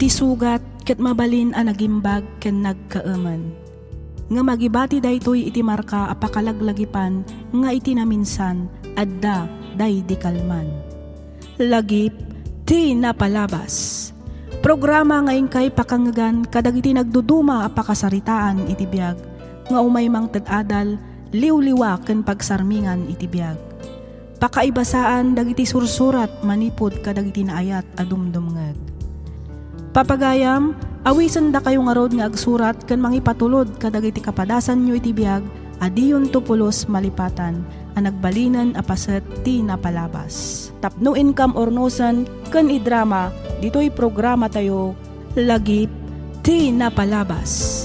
iti sugat ket mabalin a nagimbag ken nagkaaman. Nga magibati daytoy iti marka a pakalaglagipan nga iti naminsan adda day di kalman. Lagip ti napalabas. Programa nga ingkay pakangagan kadagiti nagduduma a pakasaritaan iti biag nga umaymang ted-adal liwliwa ken pagsarmingan iti biag. Pakaibasaan dagiti sursurat manipod kadagiti naayat a dumdumngeg. Papagayam, awisan da kayo nga rod nga agsurat ken mangipatulod kadagiti kapadasan nyo iti biag adiyon tupulos malipatan a nagbalinan a paset ti napalabas. Tapno income ornosan ken idrama ditoy programa tayo lagip ti napalabas.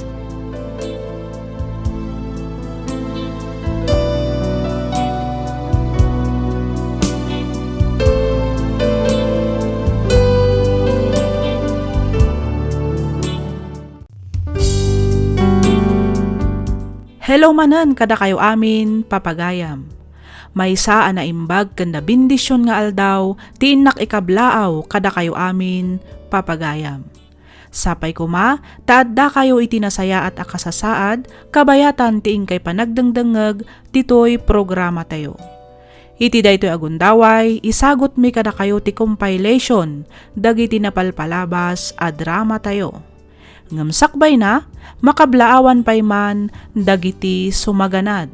Hello manan kada kayo amin papagayam. May saan na imbag ken na bindisyon nga aldaw ti innak ikablaaw kada kayo amin papagayam. Sapay kuma taadda kayo itinasaya at akasasaad kabayatan ti ingkay panagdengdengeg ditoy programa tayo. Iti daytoy agundaway isagot mi kada kayo ti compilation dagiti napalpalabas a drama tayo. Ngamsakbay na, makablaawan pay man, dagiti sumaganad.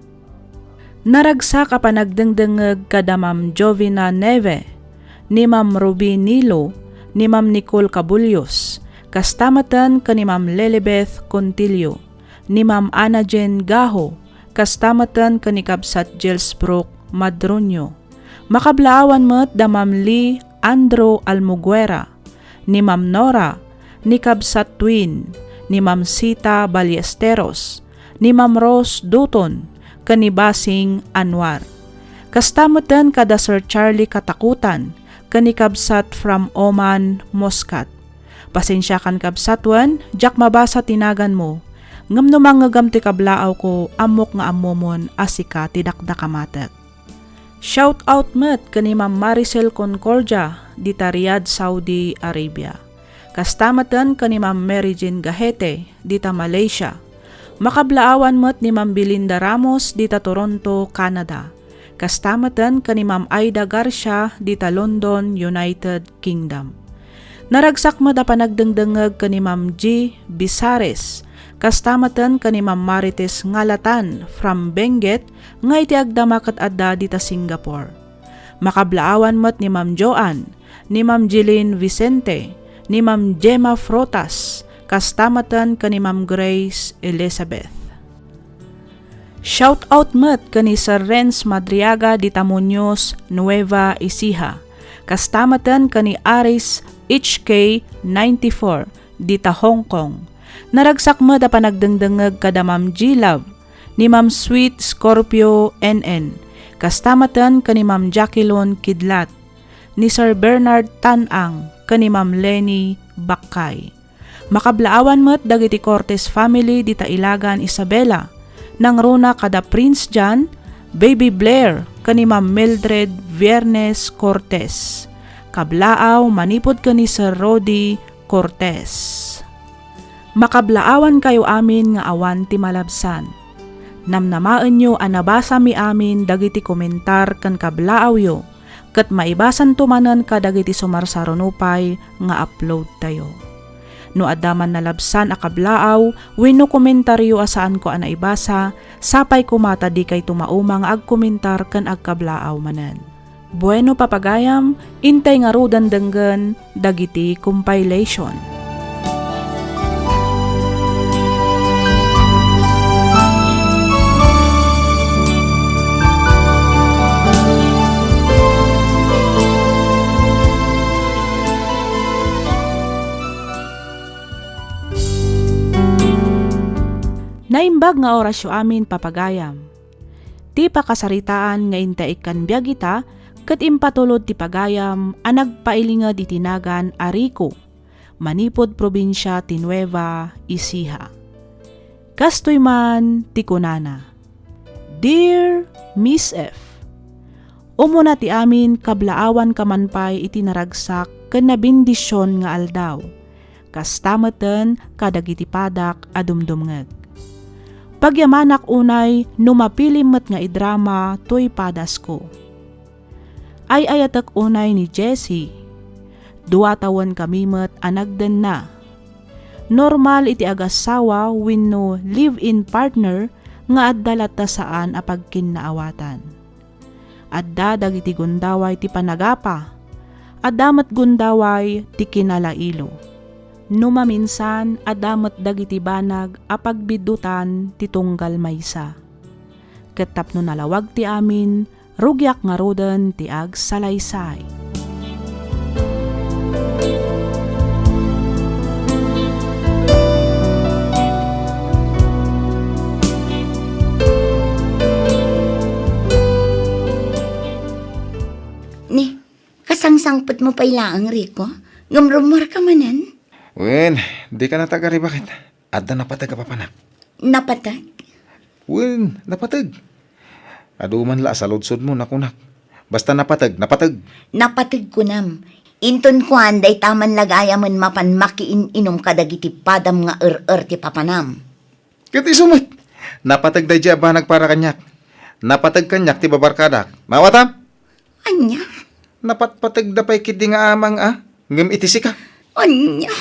Naragsak a panagdengdengeg kada Ma'am Jovina Neve, ni Ma'am Ruby Nilo, ni Ma'am Nicole Cabulios, kastamatan ka ni Ma'am Lelibeth Contillo, ni Ma'am Ana Jen Gaho, kastamatan ka ni Kabsat Gelsbrook Madronio. Makablaawan met da Ma'am Lee Andro Almuguera, ni Ma'am Nora, ni Kabsat Twin, ni Ma'am Sita Ballesteros, ni Ma'am Rose Duton, kani Basing Anwar. Kastamatan kada Sir Charlie Katakutan, kani Kabsat from Oman, Muscat. Pasensya kan Kabsatwan, jak mabasa tinagan mo. Ngam no manggagam ti kablaaw ko, amok nga amomon asika tidakda kamatek. Shout out met kani Ma'am Maricel Concordia, di Riyadh, Saudi Arabia. Kastamatan ka ni Ma'am Mary Jean Gahete, dita Malaysia. Makablaawan mo't ni Ma'am Belinda Ramos, dita Toronto, Canada. Kastamatan ka ni Ma'am Aida Garcia, dita London, United Kingdom. Naragsak mo da panagdengdengeg ka ni Ma'am G. Bisares. Kastamatan ka ni Ma'am Marites Ngalatan, from Benguet, nga iti agdamakat adda dita Singapore. Makablaawan mo't ni Ma'am Joanne, ni Ma'am Jeline Vicente, ni Ma'am Gemma Frotas, kastamatan ka ni Ma'am Grace Elizabeth. Shout out met ka ni Sir Renz Madriaga di Tamuños, Nueva Ecija, kastamatan ka ni Aris HK94 di ta Hong Kong. Naragsak mo da panagdengdengeg kada Ma'am G Love, ni Ma'am Sweet Scorpio NN, kastamatan ka ni Ma'am Jacqueline Kidlat, ni Sir Bernard Tanang, kani Ma'am Lenny Bakay. Makablaawan met dagiti Cortez family dita Ilagan, Isabela, nang runa kada Prince John, Baby Blair, kani Ma'am Mildred Viernes Cortez. Kablaaw manipod kani Sir Rodi Cortez. Makablaawan kayo amin nga awan ti malabsan. Namnamaan nyo anabasa mi amin dagiti komentar kan kablaaw yo, kat maibasan tumanan kadagiti sumarsarunupay nga upload tayo. No adaman nalabsan a kablaaw, wenno komentaryo asaan ko ana ibasa, sapay kumata di kay tumaumang agkomentar kan agkablaaw manen. Bueno papagayam, intay nga rudan denggen dagiti compilation. Naimbag nga orasyo amin papagayam. Ti pakasaritaan nga intaikan biyagita, ket impatulod ti pagayam anag pailingad itinagan Arico, manipod probinsya ti Nueva Ecija. Kastoy man ti kunana. Dear Miss F, umuna ti amin kablaawan kamanpay iti naragsak ken nabindisyon nga aldaw. kastameten kadagiti padak adumdumngeg. Pagyamanak unay numapilimmet nga idrama toy padas ko. Ay ayatek unay ni Jessie. 2 taon kami met anagden na. Normal iti agasawa wenno live-in partner nga addalata saan apag kinnaawatan. Adda dagiti gundaway ti panagapa. Adamet gundaway ti kinalailo. Numaminsan adamet dagiti banag apag bidutan ti tunggal maysa. Ket tapno nalawag ti amin, rugyak nga roden ti ag salaysay. Ni, kasangsangpot mo pa ilaang, Rico. Ngamrumor ka manan. Wen, di ka natagari bakit? Adda napatag ka papanak. Napatag. Wen, napatag. Aduman la sa lodsod mo nakunak. Basta napatag. Napatag ko nam. Inton ko anday taman lagaya man mapan makiin-inom kadagiti padam nga ti papanam. Kati sumit. Napatag da dya ba nagpara kanyak? Napatag kanyak ti babarkadak. Mawatam? Anya? Napatpatag da pa'y kidi nga amang ngam itisi ka. Anya?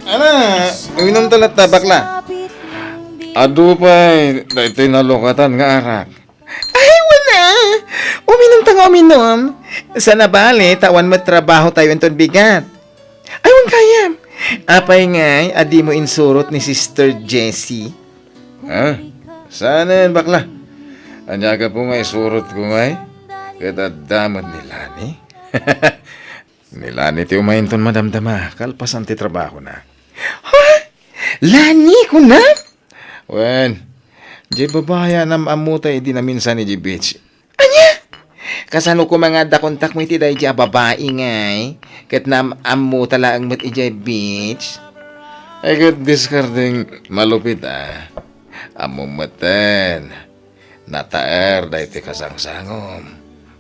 Ana, uminom talat na bakla. Ado pa'y, ito'y nalukatan nga arak. Ay, wala. Uminom ta nga uminom. Sana bali, tawan mo trabaho tayo inton bigat. Ay, wang kaya. Apay ngay, adi mo insurot ni Sister Jessie. Ha? Sana yan, bakla. Anyaga po nga isurot ko ngay. Kadadaman ni Lani. Ni Lani ti umahinton madamdama. Kalpasan ti trabaho na. Ha? Lani ko na? Wen, di babaya nam amutay di na minsan ni Beach. Anya? Kasano ko mga dakontak mo iti dahi di babae ngay. Kat nam amu talaang mat iti Beach. Ay kat diskarding malupit Amu maten. Nataer dahi ti kasangsangom.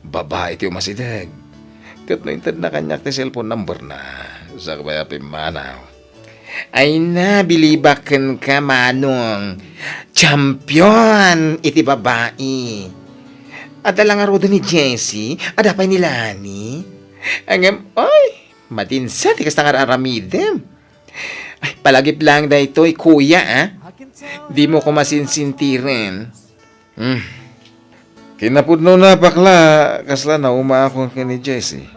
Babae ti umasidag. Kat naintad na kanyak ti cellphone number na. Sa kabaya pimanaw. Ay na, bilibakan ka, manong. Champion, iti babae. Ada lang arodo ni Jessie, ada pa ni Lani. Angam, ay, matinsa, tikas na aramidem. Ay, palagip lang da ito, kuya, Di mo ko masinsintirin. Kinapudno na, bakla, kasla na umaakon ka ni Jessie.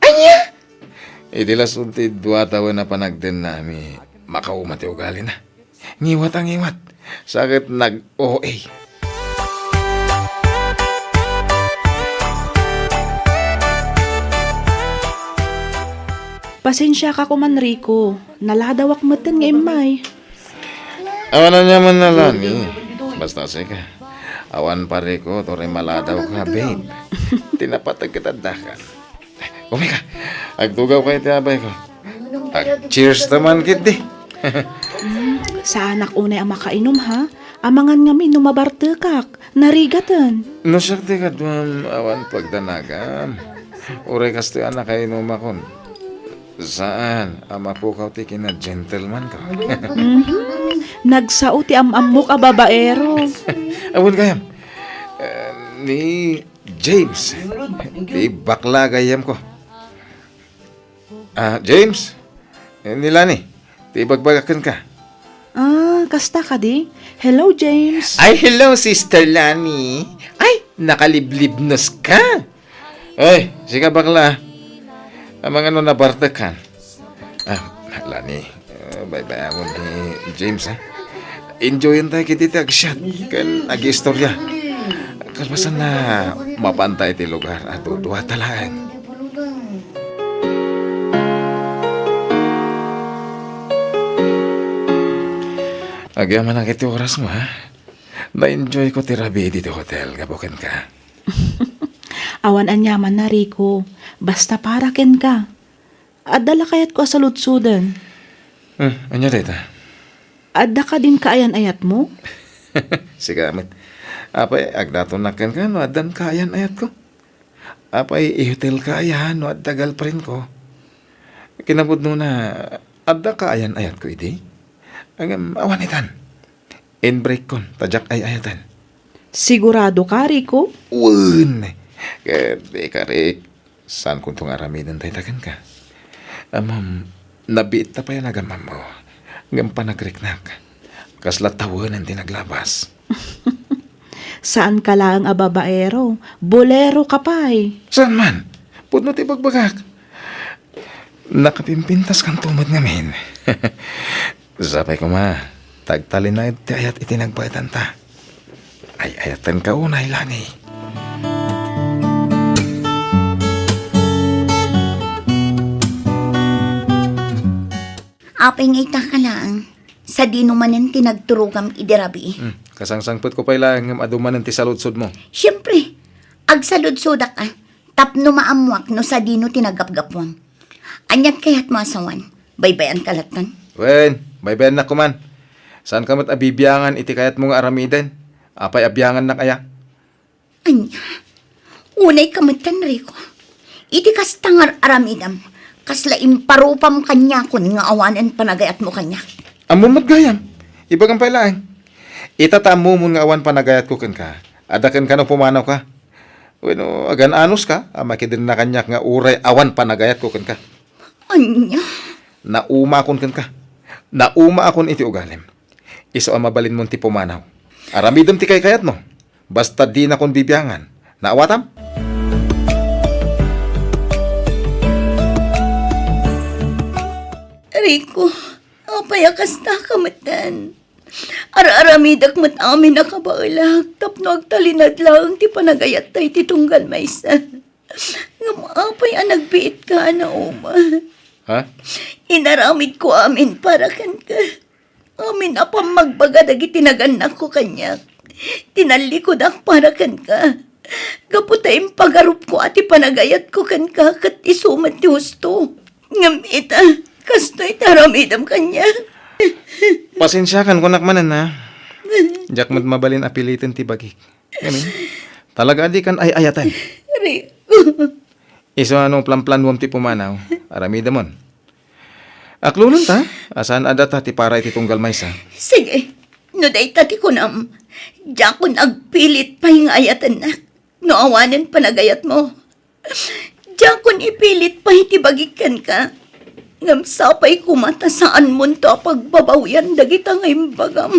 Anya? Itilas unti 2 taon na panagden nami. Makaumati ugali na. Ngiwat ang ngiwat. Sakit nag-OA. Pasensya ka kuman, Rico. Naladawak meten nga imay. Awan na naman na Lani. Basta sika. Awan pare ko, tore maladaw ka, babe. Tinapatag kita dakan. Umika, agtugaw kayo tiyabay ko. Cheers naman, kiti. Sa anak unay ang makainom ha? Amangan nga min numabartekak. Narigatan. No sakti ka duwam awan pagdanagam. Uray kasto anak kayo numakon. Saan? Ama po ka tiki na gentleman ka. Nagsao ti amamok a babaero. Awan kayam. Ni James. Di bakla kayam ko. James? Nila ni. Di bagbagakan ka. Kasta ka di? Hello, James. Ay, hello, Sister Lani. Ay, nakaliblibnos ka. Ay, sige bakla. Amang ano nabartakan. Lani. Bye-bye ako ni James, Enjoyin tayo kititi agsyat. Kan ag-istorya. Kalpasan na mapantay ti lugar. Ato, 2 talaan. Agyaman ang iti oras mo, Na-enjoy ko tirabi dito hotel. Gabukin ka. Awan anyaman na, Rico. Basta para ken ka. Adala kayat ko sa lutsudan. Anya dita? Adda ka din kaayan ayat mo? Sigamit. Apay, agdatonakan ka, no, adan kayan ayat ko. Apay, ihotel kayan, no, dagal pa rin ko. Kinabud no na, adda kayan ayat ko, iti. Ang awanitan. In-break kon, tajak ay ayatan. Sigurado ka, Rico? Un! Kaya, karik, saan kung itong aramidan tayo tagan ka? Nabiit na pa yan agamam mo. Ngam pa nagriknak. Kasla tawanan din naglabas. Saan ka lang ababaero? Bolero ka pa'y. Saan man? Pudno ti bagbagak. Nakapimpintas kang tumad ngamin. Sapay ko ma, tagtalin na iti ayat itinagbayatan ta. Ay ayatan ka unay lani. Apay nga ita ka lang. Sa di numanan tinagturugam idirabi. Kasangsangput ko pa ilang aduman ng tisaludsod mo. Siyempre, agsalud-suda ka. Tapno maamuak no sa dino tinagapgapwang. Anyat kayat masawan. Baybayan kalatan. Wen, baybayan na kuman. Saan ka mat abibiyangan iti kayat mong aramiden? Apay abiyangan na kaya? Anya, unay kamatan Rico. Iti kas tangar aramidam. Kasla imparupam kanya kun nga awanan panagayat mo kanya. Amumot gayam. Ibagang pailaan. Itatamu mo nga awan panagayat ko kan ka. Adakan ka no pumanaw ka. Bueno, agan anos ka. Makidin na kanyak nga uray awan panagayat ko kan ka. Anya, Nauma akon kan ka. Nauma akon iti ugalim. Iso ang mabalin mo ti pumanaw. Aramidom ti kay kayat mo. Basta di na kon bibiyangan. Naawatam? Rico, apayakas na kamatan. Ara-aramidak mat amin nakabailag, tapno agtalinad lang ti panagayat tay ti tunggal maysa. Nga maapay ang nagbiit ka na uma. Ha? Inaramid ko amin para kan ka. Amin apam magbaga dagi tinaganak ko kanyak. Tinalikod ak para kan ka. Kaputay pagarup ko ati panagayat ko kan ka kat isumat ti husto. Ngamita, kasto'y taramidam kanya. Pasensyakan ko nakmanan na. Diyak mo't mabalin apilitin ti bagik. Gamin. Talaga di kan ay ayatan. Rico, Iso anong plan-plan mo ti pumanaw. Aramida mon. Aklunan ta. Asan ada ta ti para iti tunggal maysa. sige, no day tati ko nam. Diyan ko nagpilit pa yung ayatan na. No awanan panagayat mo. Diyan ko ipilit pa itibagikan ka. Ngam sapay kumata saan mo to pagbabawian dagita ngayong bagam.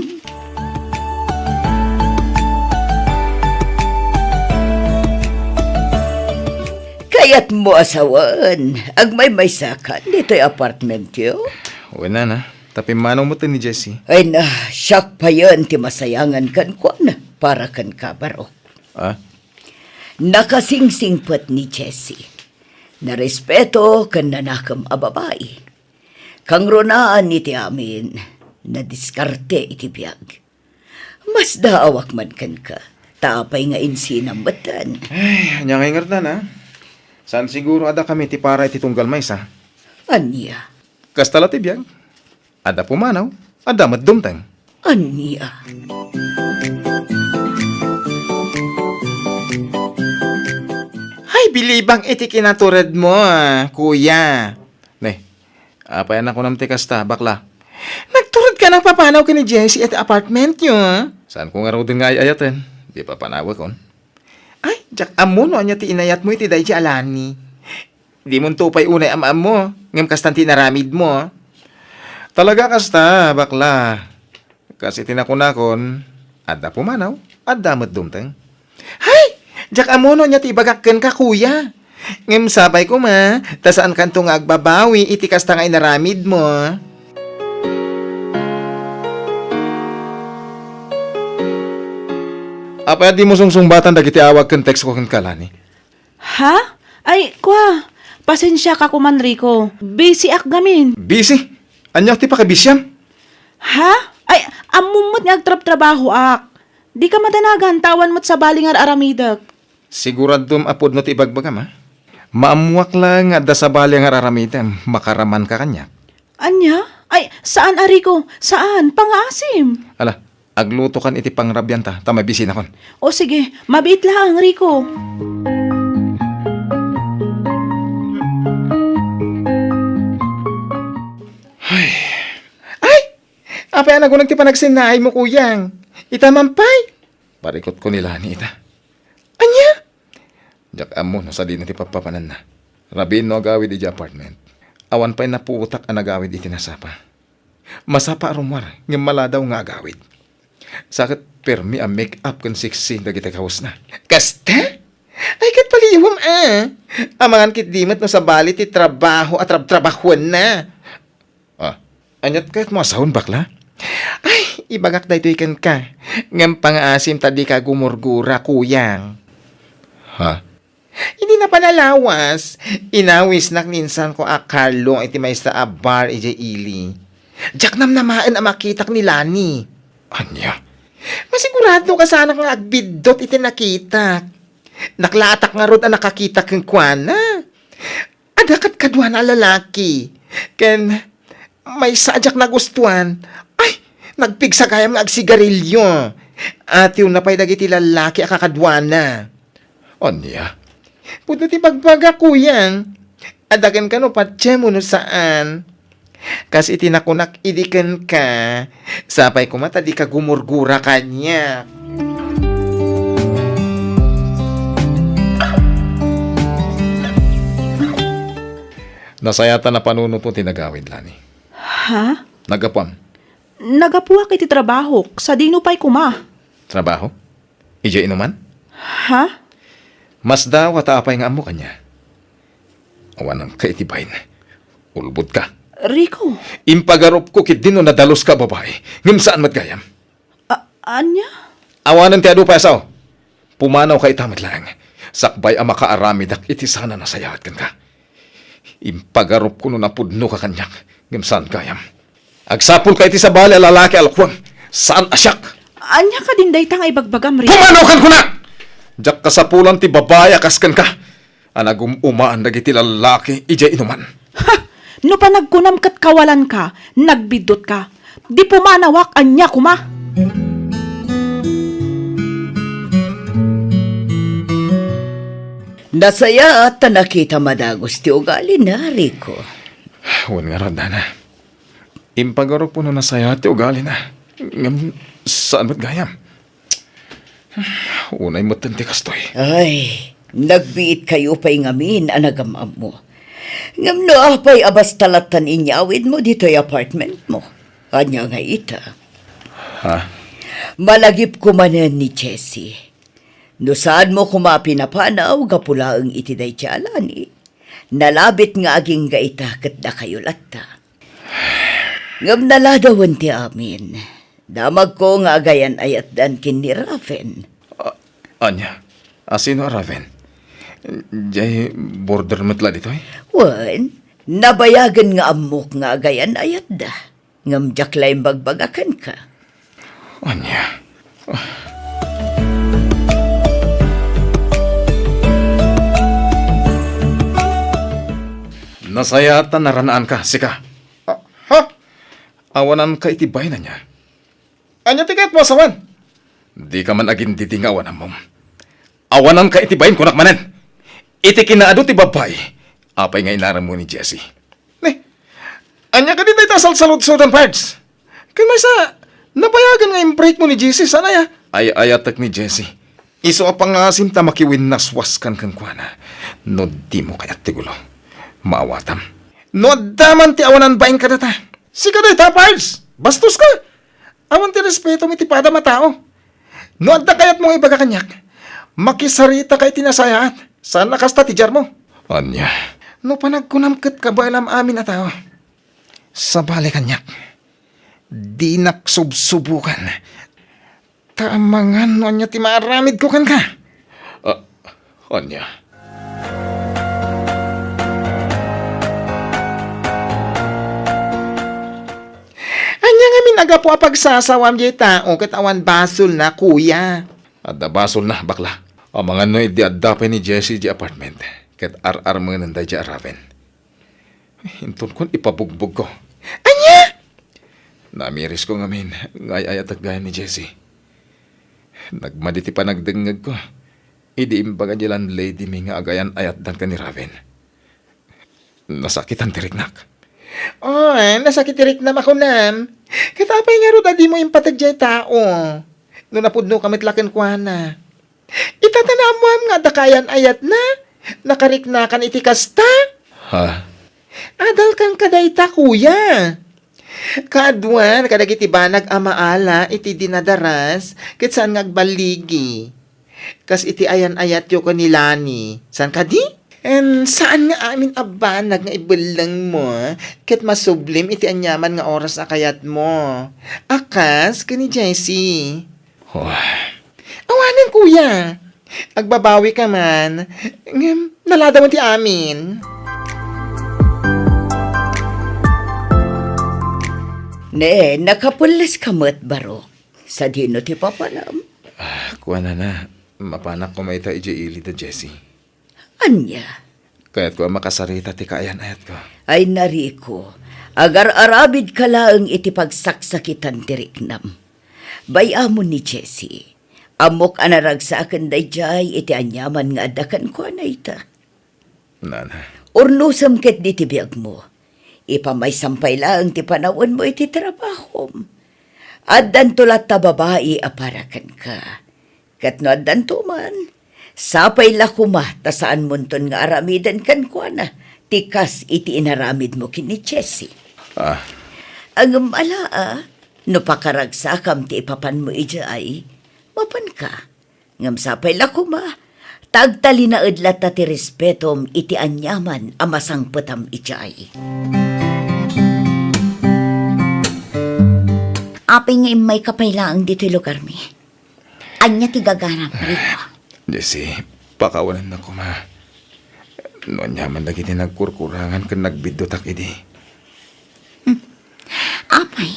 Kayat mo asawan, agmay may sakan, dito'y apartment yo. Wala na. Tapi manong mo ni Jessie. Ay na, siyak pa yun, ti masayangan kan ko na, para kan kabarok. Ah? Nakasingsingpot ni Jessie. Narespeto kan nanakam a babae. Kang ronaan iti amin, na diskarte iti biyag. Mas daawak man kan ka, tapay nga insinambatan. Ay, anyang ingat na na. Saan siguro ada kami ti para iti tunggal maysa? Anya, Kastala ti biyag. Ada pumanaw. Ada matdumtang. anya. Ay, bilibang iti kinatured mo, kuya. Ne, apayan ako nam ti kasta, bakla. Nagturod ka ng papanaw ka ni Jessie at apartment nyo, Saan ko nga raw din nga ayaten? Di pa panawa kon. Ay, jak amuno anya ti inayat mo iti day ti alani. Di mo tupay unay am mo, ngam kastan ti naramid mo. Talaga kasta, bakla. Kasi tinakunakon, ada pumanaw, ada matdumtang. Hay! Jak amuno nya ti bagakken ka, kuya. Ngem sabay ko ma, tasaan kanto nga agbabawi, iti kasta nga inaramid mo. Apa di mo sungsungbatan dagiti awag ken text ko ken kalani. Ha? Ay, kwa. Pasensya ka kuman, Rico. Busy ak gamin. Busy? Anyak ti pakabisyam? Ha? Ay, amumot nga agtrap-trabaho ak. Di ka madanagan, tawan mo't sa balingar aramidag. Siguradum apod no ti ibagbagam ha? Maamuak lang nga da sa bali nga araramidem, makaraman ka kanya. Anya? Ay, saan Ariko? Saan? Pangasim. Ala, agluto kan iti pangrabyan ta, tamay bisina kon. O sige, mabit lang, Rico. Apay na gunang ti panagsinay mo, kuyang. Itamampay. Parikot ko nila ni ita. Anya? Jak amo, no sa di na ti papapanan na. Rabin no agawid iti apartment. Awan pa'y napuutak ang agawid iti nasapa. Masapa arumar, ng maladaw nga agawid. Sakit permi ang make-up kan siksi dagiti kawas na. Kasta? Ay kat paliwam Amangan kit dimit no sa bali ti trabaho at trabahuan na. Anyat kahit mo asahon bakla? Ay, ibagak na ito ikan ka. Ngam pang-asim tadi ka gumurgura, kuyang. Ha? Hindi na panalawas. Inawis nak ninsan ko akalong iti may sa abar ije ili. Diyak nam namaan ang makitak ni Lani. Anya? Masigurado ka sana nga agbidot iti nakita. Naklatak nga rod ang nakakita kang kwana. Adakat kadwa na lalaki. Ken may sadyak na gustuan. Ay, nagpigsa kayam nga agsigarilyo. At yung napay dagiti lalaki akakadwana. Onya, puto ti bagbaga kuyang. Adagan ka no patya mo no saan. Kasi itinakunak idikan ka. Sapay kumata di ka gumurgura kanya. Nasayata na panunot mo tinagawid, Lani. Ha? Nagapam. Nagapuwak iti trabaho, sa dino pa'y kuma. Trabaho? Ija inuman? Ha? Mas daw at apay nga amo kanya. Awan ang kaitibayin. Ulbud ka. Rico, Impagarop ko kit dino nadalos ka babae. Ngim saan matgayam? anya? Awanan ti adu pa asaw. Pumanaw ka itamad lang. Sakbay ang makaaramed ak iti sana nasayahat kan ka. Impagarop ko no napudno ka kanyak. Ngim saan gayam? Agsapul ka iti sa bali lalaki alkwam. Saan asyak? Anya ka din day tang ibagbagam, Rico. Pumanaw kan ko na! Diyak kasapulan ti babaya kaskan ka. Anagum umaan dagiti lalaki ija inuman. Ha! No pa nagkunam kat kawalan ka, nagbidot ka. Di pumanawak anya kuma. Nasaya at nakita madagos ti ugali na, Rico. Huwag nga rod, Dana. Impagaro po na nasaya at ugali na. Ngam, saan ba't gayam? Unay mo tanti kastoy. Ay, nagbiit kayo pa'y ngamin anagamam mo. Ngam no apay abas talatan inyawid mo dito'y apartment mo. Anya nga ita. Ha? Malagip ko manen ni Jessie. No saan mo kumapinapanaw gapula ang itiday tiyalani. Nalabit nga aging gaita kat na kayo latta. Ngam naladawan ti amin. Damag ko nga agayan ayat dan kin ni Raven. Anya? Asino Raven? Jay border metla dito eh? Wan, nabayagan nga amok nga agayan ayat da. Ngam jaklay bagbagakan ka. Anya? Nasayatan naranaan ka, sika. Ha? Awanan ka itibay na niya. Anya tiket mo asawan? Di ka man agin ditingawan ang mom. Awanan ka itibayin kunak manen. Iti kinaado ti babay. Apay nga inaram mo ni Jessie. Anya ka din tayo salsalod-sodan parts. Kaya may sa, nabayagan nga yung break mo ni Jessie, sana ya? Ay ayatak ni Jessie. Iso a pangasim ta makiwin naswaskan kang kuana. No di mo kayat tigulo. Maawatam. No daman ti awanan bain ka data. Sika day ta, parts. Bastos ka. Awan ti respeto mi ti pada matao. No adda kayat mong ibaga kanyak. Makisarita kay tinasayaat. Sana kasta ti jar mo. Anya. No panagkunamkat ka ba alam amin na tao? Sa bali kanyak. Di naksubsubukan. Kamangan no anya ti maaramid ko kan ka. Anya. Anya nga minaga po pagsasawam di tao kat awan basol na kuya. Adda basol na bakla. O mga noy di adda pa ni Jessie di apartment. Kat ar-ar mga nanday di Raven. Hintun kon ipabugbog ko. Anya! Namiris ko ngamin, ngay ayat at gaya ni Jessie. Nagmaditi pa nagdengag ko. Idi imbaga jilan lady mi nga agayan ayat dan ka ni Raven. Nasakitan tiriknak. Oh, nasakit tirik na makunam. Katapay nga ro di mo impatag jay tao. No napudno kamit laken kwa na. Itatanam mo nga dakayan ayat na. Nakarik na kan iti kasta. Ha? Adal kang kadayta kuya. Kaadwan kadagiti banag amaala iti dinadaras ket saan ngagbaligi. Kas iti ayan ayat yo kanilani. San kadi? And saan nga amin abanag nga ibulang mo, ket masublim iti anyaman nga oras akayat mo. Akas, kani Jessie. Oh, Awanan kuya. Agbabawi ka man. Nalada mo ti amin. Ne, nakapulis kamot barok. Sa dino ti papanam. kuha na. Mapanak ko may ita ili da Jessie. Anya? Kaya't ko makasarita ti kaayan ayat ko. Ay nariko, agar-arabid ka lang iti pagsaksakitan ti Riknam. Bayamon ni Jessie, amok anarag sa akin dayjay iti anyaman nga adakan ko na ita. Nana. Urnusam ket di ti biag mo, ipamay sampay lang ti panawon mo iti trabahom. Addan tulat ta babae aparakan ka. Kat no addan man, sapay lakuma ta saan munton nga aramidan kan ko na, tikas iti inaramid mo kini Jessie. Ah, Ang malaa, no pakaragsakam ti ipapan mo ijay, mapan ka. Ngam sapay lakuma, tagtali na udlat ta ti respetom iti anyaman amasang putam ijay. Apay nga may kapaylaang dito lugar mi. Anya ti gaganap rito. Jessie, pakawalan na ko ma. Noon yaman lagi din nagkurkurangan kan nagbidotak idi. Apay,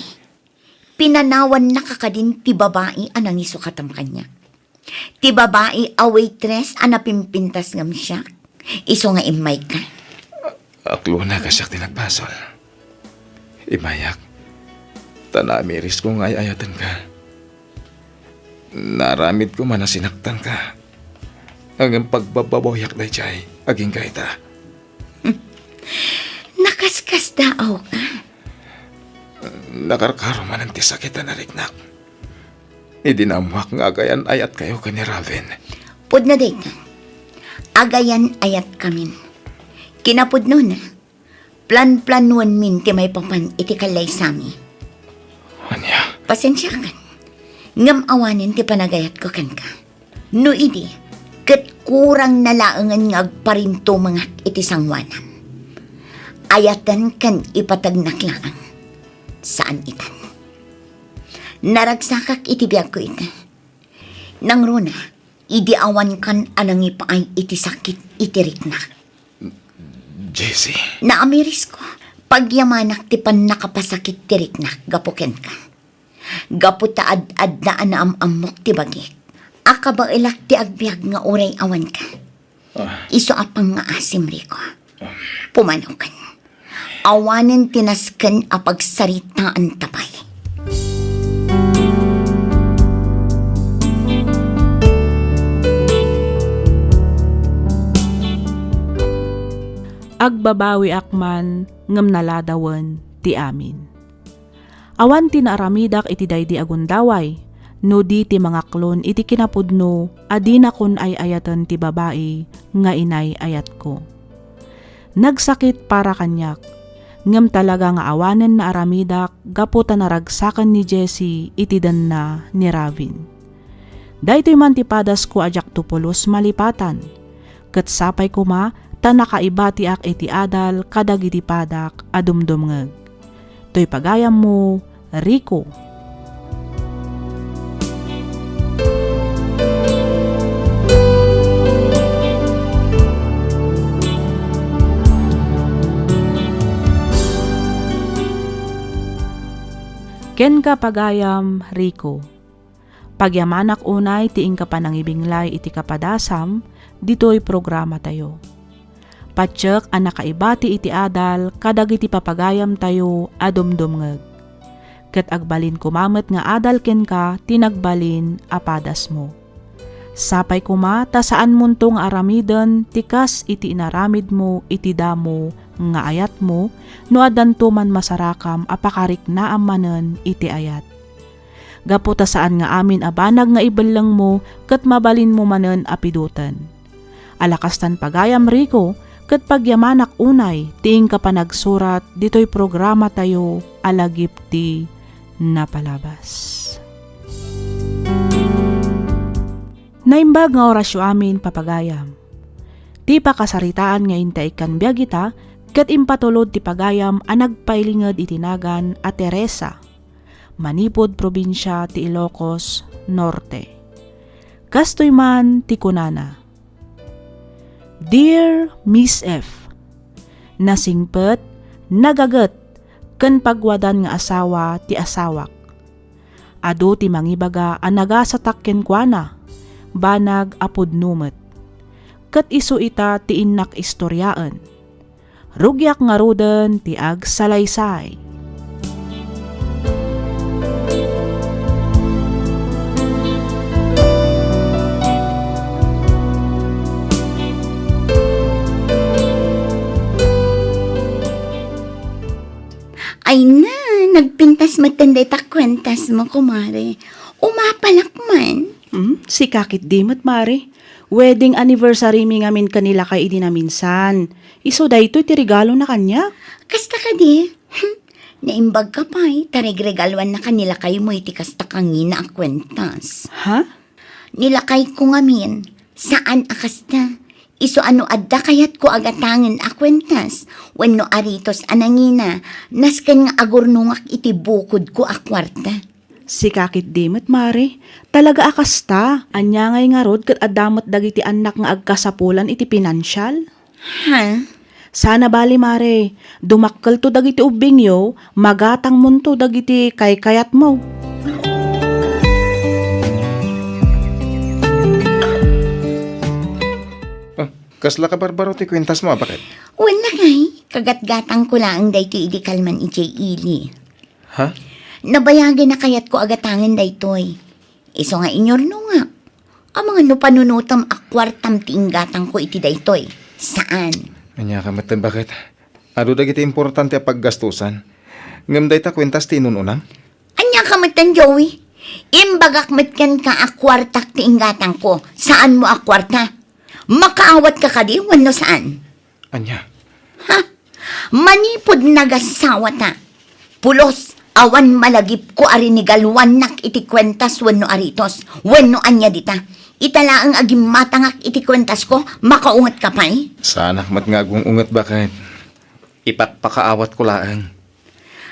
pinanawan na kakadin ti babae anang isukatam kanya. Ti babae a waitress anapimpintas ngam siya. Iso nga imay ka. Aklo na kasyak tinagbasol. Imayak, tanamiris ko ngay ayatan ka. Naramid ko man na sinaktan ka. Hanggang pagbababoyak na jay, aging kaita. Nakaskas daaw ka. Nakarkaro man ang tisakitan na riknak. Idinamuak nga agayan ayat kayo ka ni Raven. Pud na dayta. Agayan ayat kamin. Kinapud nun na. Plan-planuan min ti may papan iti kalay sami. Anya, Pasensya kan. Ngam awanin ti panagayat ko kan ka. No idi, ket kurang nalaangan nga agparinto mga iti sangwanan. Ayatan kan ipatagnaklaan. Saan itan? Naragsakak iti biyag ko ita. Nang runa, idi awan kan anang ipaay iti sakit iti riknak. Jessie. Naamiris ko, pagyamanak ti pan nakapasakit ti riknak, gapuken ka. Gapu taad-ad na anaam-amok ti bagik. Akaba ilak ti agbyag nga uray awan ka. Iso apang nga asim riko. Pumanaw ka. Awanin tinasken a pagsaritaan tabay. Agbabawi akman ngem naladawen ti amin. Awan ti naaramidak iti daydi agundaway, no di ti mga klon iti kinapudno, adi na kun ay ayatan ti babae, nga inay ayat ko. Nagsakit para kanyak, ngem talaga nga awanen na aramidak, gaputa naragsakan ni Jessie iti dan na ni Raven. Daytoy man ti padas ko ajak tupulos malipatan, ket sapay kuma, ta nakaibati ak iti adal kadagiti padak adumdumngeg. Toy pagayam mo, Rico. Ken ka pagayam, Rico. Pagyamanak unay tiing ka panangibinglay iti kapadasam, dito'y programa tayo. Patsyak ang nakaibati iti adal, kadag iti papagayam tayo adumdumngeg. ket agbalin kumamet nga adal ken ka tinagbalin apadas mo. Sapay kuma ta saan munto nga aramiden tikas iti inaramid mo iti damo nga ayat mo no adanto man masarakam apakarik na amanen iti ayat. Gapo ta saan nga amin abanag nga ibelang mo ket mabalin mo manen apidutan. Alakastan pagayam Rico ket pagyamanak unay tiing ka pa nagsurat ditoy programa tayo alagip ti napalabas. Naimbag nga orasyo amin papagayam. Ti pakasaritaan nga intay kan biag ita ket impatulod ti pagayam a nagpailinged itinagan a Teresa. Manipod probinsya ti Ilocos Norte. Kastoy man ti kunana. Dear Miss F, nasingpet, nagaget, ken pagwadan nga asawa ti asawak. Adu ti mangibaga a nagasatak ken kuana, banag apod numet. Ket isu ita ti innak istoryaan. Rugyak nga ruden ti ag salaysay. Ay na, nagpintas matanday ta kwentas mo, kumare. Umapalak man. Si kakit dimot mare. Wedding anniversary mi ngamin kanila kay idi na minsan. Iso daytoy ti regalo na kanya. Kasta ka di. Naimbag ka pa tarigregalwan na kanila kayo mo iti kasta kangina ang kwentas. Ha? Nilakay ko ngamin. Saan akasta? Iso ano adda kayat ko agatangen a kwentas. Wenno aritos anangina. Nasken nga agurnungak iti bukod ko a kwarta. Si kakit dimot mare. Talaga akasta. Anya ngay nga rod kat adamot dagiti anak nga agkasapulan iti pinansyal. Ha? Sana bali mare. Dumakkel to dagiti ubing yo. Magatang munto dagiti kay-kayat mo. Kasla ka barbaro ti kwentas mo, bakit? Wala kay. Kagatgatang ko lang dayto idi kalman iti ili. Ha? Nabayagin na kayat ko agatangan daytoy. Iso nga inyorno nga. Ang mga nupanunutam akwartam tiinggatang ko iti daytoy. Saan? Anya ka matan, bakit? Ado dagiti importante a paggastusan. Ngam day ta kwentas ti inununang? Anya ka matan, Joey? Imbagak matkan ka akwartak tiinggatang ko. Saan mo akwarta? Makaawat ka kadi, wano saan? Anya? Ha? Manipod nagasawa ta. Pulos, awan malagip ko arinigalwan nak iti kwentas wano aritos. Wano anya dita. Itala ang agim matangak iti kwentas ko, makaungat ka pa eh. Sana mat nga ungat, bakit? Ipakpakaawat ko laang.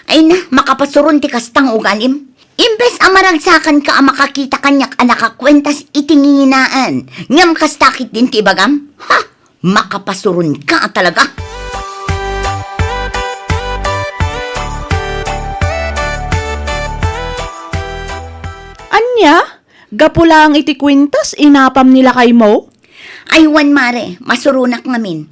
Ay na, makapasurun ti kastang ugalim. Imbes amaragsakan ka ang makakita kanyak anak kakwentas itinginaan. Ngam kastakit din ti bagam. Ha? Makapasurun ka talaga. Anya? Gapulang iti kwintas inapam nila kay mo? Ay wan mare, masurunak ngamin.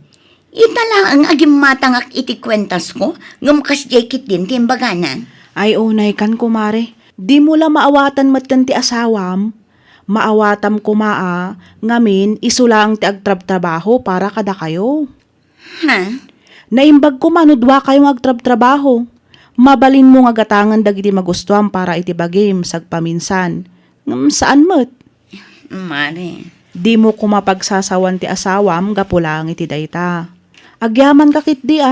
Itala ang agim matangak iti kwentas ko. Ngam kasjekit din ti imbaganan. Ay unay kan kumare. Di mo la maawatan matkan ti asawam. Maawatam kumaa, ngamin isulang ti agtrab-trabaho para kada kayo. Ha? Naimbag ko manudwa kayong agtrab-trabaho. Mabalin mo nga gatangan dagiti magustuhan para iti bagim sagpaminsan. Saan mo't? Mare. Di mo kumapagsasawan ti asawam gapulang iti dayta. Agyaman kakit di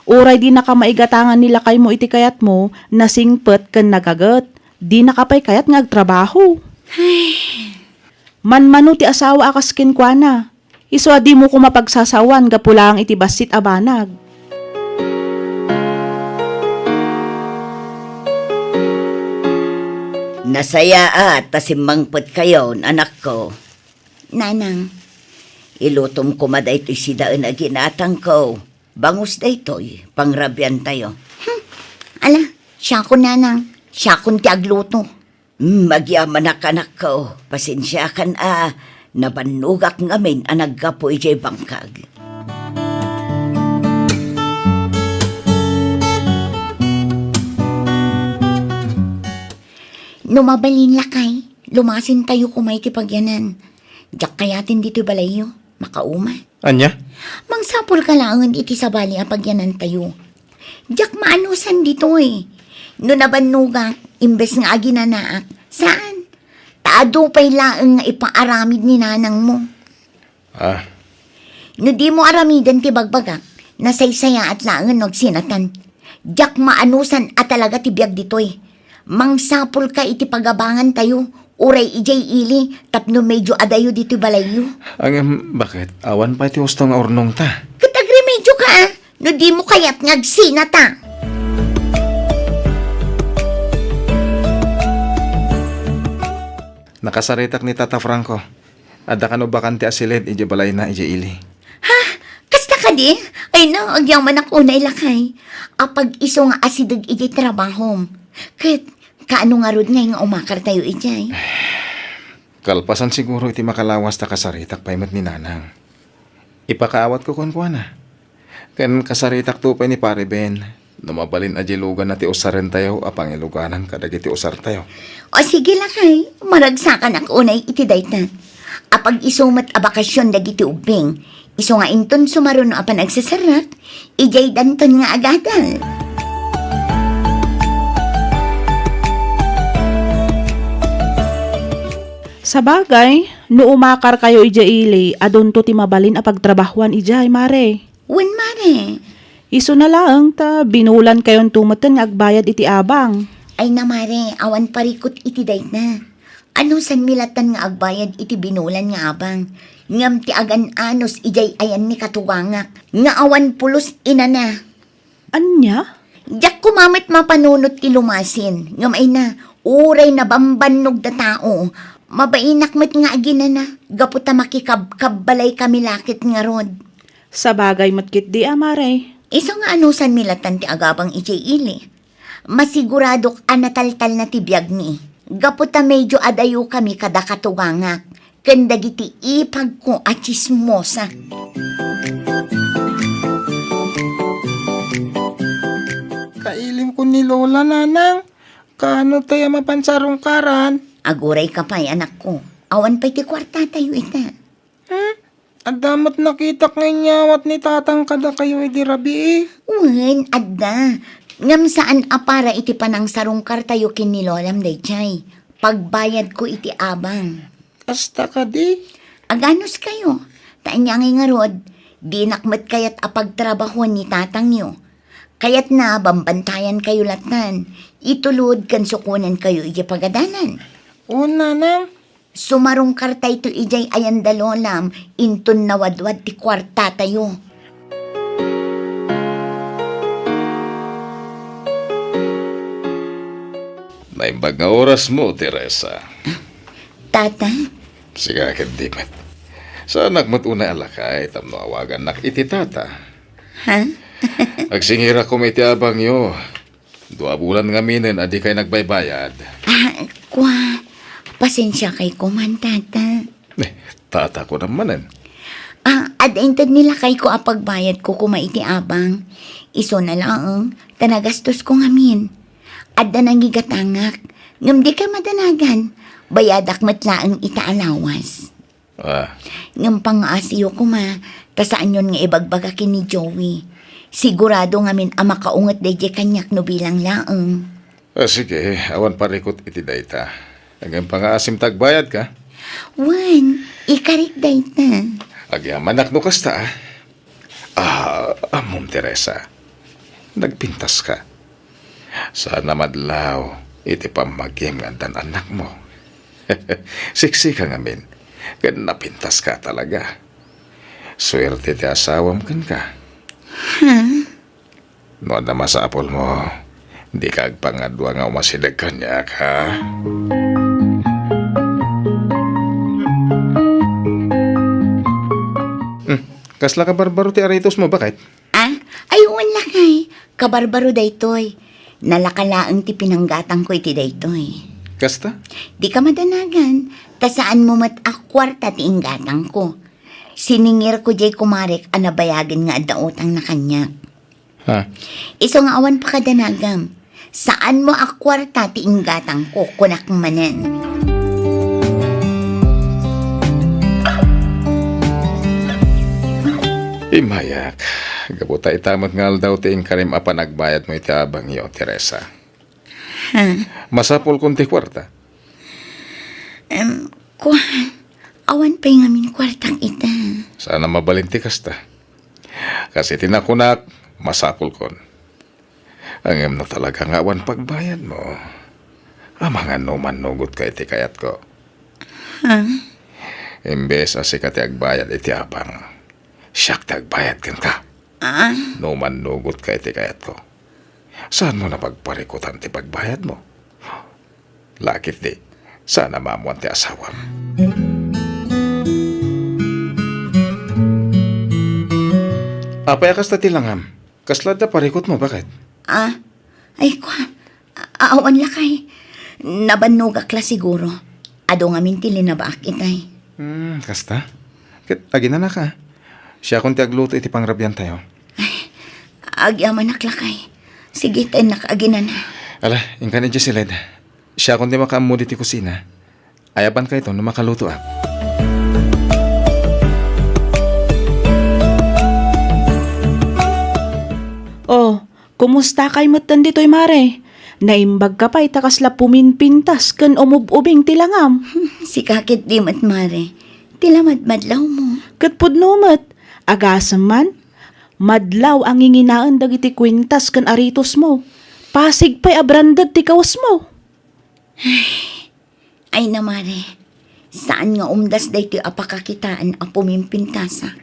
Uray di nakamaigatangan nila kay mo iti kayat mo nasingpet ken nagaget. Di nakapay kayat nga agtrabaho. Manmano ti asawa akas kenkwana. Iso di mo kumapagsasawan gapulang iti basit abanag. Nasaya tasimmangpot kayo, anak ko. Nanang. Ilutom ko madaytoy si daan na ginatang ko. Bangus daytoy, pangrabyan tayo. Ala, siya ko nanang. Siya kong ti agluto. Magyaman anak ko. Pasensya kan nabanugak ngamin ang nagkapoy jay bangkag. Numabalin lakay. Lumasin tayo kumay ti pagyanan. Diyak kayatin dito balayo. Makauma. Anya? Mangsapol ka lang iti sa bali a pagyanan tayo. Diyak maanusan dito eh. No nabanugak, imbes nga aginanaak. Saan? Taado pa'y laang nga ipaaramid ni nanang mo. Ah, No di mo aramidan ti bagbagak, nasaysaya at laangan nagsinatan. Diyak maanusan at talaga ti biyag ditoy. Mangsapol ka iti pagabangan tayo, uray ijay ili, tapno medyo adayo dito balayo. bakit? Awan pa iti gusto nga urnong ta. Katagrimedyo ka ah, no di mo kaya't ngagsinata. Nakasaritak ni Tata Franco. Adda ka no bakante asilid, ije balay na, ije ili. Kasta ka di? Ay no, agyang manak unay lakay. Apag iso nga asidag ijay trabahom. Kat, kaano nga rod nga umakar tayo ijay? Kalpasan siguro iti makalawas ta kasaritak paimat ni nanang. Ipakaawat ko kun kuana. Kan kasaritak to pa ni pare Ben. Numabalin ajilugan na ti usaren tayo, apang iluganan kadagiti usar tayo. O sige lakay, maragsakan ak unay iti dayta. Apag isumat a bakasyon dagiti ubing, iso nga inton sumaruno a panagsasarak, ijay danton nga agadal. Sa bagay, no umakar kayo ija ili, adon to ti mabalin a pagtrabahuan ijay, mare. Wen mare, Iso na lang ta binulan kayon tumeten nga agbayad iti abang. ay na mare, awan parikot iti dayta. Ano san milatan nga agbayad iti binulan nga abang? Ngam ti agan anos ijay ayan ni katugangak. Nga awan pulos ina na. Anya? Diyak kumamit mapanunot ti lumasin. Ngam ay na, uray na bambanog da tao. Mabainak met nga agina na. Gaputa makikabbalay kami lakit nga rod. Sa bagay matkit di mare. Iso nga anusan milatan ti agabang ijay ili. Masiguradok anataltal na ti biyag ni. Gaputa medyo adayo kami kada katugangak. Kandagiti ipag ko at chismosa. Kailim ko ni Lola, nanang. Kaano tayo mapansarong karan? Aguray ka pa'y anak ko. Awan pa'y ti kwarta tayo ita. Ang damat nakita nganyawat ni tatang kada kayo di rabi eh. Uwan, adda. Ngam saan apara iti panang sarungkar tayo kinilolam day chay. Pagbayad ko iti abang. Kasta ka di. Aganos kayo. Taanyangay nga rod. Di nakmat kayat apagtrabahuan ni tatang nyo. Kayat na bambantayan kayo latan. Itulod kan sukunan kayo iti pagadalan. O nanang. Sumarungkar tayo to ijay ayan dalolam. Inton nawadwad ti kwarta tayo. Naimbag nga oras mo, Teresa. Tata, Sige, kadimit. Sa anak mo't una alakay, tamno awagan nak iti tata. ha? Agsingira ko may tiabang yo. 2 bulan nga minin, adi kay nagbaybayad. Kwa, pasensya kay kuman, tata. Tata ko namanan. Adaintad nila kay ko apagbayad ko kumaiti abang. Iso na lang, tanagastos ko ngamin. Adda nang gigatangak. Ngam di ka madanagan. Bayadak matlaang itaalawas. Ngam pang-asiyo ko ma, tasaan yun nga ibagbaga ni Joey. Sigurado ngamin ama kaungat deje kanyak no bilang laang. Sige, awan parikot iti dayta. Hanggang pang-aasim tagbayad ka. Wan, ikarik dayta. Agyamanak no kasta Mom Teresa. Nagpintas ka. Sana madlaw, iti pamagyem nga dan anak mo. Siksi ka ngamin. Kan napintas ka talaga. Swerte ti asawam kan ka. No na masapol mo, di ka agpangadwa nga umasidag kanya ka. Kasla ka barbaro ti aritos mo, bakit? Ayun lakay. Kabarbaro daytoy. Nalakalaang ti pinanggatang ko iti daytoy. Kasta? Di ka madanagan. Tasaan mo mat akwarta ti inggatang ko. Siningir ko jay kumarek anabayagin nga adda utang na kanya. Ha? Iso nga awan pa kadanagam. Saan mo akwarta ti inggatang ko kunak manen? Imayak, gabuta itamat ngal daw ti karim apa nagbayad mo iti abang iyo, Teresa. Masapol kung ti kwarta. Kuhan, awan pa yung amin kwartang ita. Sana mabalinti kasta. Kasi tinakunak, masapol kon. Ang na talaga nga awan pagbayad mo. Mga numan nugot ka iti kayat ko. Imbes asi ka ti agbayad iti abang. Siyak ti agbayad kan ka. Numan nugot ka iti kayat ko. Saan mo na pagparikutan ti pagbayad mo? Lakit di, sana maamuan ti asawam. Apay akas ta tilangam. Kaslad na parikot mo, bakit? Ay kuhan, awan lakay. Nabannog akla siguro. Ado nga mintili na ba akitay? Kasta? Kit, agina na ka. Siya kung ti agluto iti pangrabyan tayo. Agyaman naklakay. Sige tayo nakaaginan na. Ala, ingka ni Jessiled. Siya kung di makaamod iti kusina. Ayaban ka ito na makaluto ah. Oh, kumusta kay matan dito'y mare? Naimbag ka pa itakasla puminpintas kan umububing tilangam. Si kakit di matmare. Tilamad madlaw mo. Kat pudnumat, agasam man, madlaw ang inginaan dagiti kwintas kan aritos mo. Pasig pa'y abrandad ti kawas mo. Ay namare. Saan nga umdas day ti apakakitaan ang pumimpintasa?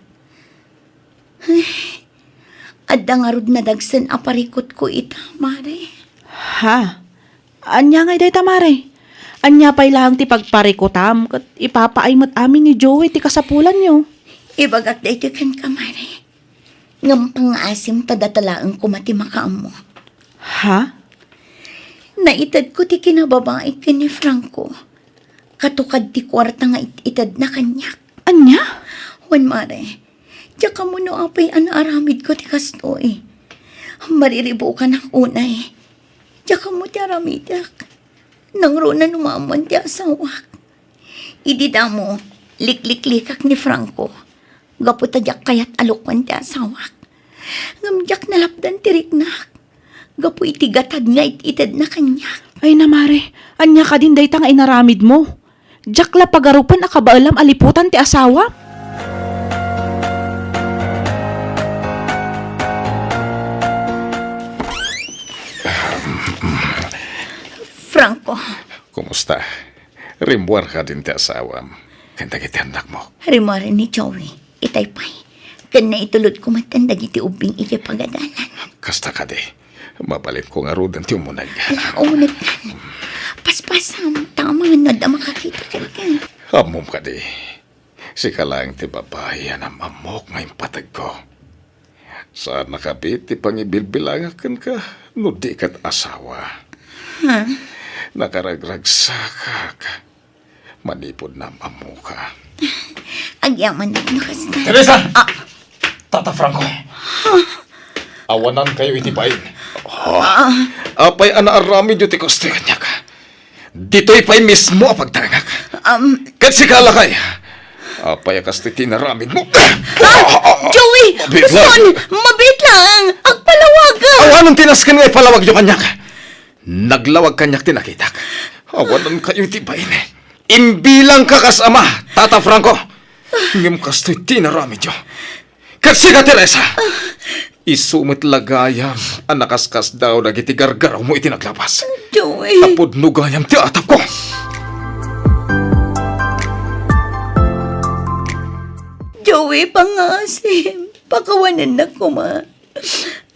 Adda nga rod na dagsan aparikot ko ita, mare. Ha? Anya ngay day tamare? Anya pa'y lang ti pagparikotam kat ipapaaymat amin ni Joey ti kasapulan nyo. Ibagak day ti kan ka, mare. Ngam pang-asim tadatalaan ko mati makaam mo. Ha? Naitad ko ti kinababae kin ni Franco. Katukad ti kwarta nga itad na kanyak. Anya? Wan, mare. Tsaka mo no apay aramid ko ti kastoy. Mariribo ka na unay. Tsaka mo ti aramidak. Nang runa numaman ti asawak. Idida mo, liklik-likak ni Franco. Gaputadyak kayat alukwan ti asawak. Ngamdyak nalapdan ti riknak. Gapu iti gatad nga itid na kanyak. Ay namare, anya ka din day tang inaramid mo. Jakla pagarupan akabaalam aliputan ti asawa. Franco, Kumusta? Rimbuar ka din ti asawam. Kanda kiti anak mo. harimari ni Joey, itay pay. Kan na itulod ko matandag iti ubing iti pagadalan. Kasta ka di. Mabalin ko nga rudan ti umunag. Unag tan. Paspasam, tama nga na makakita ka kan. Amom ka di. Si kalang ti babae ang amok ngayong patag ko. Saan nakabit ti pangibilbilangakan ka, no di kat asawa. Nakaragragsakak. Manipod na mamu ka. Agyaman na nakasta. Teresa! Tata Franco! Awanan kayo itibayin. Apay anaaramid yung tikoste kanya ka. Dito'y pa'y mismo ang pagtangak. Kasi kalakay. Apay akas ti tinaramid mo. Joey! Mabit lang. Gusto! Mabit lang! Agpalawag ka! Awanan tinaskan nga'y palawag yung kanyak. Naglawag kanyak tinakitak. Awanan kayo itibayin eh. Imbilang ka kasama, Tata Franco. Ngim kasto'y tinaramid yung. Kasi ka, Teresa. Isumit lagayam, anakaskas daw nagiti gargaraw mo itinaglapas. Joey! Tapod nugayam ti atap ko. Joey, pangasim. Pakawanan na ko, ma.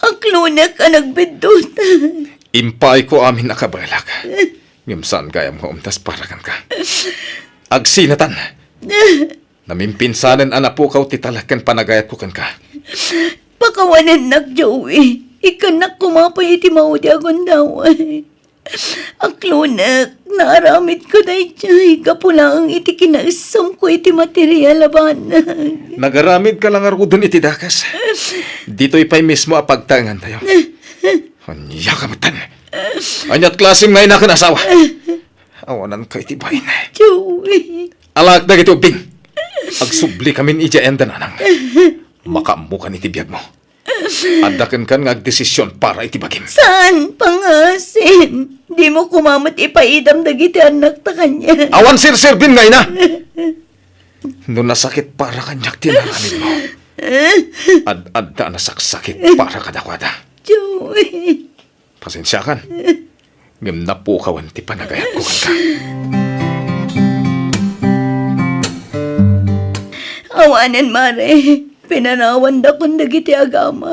Ang klunak ka nagbidutan. Impay ko amin nakabalak. Ngimsan gayam ko umtas parakan ka. Agsinatan. Namimpinsanan anapukaw ti talakan panagayat ko kan ka. Pakawanan na, Joey. Ikanak kumapay iti maudi akong daway. Ang klunak, naaramid ko na iti. Kapulang iti kinaisam ko iti material abanag. Nagaramid ka lang arudon iti dakas. Dito'y pa'y mismo apagtangan tayo. Anya kamatan. Anyat klasim ngayon na kanasawa. Awanan kay tibayin. Joey. Alak na gito, Bing. Agsubli kamin ija enda nanang. Makamukan itibiyag mo. Adakan kan nga desisyon para itibagin. Saan pangasin? Di mo kumamat ipaidam dagiti anak ta kanya. Awan sir-sirbin ngayon na. No nasakit para kanyak tinaramin mo. Ad-adda na saksakit para kadakwada. Joey. Pasensya kan. Ngam na po kawan ti panagayat ko kan ka. Awanan, Mare. Pinanawan da kong dagiti agama.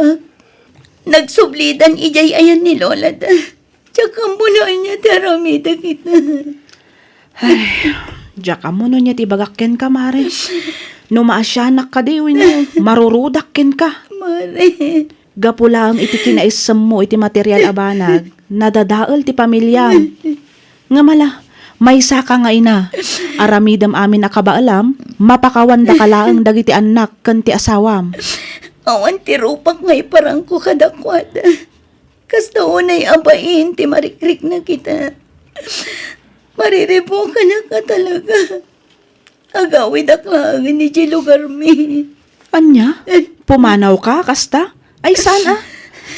Nagsublidan ijay ayan ni Lola da. Tsaka muna niya taramida kita. Diyak mo no niya tibagakken ka, Mare. Numaasyanak ka diwin mo, marurudakken ka. Mare. Gapula ang iti kinaisam mo iti material abanag, nadadaal ti pamilyam. Nga mala, may saka nga ina. Aramidam amin akabaalam, mapakawanda ka laang dagiti anak ken ti asawam. Awan ti rupak ngay parang ko kadakwada. Kas daon ay abain ti marikrik na kita. Mariribo ka na ka talaga. Agawid aklangan ni di lugar mi. Anya? Pumanaw ka, kasta? Ay, saan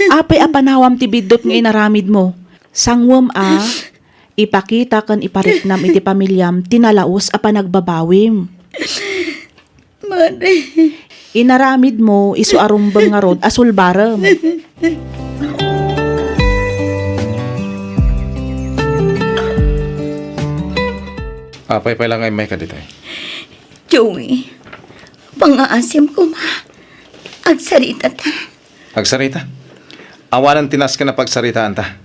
Apay apanawam ti bidot nga inaramid mo. Sangwam ipakita kan ipariknam iti pamilyam tinalaos a panagbabawim. Mare. Inaramid mo isu arumbeng nga rod asulbarem. Apay pa lang ay may kaditay. Joey. Pangaasim ko ma. Agsarita ta. Agsarita. Awanan tinas ka na pagsaritaan ta.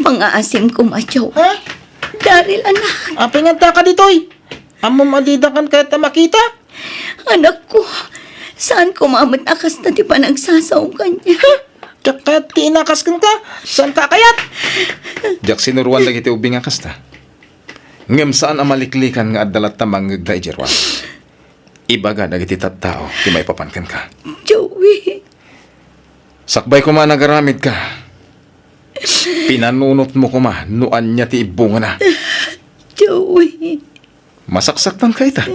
Pangaasim ko ma, Joey. Ha? Daril anak. Apay nga ka ditoy. Amo madidakan kahit na makita. Anak ko. Saan kumamat akas na di pa nagsasaw kanya? Tsaka tinakas ka. Saan ka kayat? Jak sinuruan lagi ti ubing nga kasta. Ngem saan ang maliklikan nga adalat na manggagda ijerwan. Ibaga dagiti tattao ti may papankan ka. Joey. Sakbay ko man nagaramid ka. Pinanunot mo ko ma, nuan niya ti ibunga na. Joey. Masaksaktan ka ita.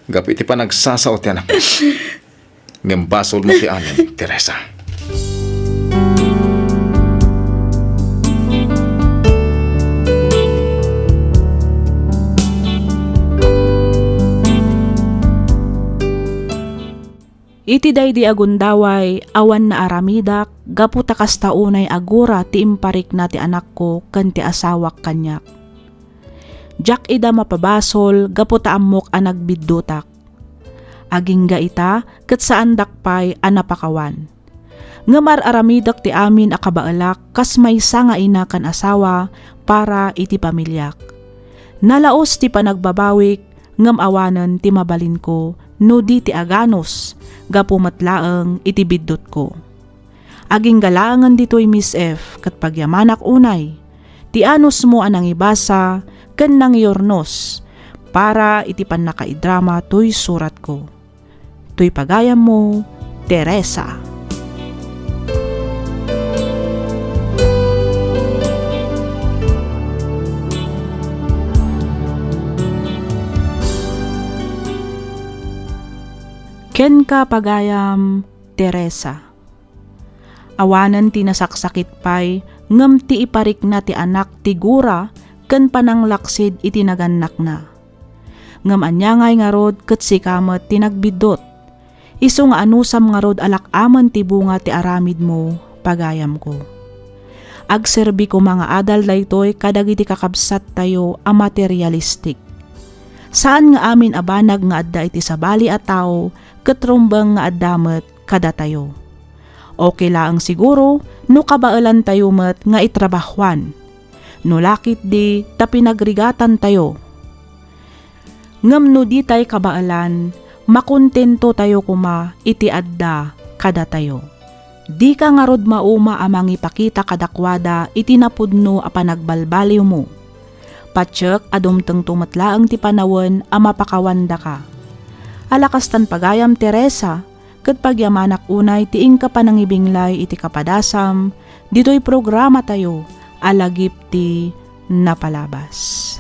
Gapit ti pa nagsasaot ti anak mo. Ngem basol mo ti amin, Teresa. Iti daydi agundaway, awan na aramidak, gaputa kastaunay agura ti imparik na ti anak ko ken ti asawak kanyak. Jak ida mapabasol, gaputa amok a nagbiddutak. Agingga ita, ket saan dakpay a napakawan. Ngamar aramidak ti amin a kabaalak, kas may nga ina kan asawa, para iti pamilyak. Nalaos ti panagbabawik, ngam awanan ti mabalin ko, no di ti aganos, gapumatlaang iti biddot ko. Aging galangan dito'y Miss F, kat pagyamanak unay, ti anos mo anang ibasa, ken nang yornos, para iti pan nakaidrama to'y surat ko. To'y pagayam mo, Teresa. Ken ka pagayam, Teresa. Awanan ti nasaksakit pay, ngem ti iparik na ti anak ti gura, ken pananglaksid iti naganak na. Ngem anyangay nga rod ket sikamet ti nagbidot. Isu nga anusam nga rod alak-aman ti bunga ti aramid mo, pagayam ko. Agserbi ko mga adal daytoy kadagiti kakabsat tayo a materialistic. Saan nga amin abanag nga adda iti sabali a tao, ketrumbang nga addamet kada tayo. Okay laang siguro, no kabaalan tayo met nga itrabahwan. No lakit di, ta pinagrigatan tayo. Ngam no di tay kabaalan, makontento tayo kuma iti adda kada tayo. Di ka nga rod mauma amang ipakita kadakwada iti napudno a panagbalbaliw mo. Patsyak adumteng tumatlaang ti panawen a mapakawanda ka. Alakastan pagayam Teresa, ket pagyamanak unay tiing ka panangibinglay iti kapadasam, Dito'y programa tayo, alagip ti napalabas.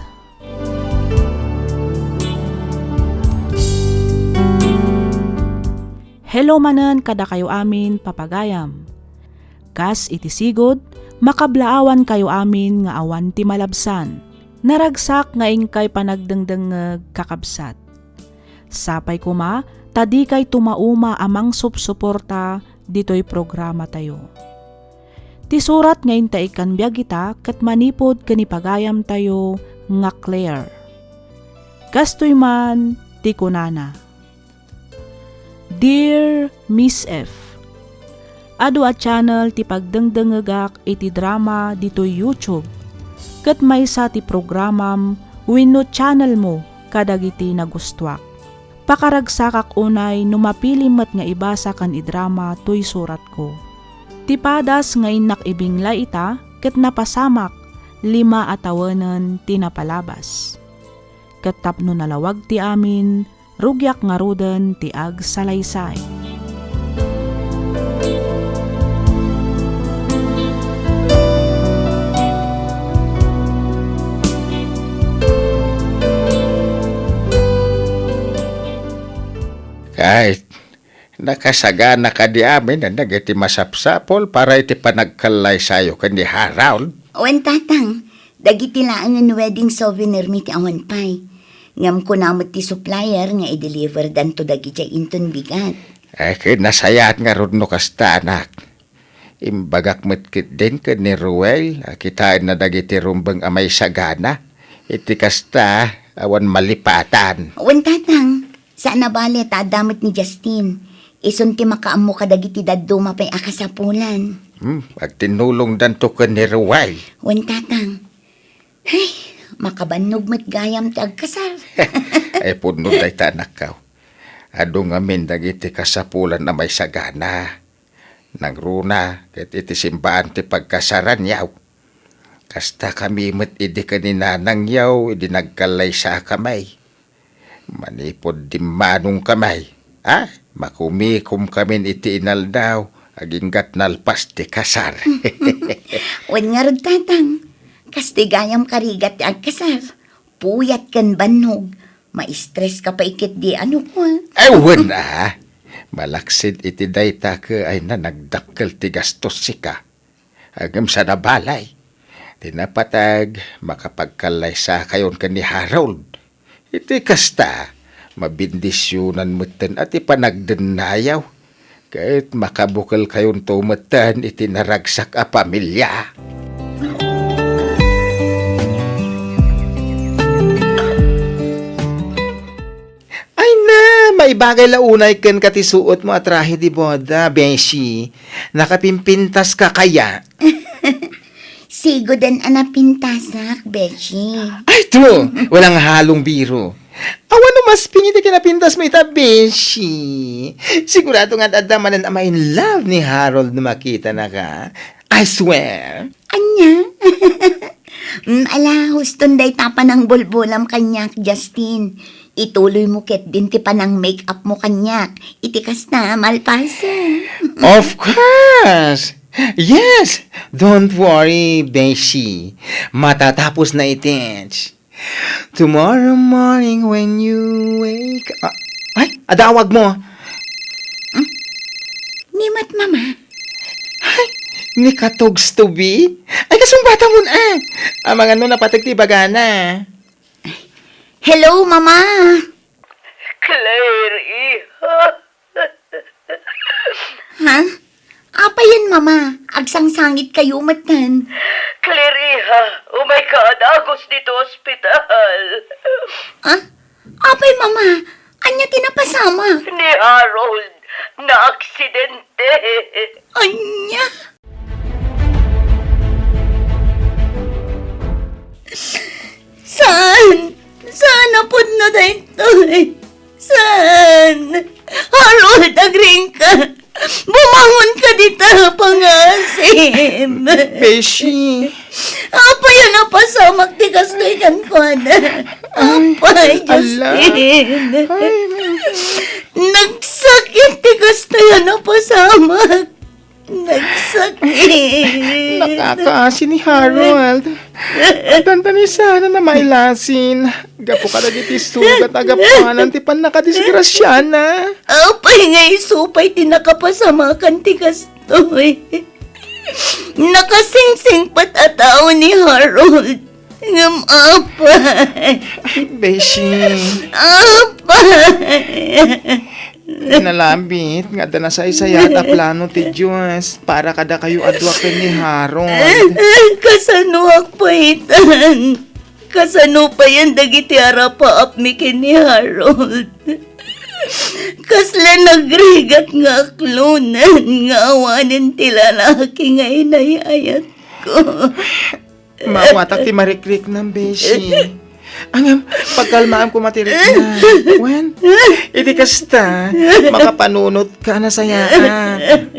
Hello manen kada kayo amin papagayam. Kas iti sigod, makablaawan kayo amin nga awan ti malabsan. Naragsak nga ingkay panagdengdengeg kakabsat. Sapay kuma, tadi kay tumauma amang supsuporta dito'y programa tayo. Ti surat ngayon taikan biag ita kat manipod kanipagayam tayo nga Claire. Kastoy man ti kunana. Dear Miss F, adu a channel ti pagdengdengegak iti drama dito'y YouTube. Kat may sa ti programam wenno channel mo kadagiti nagustuak. Pakaragsakak unay numapili met nga ibasa kan idrama to'y surat ko. Tipadas nga inak ibingla ita ket napasamak 5 atawanen ti napalabas. Ket tapno nalawag ti amin, rugyak nga ruden ti ag salaysay. Kahit nakasagana ka di amin na nagiti masapsapol para iti panagkalay sayo kandi Harold. Wen tatang, dagiti laan ng wedding souvenir mi ti awan pay. Ngam ko namot ti supplier nga i-deliver dan to dagiti inton bigat. Kinasayat nga ron no kasta anak. Imbagak metkit din ka ni Ruel, kitain na dagiti rumbang amay sagana. Iti kasta awan malipatan. Wen tatang, saan na bali tadamit ni Justin. Ison ti makaammo ka dagiti daddo mapay akasapulan. Agtinulong dan to ka ni Ruel. Wen tatang, ay, makabannog met gayam ti agkasal. Ay puno day tanak ka. Ado nga min dagiti kasapulan na may sagana. Nang runa, ket iti simbaan ti pagkasaran yaw. Kasta kami met idi kaninanang yaw, idi nagkalay sa kamay. Manipod di manong kamay. Makumikom kami iti inaldaw, aginggat nalpas ti kasar. Wen nga rod tatang, kastigayam karigat ti agkasar. Puyat kan bannog. Ma-stress ka pa ikit di ano ko. Ewan na. Malaksid iti dayta ka ay na nagdakkel ti gastos sika. Agam sa nabalay. Tinapatag, makapagkalay sa kayon ka ni Harold. Iti kasta, mabindisyonan mutan at ipanagdenayaw. Kahit makabukal kayon tumatan iti naragsak a pamilya. Ay na, may bagay launay ken katisuot mo atrahe di boda, Beshi. Nakapimpintas ka kaya? Sigo den anapintasak, Beshi. Ay, to! Walang halong biro. Awan no mas pingiti kinapintas mo ita, Beshi. Sigurado nga adamanan ama in love ni Harold na makita na ka. I swear. Anya? Ala, huston day tapa ng bulbulam kanyak, Justin. Ituloy mo ket din ti panang make-up mo kanyak. Itikas na, malpasa. Of course! Yes! Don't worry, Beshi. Matatapos na itens. Tomorrow morning when you wake up... Ay, adawag mo. Nimat, mama. Ni katogs to be? Ay, kasumbata mo na. Ang mga no napatagtibagana. Hello, mama. Claire, iha. Ha? Apa yan, mama? Agsangsangit kayo matan. Claire, iha. Oh my God, agos dito ospital. Ha? Apay, mama? Anya tinapasama? Ni Harold, na aksidente. Anya? Saan? Saan na po na dito? Saan? Harold, agring ka. Bumangon ka dito, pangasim. Beshi. Apa yan ang pasamak ti kastoy kan ko na? Apay, Justin. Nagsakit ti kastoy ang pasamak. Nagsakit. asin ni Harold. At tantani sana na mailasin. Gapo ka dagiti sugat agapanan ti pan nakadisgrasya na. Apay nga isupay tinakapasama kan tigas to eh. Nakasingsing pat ataw ni Harold. Ngam apay. Beshi, Apay. nalambit nga da na sa isayata plano ti Diyos para kada kayo adwaken ni Harold. Kasano akpaitan. Kasano pa yan dagiti arapa apmikin ni Harold. Kasla nagrigat nga aklunan nga awanin ti lalaki nga inayayat ko. Mawatak ti marikrik ng Beshi. Angam, pagkalmaan ko matirik na. Wen, iti kasta, makapanunot ka na sayaan.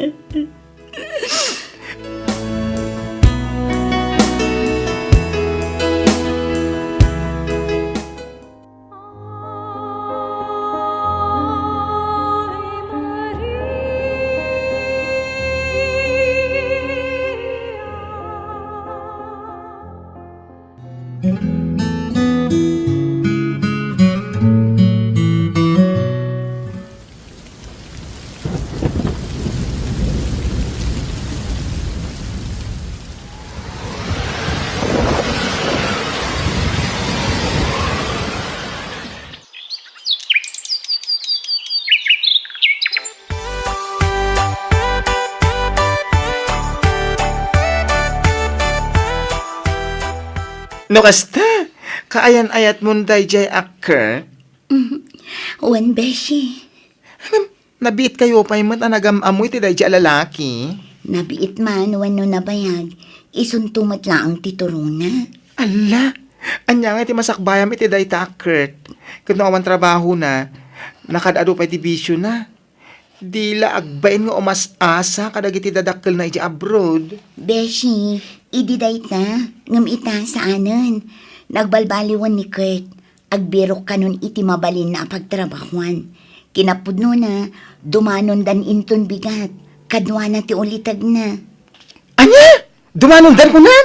No kasta, kaayan-ayat mo day jay akker. Wan, Beshi. Nabiit kayo pa yung matanagam-amoy ti day jay lalaki. Nabiit man, wano nabayag. Isuntumat lang ang tituruna. Ala, anya nga ti masakbayam iti day ta akker. Kung awan trabaho na, nakadado pa iti bisyo na. Dila agbain nga umas asa kadagiti dadakkel na iti abroad. Beshi, ididay ta. Ngam ita sa anan. Nagbalbaliwan ni Kurt. Agbirok ka nun iti mabalin na pagtrabahuan. Kinapudno na, dumanon dan inton bigat. Kadwa na ti ulitag na. Anya? Dumanundan ko na?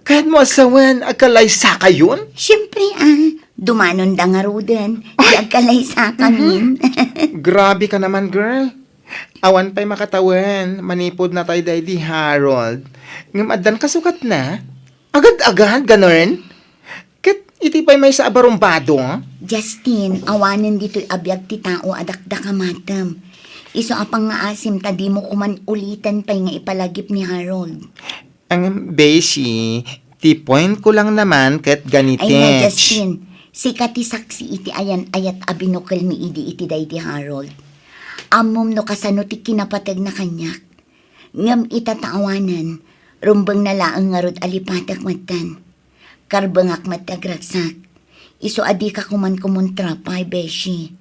Kahit mo asawan, agkalay sa kayon? Siyempre dumanon da nga ruden. Di agkalay sa kamin. Grabe ka naman, girl. Awan pa'y makatawan. Manipod na tayo dahil di Harold. Ngamadan kasukat na. Agad-agad, ganon. Kat iti pa'y may sa abarumbado. Justin, awanan dito'y abiyag ti tao adakda kamatam. Iso apang nga asim ta di mo kuman ulitan pa'y nga ipalagip ni Harold. Ang beshi, ti point ko lang naman kat ganitech. Ay na, Justin. Sikat ti saksi iti ayan ayat abinukal mi idi iti day di Harold. Amom no kasano ti kinapatag na kanyak. Ngam itataawanan, rumbang nalaang nga rod alipatak matan. Karbangak matagraksak. Iso adi ka kuman kumontra pa'y beshi.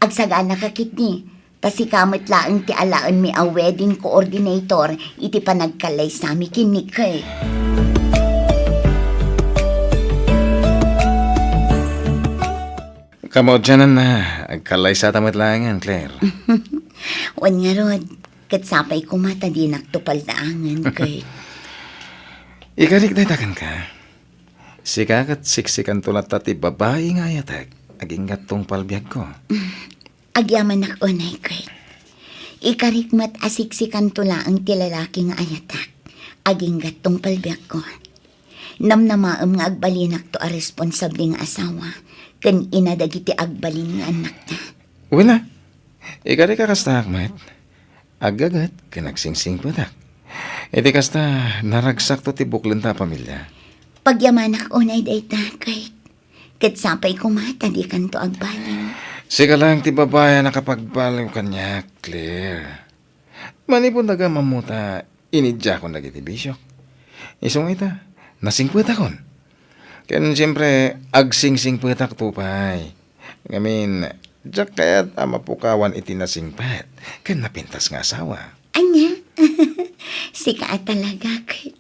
Agsagana ka kitni. Kasi kamit laang ti alaan mi a wedding coordinator iti panagkalay sa mi kinik kay. Kamo dyan na, agkalay sa tamat langan, Claire. Wan nga rod, katsapay kumata di naktupal daangan kay. Ikarik na takan ka. Sikakat siksikan tulat tati babae nga yatag. Aging gatong palbiag ko. Agyaman ak unay kay. Ikarikmat asiksikan tula ang tilalaki nga ayatak. Aging gatong palbiag ko. Namnamaam nga agbalinak to a responsable nga asawa. Kan inadagiti agbalin nga anak na. Wala. Ikarik ka kasta akmat. Agagat, kinagsingsing patak. Iti kasta, naragsak to ti buklan ta pamilya. Pagyaman ak unay dayta kay. Katsapay kumata di kanto agbalin. Sika lang ti babae nakapagbaliw kanya, Claire. Manipon daga mamuta, inidya ko nagiti bisyok. Isong ita, nasingpwet akon. Kaya siyempre, agsingsing pwetak tupay. Ngamin, diyak kaya't amapukawan iti nasingpat. Kaya napintas nga asawa. Anya? Sika talaga kay.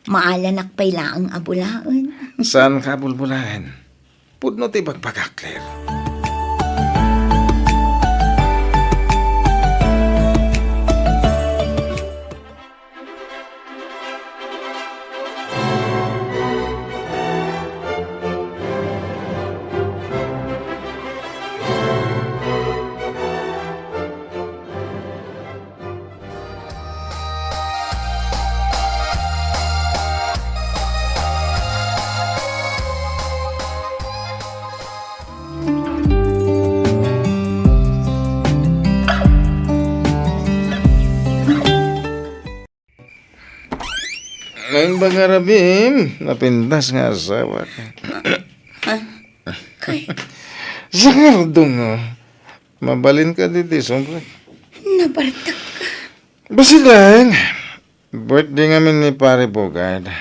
Maalanak pa'y laang abulaon. Saan ka bulbulahan? Pudno ti bagbaga, Claire. Lain ba nga rabim? Napindas nga asawa ka. Kay, Sa ngardong, mabalin ka dito, siyempre. nabartak ka. Basta lang, birthday ngamin ni Pare Bogard.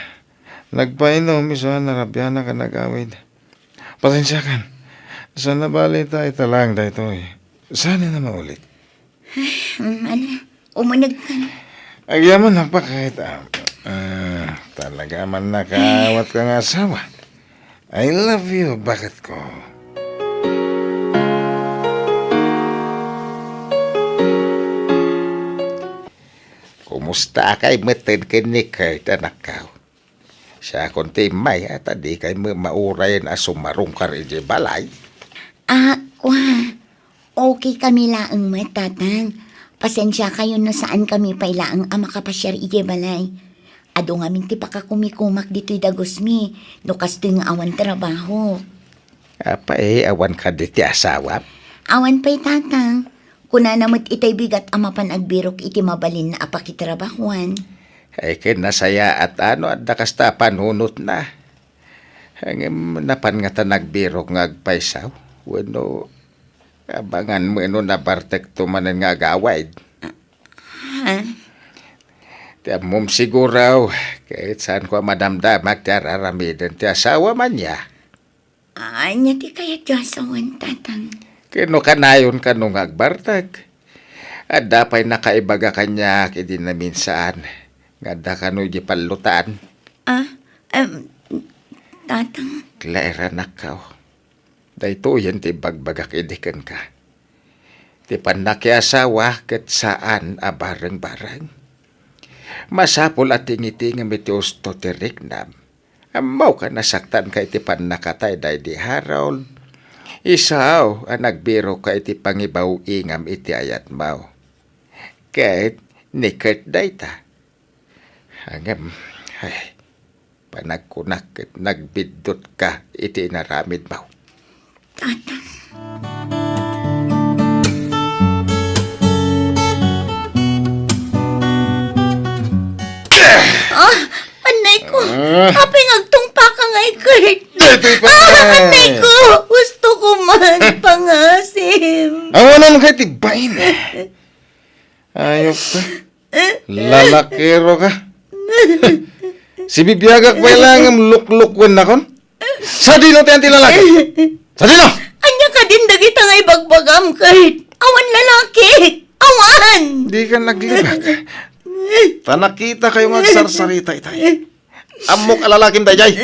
Nagpainom, isa narabyan na ka nag-awid. Pasensya kan. Sa nabali tayo talang dahito eh. Sana na maulit. Umunag ka. Agyaman na pa kahit talaga man nakawat ka ng asawa. I love you, bakit ko? Kumusta kay matid kay ni Kurt, anak ka? Siya konti may at di kay maurayan a sumarong ka rin di balay. Okay kami laang matatang. Pasensya kayo na saan kami pailaang ang makapasyar ije balay. Ado nga minti pa ka kumikumak dito'y dagosmi. No kasto'y nga awan trabaho. Apa awan ka di ti asawa? Awan pa'y tatang. Kuna namot itay bigat amapan agbirok iti mabalin na apakitrabahuan. Ay kinasaya at at nakasta panunot na. Ang napan nga ta nagbiro nga agpaisaw. Wano, abangan mo na bartek tumanan nga agawid. Tiyan mong siguraw, kahit saan ko madamdamak ti araramidin ti asawa man niya. Anya ti kaya Diyosawan, tatang. Kino kanayon ka nung agbartag. At dapay nakaibaga kanya kidi na minsan. Nga da ka no palutan. Tatang. Klaira nakaw. Dahito yan ti bagbagak idikan ka. Ti panakiasawa ket saan a bareng-bareng. Masapol at tingiti nga mitiusto ti Rignam. Amaw ka nasaktan ka iti panakatay day di Harold. Isaw ang nagbiro ka iti pangibaw ingam iti ayat mau. Kahit ni Kurt dayta. Hangam, ay, panagkunak at nagbidot ka iti naramid mau. Tatang. Anay ko. Kaping agtungpa ka ngay, Kurt. Anay ko. Gusto ko man pangasim. Awanan ka tibain. Ayok ka. Lalakiro ka. Si bibiyagak pa ilang luklukwan na kon. Sa dino tayo tilalaki. Sa dino! Anya ka din dagita ngay bagbagam, Kurt. Awan lalaki. Awan. Di ka naglibak. Tanakita kayong agsarsarita itay. Amok alalakim dayjay.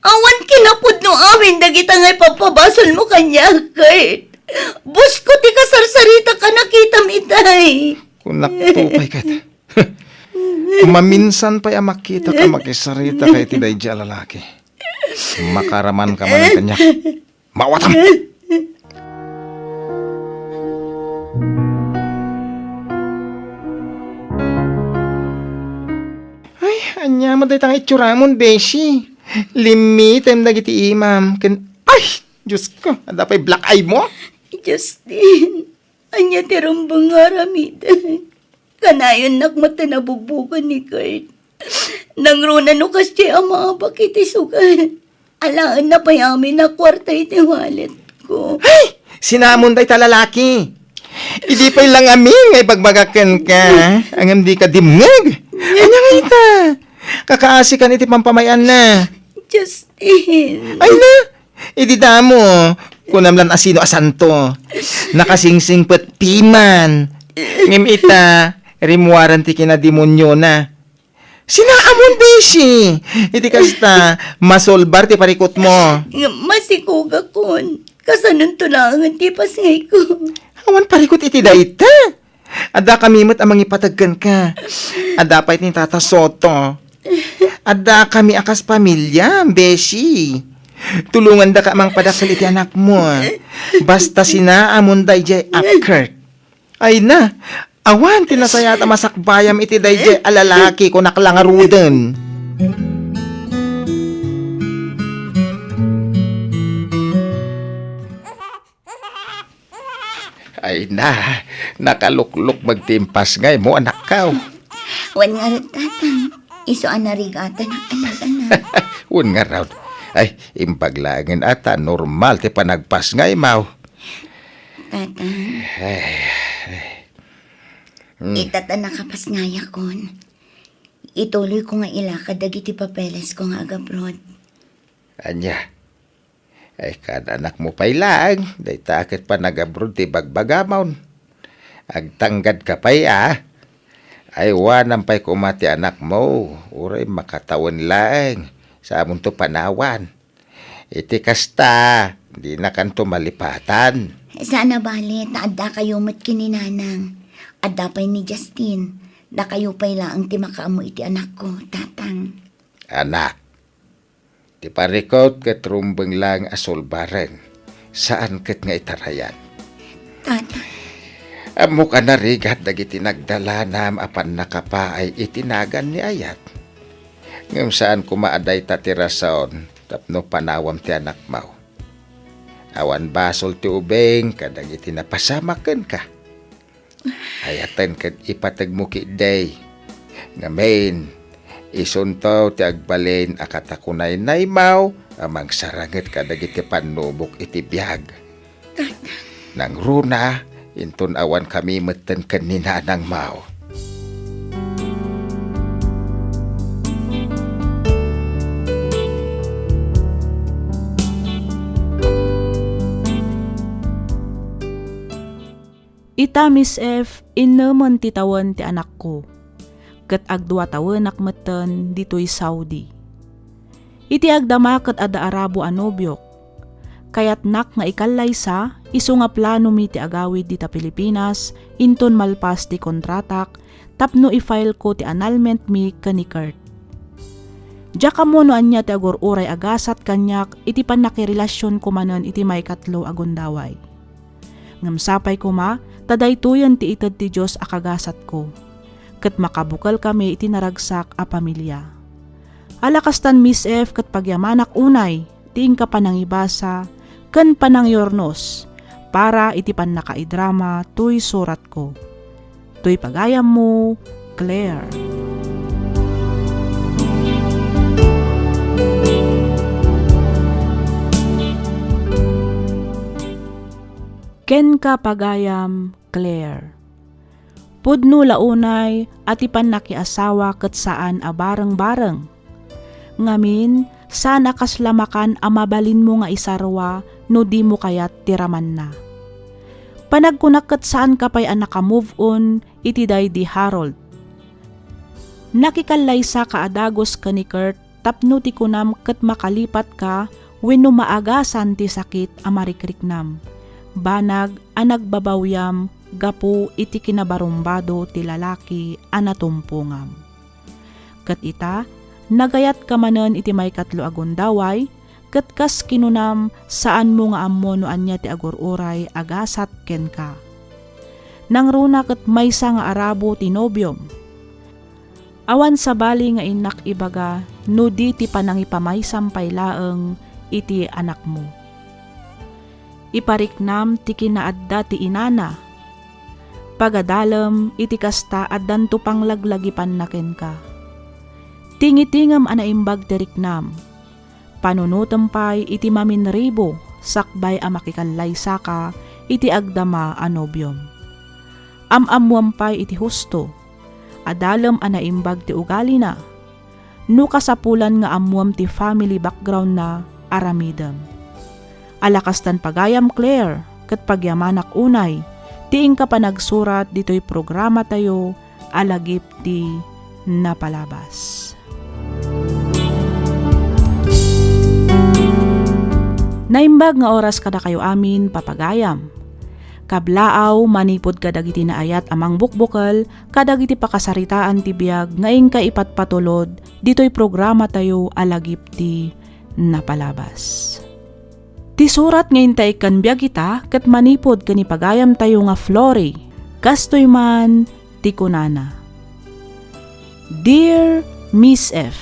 Awan kinapod no amin dagita ngay papabasol mo kanya, Kurt. Bus ko ti kasarsarita ka nakita mitay. Kung nakutupay ka. Maminsan pa yung makita ka makisarita kay ti dayjay alalaki. Makaraman ka man ang kanya. Mawatam! Ay, anya mo dahil itsuramon, Beshi. Limitem dagiti imam. Ay, Diyos ko, adapay black eye mo? Justin, anya tirumbang aramidan. Kanayon nakmata na bugbugan ni Kurt. Nangruna no kasi ang mga bakiti sugan. Alaan na payamin na kwarta iti wallet ko. Ay, sinamon day talalaki. Idi pa'y lang amin ngay bagbagakan ka. Ang di ka dimngag. Anya nga ita. Kakaasi ka iti pampamayan na. Justin. Ay na, idi damo. Kunamlan asino asanto. Nakasingsing pet piman. Ngim ita, rimuaran ti kinademonyo na. Sinaamon, Beshi. Iti kasta, masolbar ti parikot mo. Masikuga kon. Kasanon to lang ang tipas ngay ko. Awan parikot iti dayta. Ada kami mo't amang ipatagkan ka. Ada pa iti Tata Soto. Ada kami akas pamilya, Beshi. Tulungan da ka mang padakal iti anak mo. Basta sinaamon dayjay Kurt. Ay na, awan tinasayata masakbayam iti dayjay alalaki ko naklangaruden. Ay na, nakalukluk magtimpas ngay mo anak ka. Wan nga rin, tatang. Iso anarigatan ang anak-anak. Un nga raw. Ay, impaglangan ata normal ti panagpas nga imaw. Tatang. Itata nakapas nga yakon. Ituloy ko nga ilakad dagiti papeles ko nga agabroad. Anya. Ay, kada anak mo pa'y lang. Day takit pa nag-abroad ti bagbagamon. Agtanggad ka pa'y Ay, wanam pa'y kumati anak mo. Uray makatawan lang. Sa amon to panawan. Iti kasta. Di na kanto malipatan. Sana bali, taadda kayo mat kininanang. Adda pa'y ni Justin. Da kayo pa'y laang ti makaamo iti anak ko, tatang. Anak. Ti parikot ket rumbeng lang asulbaren. Saan ket nga itarayan? Tatang. Amo ka narigat dagiti nagdala nam apan nakapaay itinagan ni ayat. Ngem saan kumaaday tatirason tapno panawam ti anak mau. Awan basol ti ubeng kadagiti napasamaken ka. Ayaten ket ipateg mo ki day. Ngamen isuntaw ti agbalin akatakunay naimaw amang saranget kadagiti panubok iti biag. Nang runa inton awan kami meten ken ni nanang mau. Ita Miss F, inaman ti tawan ti anak ko. Kat agdua tawanak meten dito'y Saudi. Iti agdama kat ada Arabo anobyok. Kayat nak nga ikalaysa, iso nga plano mi ti agawid dita Pilipinas, inton malpas ti kontratak, tapno i-file ko ti annulment mi kani Kurt. Diya mo no anya ti agur-uray agasat kanyak, iti panakirelasyon ko manan iti may katlo agundaway. Ngamsapay ko ma, tadaytoyan ti itad ti Diyos akagasat ko. Kat makabukal kami iti naragsak a pamilya. Alakastan Miss F kat pagyamanak unay, tiing ka panangibasa, ken panangyornos, para iti pan nakaidrama tuy surat ko. Tuy pagayam mo, Claire. Ken ka pagayam, Claire. Pudno launay at ipan nakiasawa ket saan a bareng-bareng. Ngamin, sana kaslamakan a mabalin mo nga isarwa no di mo kayat tiraman na. Panagkunak ket saan ka pa'y naka-move on iti day di Harold. Nakikalaysa ka adagos ka ni Kurt tapno ti kunam ket makalipat ka wenno maagasan ti sakit a marikriknam. Banag anagbabawyam gapu iti kinabarumbado ti lalaki anatumpungam. Kat ita, nagayat ka manen iti may katlo agundaway, kat kas kinunam saan mo nga ammo no anya ti agur-uray agasat ken ka. Nang runa kat maysa nga Arabo ti nobyom. Awan sa bali nga inak ibaga no di ti panangipamaysam paylaeng iti anak mo. Ipariknam ti kinaadda ti inana. Pagadalem iti kasta addan tu panglaglagipan naken ka. Tingitingam anaimbag ti riknam. Panunutem pay iti maminribo sakbay a makikanlaysa ka iti agdama a nobyom. Amamuam pay iti husto. Adalem anaimbag ti ugali na. No kasapulan nga amuam ti family background na aramidem. Alakastan pagayam Claire, kat pagyamanak unay, tiing ka pa nagsurat dito'y programa tayo, alagip ti napalabas. Naimbag nga oras kada kayo amin papagayam. Kablaaw manipod kadagiti na ayat amang bukbukal, kadagiti pakasaritaan ti biag ngaing ka ipatpatulod, dito'y programa tayo, alagip ti napalabas. Ti surat ngayon tayo kanbiag kita kat manipod kanipagayam tayo nga Flory, kastoy man ti kunana. Dear Miss F,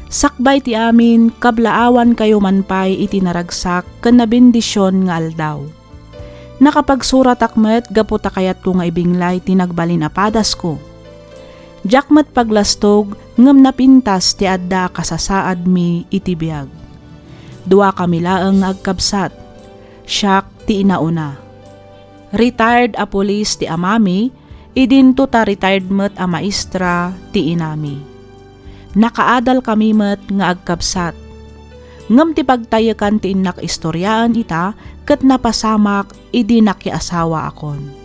sakbay ti amin kablaawan kayo manpay iti naragsak ken nabendisyon nga aldaw. Nakapagsurat akmet gaputa kayat ko nga ibinglay ti nagbalin apadas ko. Jakmat paglastog, ngam napintas ti adda kasasaad mi iti biyag. Dua kami laeng agkabsat, siyak ti inauna. Retired a police ti amami, idinto ta retired met a maestra ti inami. Nakaadal kami met nga agkabsat. Ngam ti pagtayakan ti inak istoryaan ita, ket napasamak idi nakiasawa akon.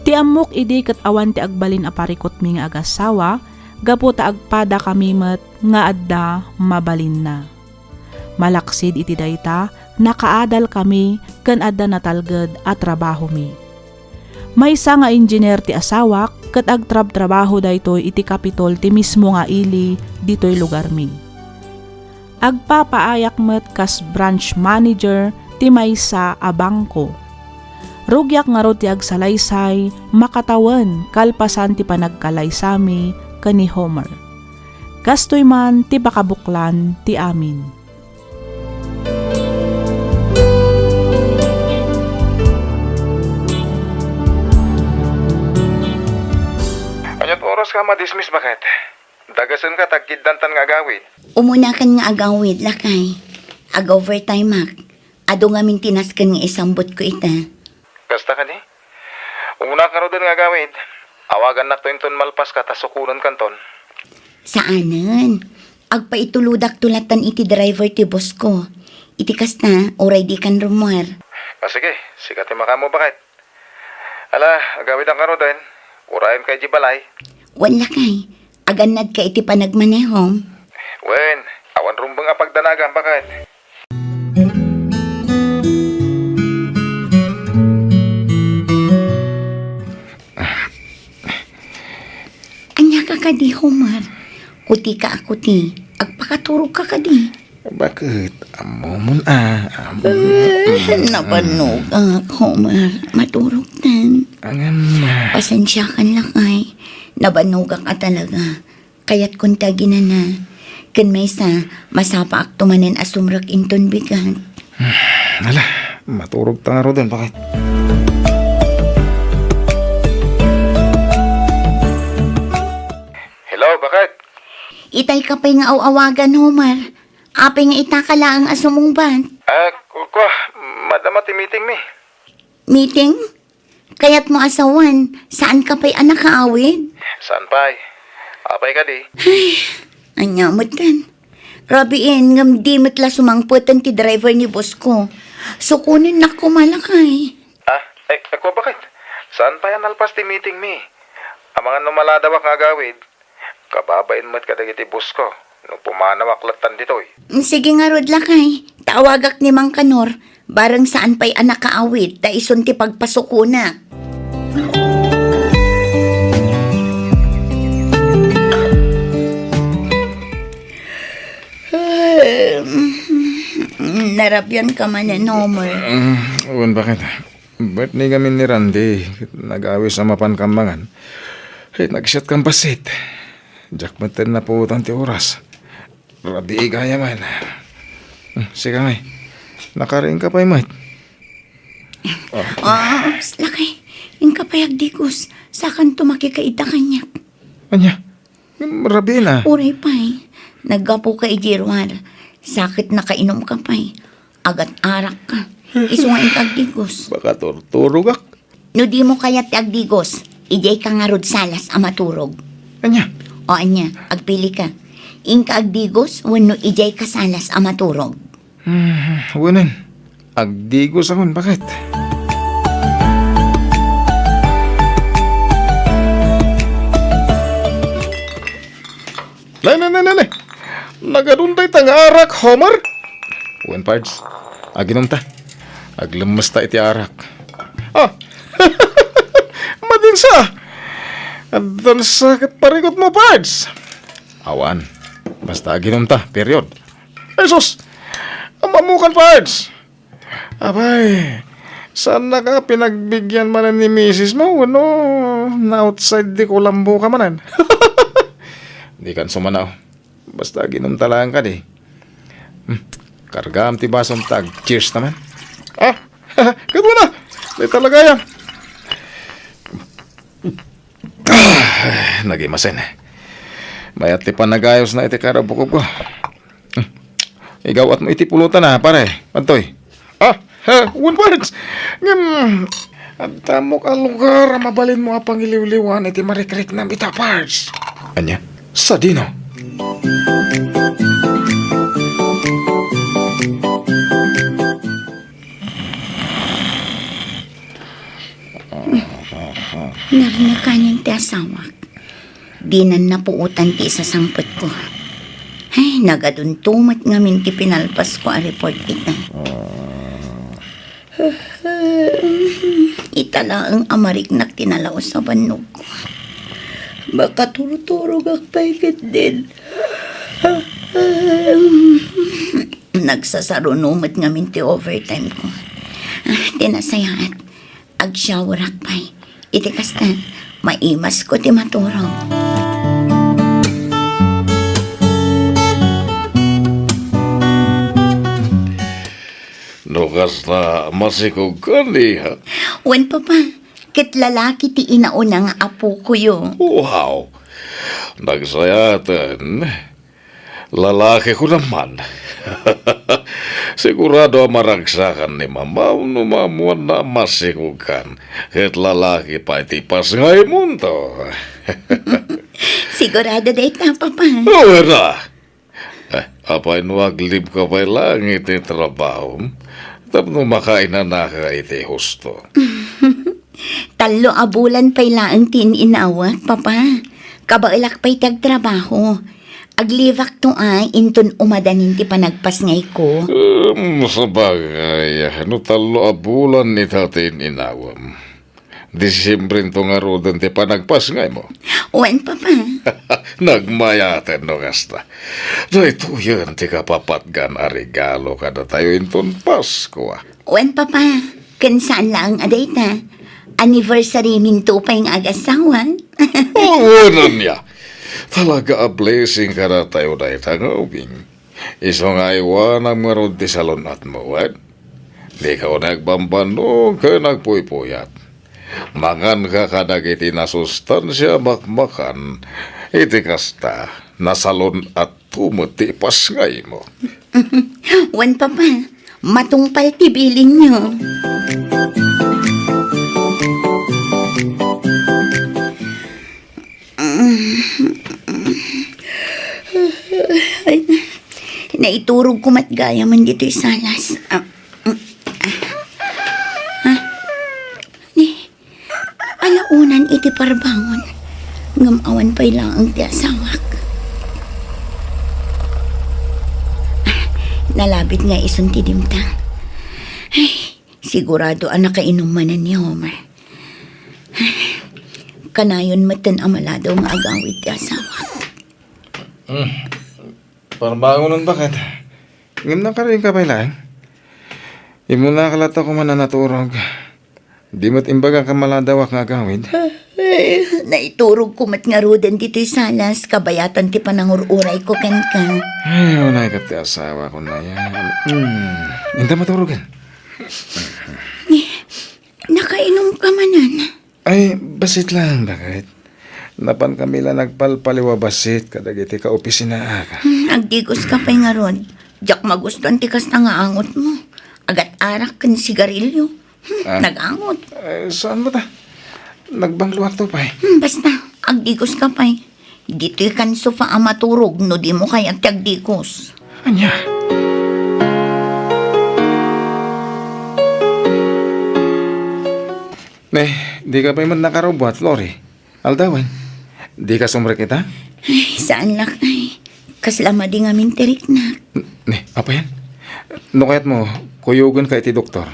Ti amok idi ket awan ti agbalin a parikot mi nga agasawa, gapu ta agpada kami met nga adda mabalin na. Malaksid iti dayta, nakaadal kami ken adda natalged a trabaho mi. Maysa nga engineer ti asawak ket agtrab-trabaho daytoy iti kapitol ti mismo nga ili ditoy lugar mi. Agpapaayak met kas branch manager ti maysa a bangko. Rugyak nga ro ti agsalaysay, makatawan kalpasan ti panagkalaysami kani Homer. Kastoy man ti pakabuklan ti amin. Anyat oras ka madismiss bakit? Dagasan ka tagkidantan nga agawid. Umuna kan nga agawid, lakay. Ag-overtime, mak. Ado nga mintinaskan nga isambot ko ita. Kasta ka ni? Una ka ro din nga agawid. Awagan na to inton malpas ka tasukunan kanton. Saanan? Agpaituludak tulatan iti driver ti boss ko. Iti kasta, oray di kan rumwar. Sige, sikat makamo bakit? Ala, agawid ang karo din. Urayan kay Jibalay. Wan lakay. Aganad ka iti panagmanehom. Wen, awan rumbang apagdanagan bakit? Anya ka kadi, Homer. Kuti ka ako ti. Agpakaturog ka kadi. Bakit? Amo mo na. Nabanog Homer. Maturog tan. Angan na. Pasensya kan lakay. Nabanog ka talaga. Kaya't kunta ginana. Kan may sa masapa ak tumanen asumrak inton bigat. Ala, maturog ta nga ro din bakit? Hello, bakit? Itay ka pa'y nga awagan, Homer. Apay nga itakala ang asumong ban. Kwa, madama ti meeting mi. Meeting? Kaya't mo asawan, saan ka pa'y anak kaawid? Saan pa'y? Apay ka di? Anyamot kan. Rabiin, ngam di matla sumangputan ti driver ni boss ko. Sukunin na ko malakay. Ako bakit? Saan pa yan alpas ti meeting mi? Ang mga numaladawa nga agawid, kababain mo't kadagiti bus ko, nung pumanawak latan ditoy. Sige nga rod lakay, tawagak ni Mang Kanor, barang saan pa'y anak kaawid, ta ison ti pagpasukuna. Narabyan ka man yan, Homer. Uwan, bakit? Ba't ni kami ni Randy, nag-awis sa mapan kambangan? Nag-shot kang pasit. Jakmatin na po ti oras. Rabi gaya man. Sige ngay, nakaring ka pa mate. Lakay, yung kapayag dikos, sakan tumakikaita kanya. Anya, rabi na. Uray pa'y, naggapo ka ijirwar, sakit na kainom ka pa'y, agat arak ka, isungain ka agdigos. Baka turturugak. No di mo kaya ti agdigos, ijay ka nga rod salas a maturog. Anya, O anya, agpili ka. Inka agdigos, wano ijay ka salas a maturog. wanan. Agdigos akon, bakit? Nay. Nagaduntay tang arak, Homer. Wen parts. Aginom ta. Aglemes ta iti arak. Madinsa. Adan sakit parikot mo, parts. Awan. Basta aginom ta, period. Jesus! Amamukan, parts. Abay, saan na ka pinagbigyan manan ni Mrs. mo? Ano, na-outside di Colombo ka manan. Di kan sumanaw. Basta ginom talaan ka di. Kargam ti basong tag. Cheers naman. Kato na. Di talaga yan. nagimasin. Mayat ti panagayos na iti karabukog ko. Igaw at mo iti pulutan na, pare. Antoy. One words. At tamok ang lugar, mabalin mo apang iliw-liwan iti marikrik na bita parts. Anya? Sa dino? Narinig ka niyang ti asawak. Di na napuutan ti isa sangpot ko. Ay, nagaduntumat ngamin ti pinalpas ko a report ita. Itala ang amariknak tinalaw sa banog ko. Baka turturog ak paikit din. Nagsasarunumat ngamin ti overtime ko. Tinasayaat. Ag-shower akpay. Iti kasta, maimas ko ti maturog. Nukas na masikog ka niya. Wen papa, ket lalaki ti inauna nga apo ko yo. Wow! Nagsayatan. Lalaki ko naman. Sigurado maragsakan ni mama numamuan na masikugan. Ket lalaki pa iti pasngay munto. Sigurado day ta papa. Oo na! Apay nuaglib ka pa'y langit ni trabaho. Tapno makain na naka iti husto. Talo abulan pa'y laang tin inawat papa. Kabailak pa'y tagtrabaho. Aglivak to ay inton umadanin ti panagpasngay ko. Sabagay, no talo abulan ni tatin inawam. Disyembre to nga rodan ti panagpasngay mo. Wen papa. Nagmayatan no kasta. Do ito yun ti kapapatgan a regalo kada tayo inton Pasko. Wen papa. Kansaan lang aday ta. Anniversary minto pa yung agasawan. Oo na niya. Talaga a blessing kada tayo na itangawing. Isong aywan ang marod ti salon at mawad. Di ka nagbambano ka nagpuypuyat. Mangan ka kadagiti na sustansya makmakan. Iti kasta, nasalon at tumuti pasngay mo. Wen papa. Matungpal ti bilin nyo. Ay, naiturog ko matgaya man dito'y salas. Alaunan iti parbangon. Ngamawan pa'y lang ang tiasawak. Nalabit nga isun ti dimtang. Ay, sigurado anak kainumanan ni Homer. Kanayon matan amalado nga agawid ti asawak. Parbangon nun bakit? Ngam na ka rin ka pa'y lang. Imo na kalata ko man na naturog. Di mo't imbaga ka maladawak nga gawid. Ay, naiturog ko mat nga rodan dito'y salas. Kabayatan ti panangururay ko kan ka. Ay, unay ka ti asawa ko na yan. Hindi maturogan. Nakainom ka manan. Ay, basit lang, bakit? Napan kami lang nagpalpaliwa basit kadagiti ka opisina aga. Agdigos ka pa'y nga ron. Diyak magustuhan ti kasta nga angot mo. Agat arak kan sigarilyo. Nag-angot. Ay, saan mo ta? Nagbangluwak to pa eh. Basta, agdigos ka pa'y. Dito'y kan sofa maturog no di mo kaya agdigos. Anya? Di ka pa man nakarobot, Lori. Aldawan, di ka sumre kita? Ay, saan lak ay. Kaslama di nga mintirik na. Apa yan? No kayat mo, kuyugan ka iti doktor.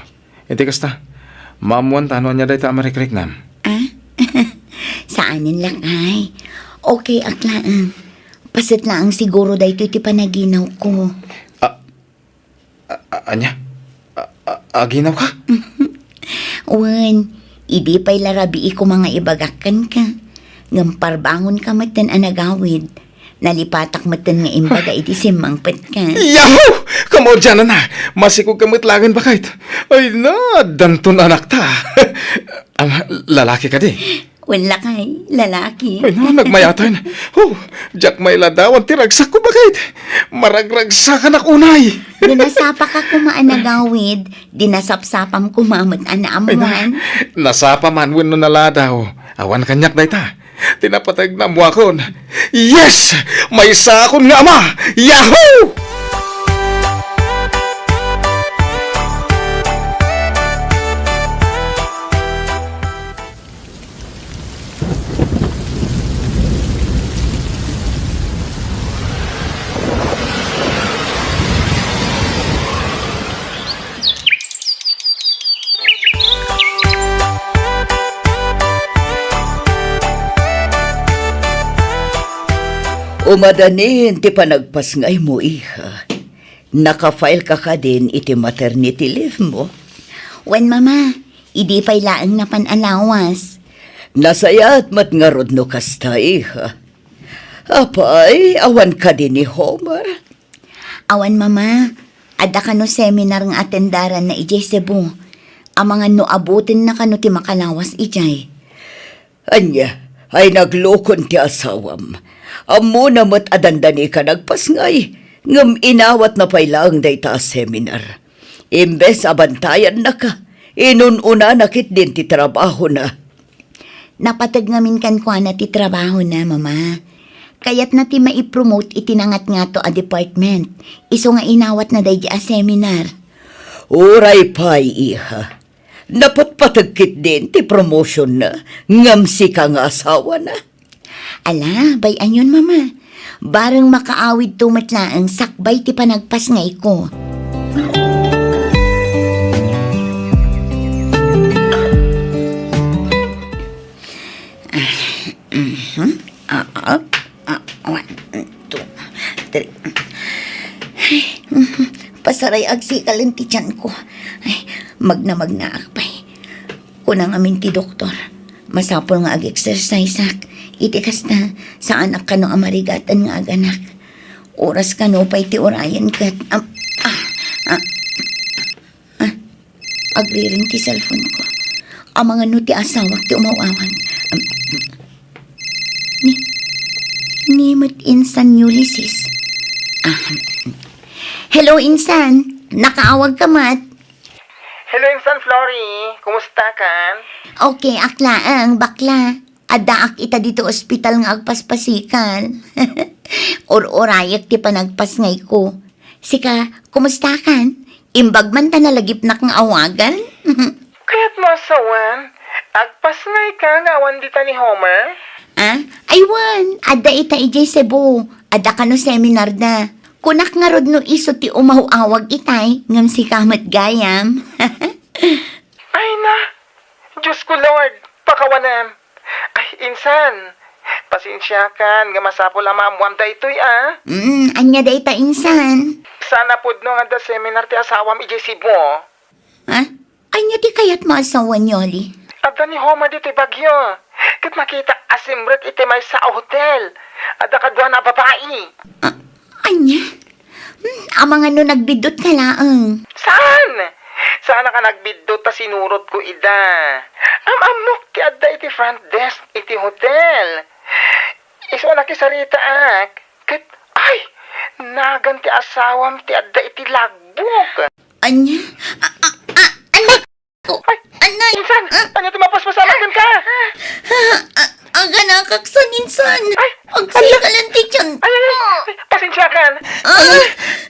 Iti kasta, mamuan tanuan niya dahi ta amarikrik nam. Ah? Saanin lang ay. Okay, aklaan. Pasit lang siguro dahil iti panaginaw ko. Anya? Aginaw ka? Wan, idi pa'y larabi ko mga ibagakan ka. Ngamparbangon ka matan anagawid. Nalipatak matan nga imbaga iti simangpet ka. Yahoo! Kamo dyan na! Masikog kamitlagan bakit? Ay na, danton anak ta. Ang lalaki ka di. Wala kay lalaki. Ay na, nagmayatan. Oh, Jack may ladawan, tiragsak ko bakit? Maragragsakan ak unay. Dinasapa ka kumaan na gawid, dinasapsapam kumamot Ay na, anaamuan. nasapa man win no naladaw. Awan kanyak na ita. Tinapatag na mo akon. Yes! May sakon nga ama! Yahoo! Umadanin ti panagpas ngay mo, iha. Naka-file ka din iti maternity leave mo. Wen mama, idi pa'y laang na panalawas. Nasayat mat nga rod no kasta, iha. Apay, awan ka din ni Homer. Awan mama, ada ka no seminar nga atendaran na ijay Cebu. Ang mga no abutin na kano ti makalawas ijay. Anya, ay naglokon ti asawam. Amo na mat adandani ka nagpasngay. Ngam inawat na pailang dayta seminar. Imbes abantayan na ka, inununa nakit din ti trabaho na. Napatag ngamin kan kwa na ti trabaho na mama. Kayat na ti maipromote itinangat nga to a department. Iso nga inawat na day a seminar. Uray pay, iha. Napatpatagkit din ti promotion na. Ngam si ka nga asawa na. Ala, bayan yun mama. Barang makaawid tumatlaang sakbay ti panagpas ngay ko. One, two, three. Pasaray agsi kalinti tiyan ko. Ay, magna akpay. Kunang amin ti doktor. Masapol nga ag-exercise ak. Itikas na sa anak ka no amarigatan nga aganak. Oras ka no pa'y ti orayan kat. Agriring ti cellphone ko. Ang mga no ti asawak ti umawawag. Nimot Insan Ulysses. Hello Insan, nakaawag ka mat. Hello, Insan Flory. Kumusta ka? Okay, aklaang, bakla. Adaak ita dito ospital nga agpaspasikan. Or-orayak ti panagpas ngay ko. Sika, kumusta kan? Imbag man ta nalagip na kang awagan? Kaya't mo asawan, agpas ngay ka nga awan dita ni Homer? Aywan, ada ita ijay Cebu. Ada ka no seminar na. Kunak nga rod no iso ti umahuawag itay, ngam si kamat gayam. Ay na, Diyos ko Lord, pakawanan. Ay, Insan, pasensya kan, nga masapol ang maamuam da ito'y Anya da ita Insan. Sana pud no nga da seminar ti asawam ijay Cebu. Anya ti kayat maasawa nyoli. Ada ni Homer dito'y bagyo. Kat makita asimrek iti may sa hotel. Ada kadwa na babae. Anya? Ang mga no nagbidot ka laang. Saan? Sana ka nagbiddo ta sinurot ko ida. Amok ti adda iti front desk iti hotel. Iso nakisarita ak. Kat, ay, nagan ti asawam ti adda iti lagbuk. Anya? Anak ko! Anay! Insan, ano tumapaspasalan ka? Aga nakaksan Insan! Ay, Agsikalan ti tiyan Ay, pasensya kan.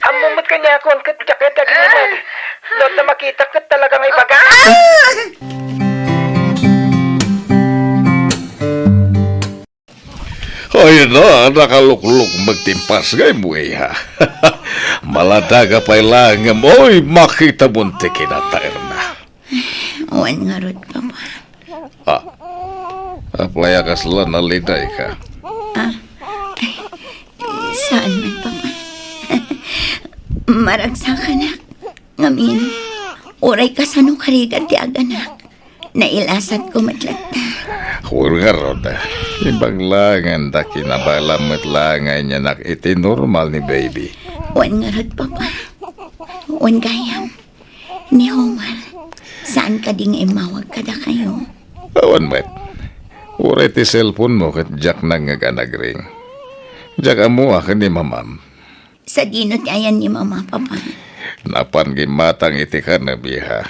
Amumot ka niya akong katjakit at ginamad. Lord na makita ka talagang ibaga. Ay na, nakalukluk magtimpas ngay mo iha. Maladaga pa'y langam, oy makita munti kinatair na. Wan nga rod papa. Aplaya ka sila naliday ka. Saan man papa? Maragsa ka na. Ngamin, oray ka sa nung karigat ti aganak. Nailasat ko matlata. Huwag nga ron ibang langan da kinabalamat langan niya nak iti normal ni baby. Wan nga rod papa. Wan gayam. Ni Homer. Saan ka ding imawag kada kayo? Awan met. Uray ti cellphone mo kat Jack nang ring. Jack amo akin ni mamam. Sa dino ti ayan ni mama, papa. Napan gimatang iti ka na biha.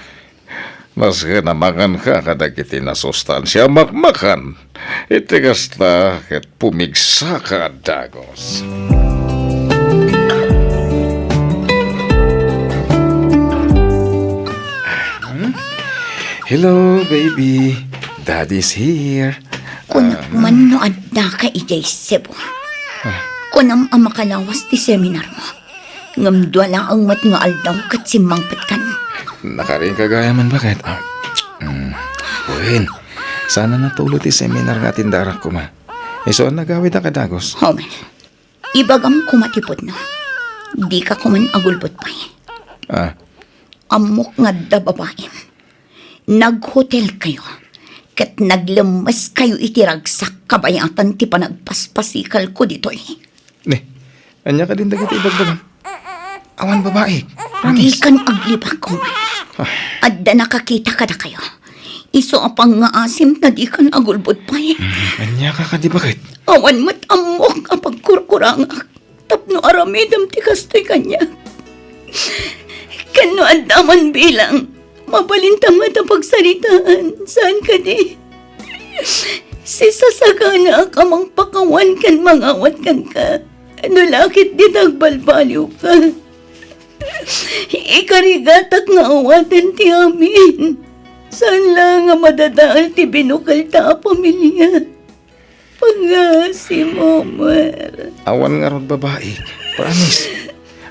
Mas ka namakan ka kada kiti na sustansya makmakan. Iti kasta ket pumigsa ka dagos. Hello, baby. Daddy's here. Kunak man no adda ka ijay sebo. Kunam ang makalawas ti seminar mo. Ngamdwa lang ang mat nga aldaw kat simangpit kan. Nakaring kagaya man bakit? Uwin, sana natulot ti seminar nga tindarak ko ma. Iso ang nagawid na kadagos. Homer, ibagam kumatipod no. Di ka kuman agulbot pa Ah, Amok nga da babae. Naghotel kayo. Kat naglemas kayo itiragsak kabayatan ti panagpaspasikal ko dito ne, anya ka din dagiti ibagbagan. Awan babae, Di promise. kan aglibak ko. Adda nakakita ka na kayo. Iso apang nga asim na di kan agulbot pa Anya ka ka di bakit? Awan mat amok ang pagkurkurangak. Tapno aramidam ti kastoy kanya. Kano andaman bilang mabalintamat ang pagsalitaan. Saan ka di? Si sasagana ka mang pakawan kan mangawat kan ka. Ano lakit di nagbalbaliw ka? Ikarigatak nga awatan ti amin. Saan lang nga madadaal ti binukal ta pamilya? Pagasi mo, Mer. Awan nga rod babae, promise.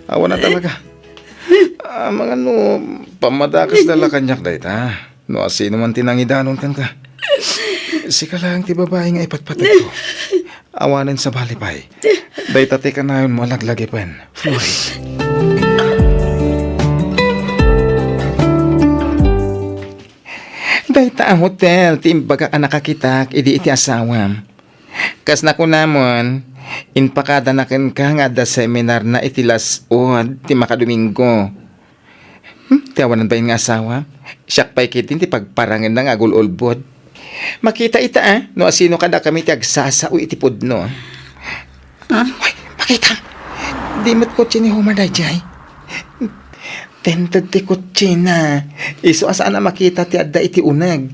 Awan na talaga. Mga no, pamadakas dala kanyak dahit ha. No, sino man tinangidanon kan ka. Sika lang ti babae nga ipatpatag ko. Awanin sa balipay. Dahit tate ka na yun mo laglagi pen. Floyd. Dahil ta ang hotel, timbaga ka nakakitak, idi iti asawam. Kas na ko namon, inpakada na ken ka nga da seminar na itilas od, ti makadomingo. Tiawanan ba yung nga asawa? Siyak pa'y kitin ti pagparangan ng agul-ulbod. Makita ita no asino ka na kami ti agsasao itipod no. Uy, makita. Di mo't kotse ni Homer na jay. Tented ti kotse na. Iso asaan na makita ti adda iti unag.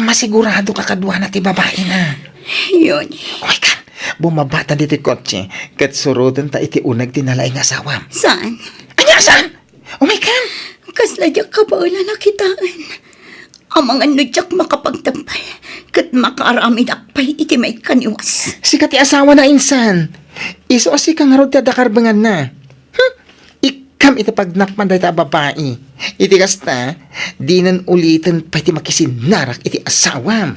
Masigurado ka kadwa na ti babae na. Yun. Uy kan, bumabata di ti kotse. Kat surodan ta iti unag tinalay nga asawam. Saan? Anya saan? Oh my God! Kasladyak ka ba wala nakitaan? Ang mga nudyak makapagtampay. Kat makaramid akpay iti may kaniwas. Si kati asawa na insan. Iso asi kang harod ti adakarbangan na. Ikam iti pagnakman dahi ta babae. Iti kasta, di nan ulitin pa iti makisinarak iti asawam.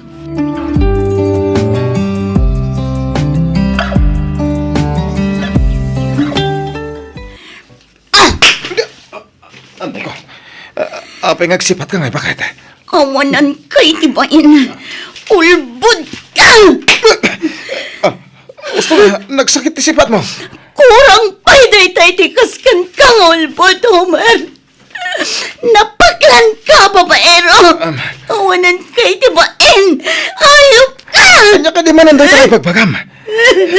Ante ko. Apay ngagsipat ka nga, bakit? Awanan kay tibain. Ulbud ka! Gusto nga, nagsakit ti sipat mo. Kurang pay day tayo tikas kan kang ulbud, Homer. Napaklan ka, babaero. Awanan kay tibain. Hayop ka! Kanya ka di mananday tayo pagbagam.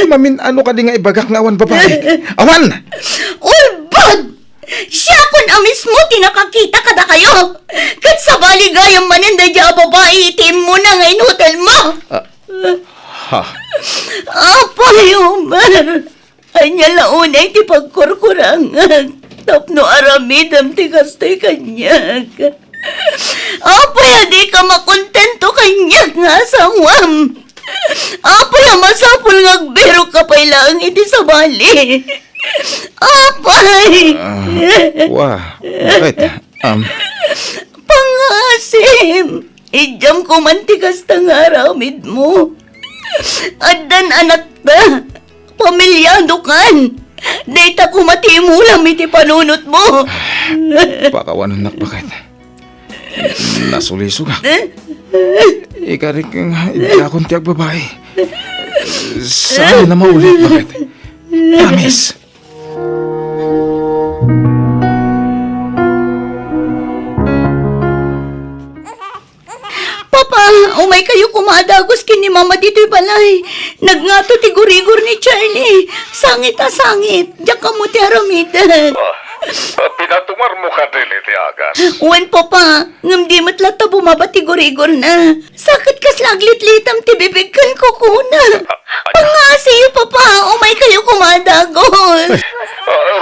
Mamin, ano ka di nga ibagak nga awan babae? Awan! Ulbud! Siya kun amis mo tinakakita kada kayo. Kat sa baligayang maninday dya babae itim mo na ngayon hotel mo. Ha? Apay, Homer. Anya launay ti pagkurkurangan. Tapno aramidam ti kastoy kanyag. Apay, di ka makontento kanyag nga asawam. Apay, masapul ngagbiro ka pa ilang iti sa bali. Apay! Wah, bakit? Pangasim! Ijam ko mantigas tang aramid mo. Addan anak ta. Pamilyado kan. Data ko matimulam iti panunot mo. Pakawanan nak bakit? Nasuliso ka. Ikarik nga, idakon tiyag babae. Saan na maulit, bakit? Promise. Papa, umay kayo madagos kini mama dito'y balay. Nagngato ti gurigor ni Charlie. Sangit a sangit. Diyak ka mo ti aramidan. Pinatumar mo ka dili ti agas. Uwan papa, ngam di matlata bumabati gurigor na. Sakit kas laglit-litam ti bibig kan kukuna. Pangasiyo papa, umay kayo kumadagos.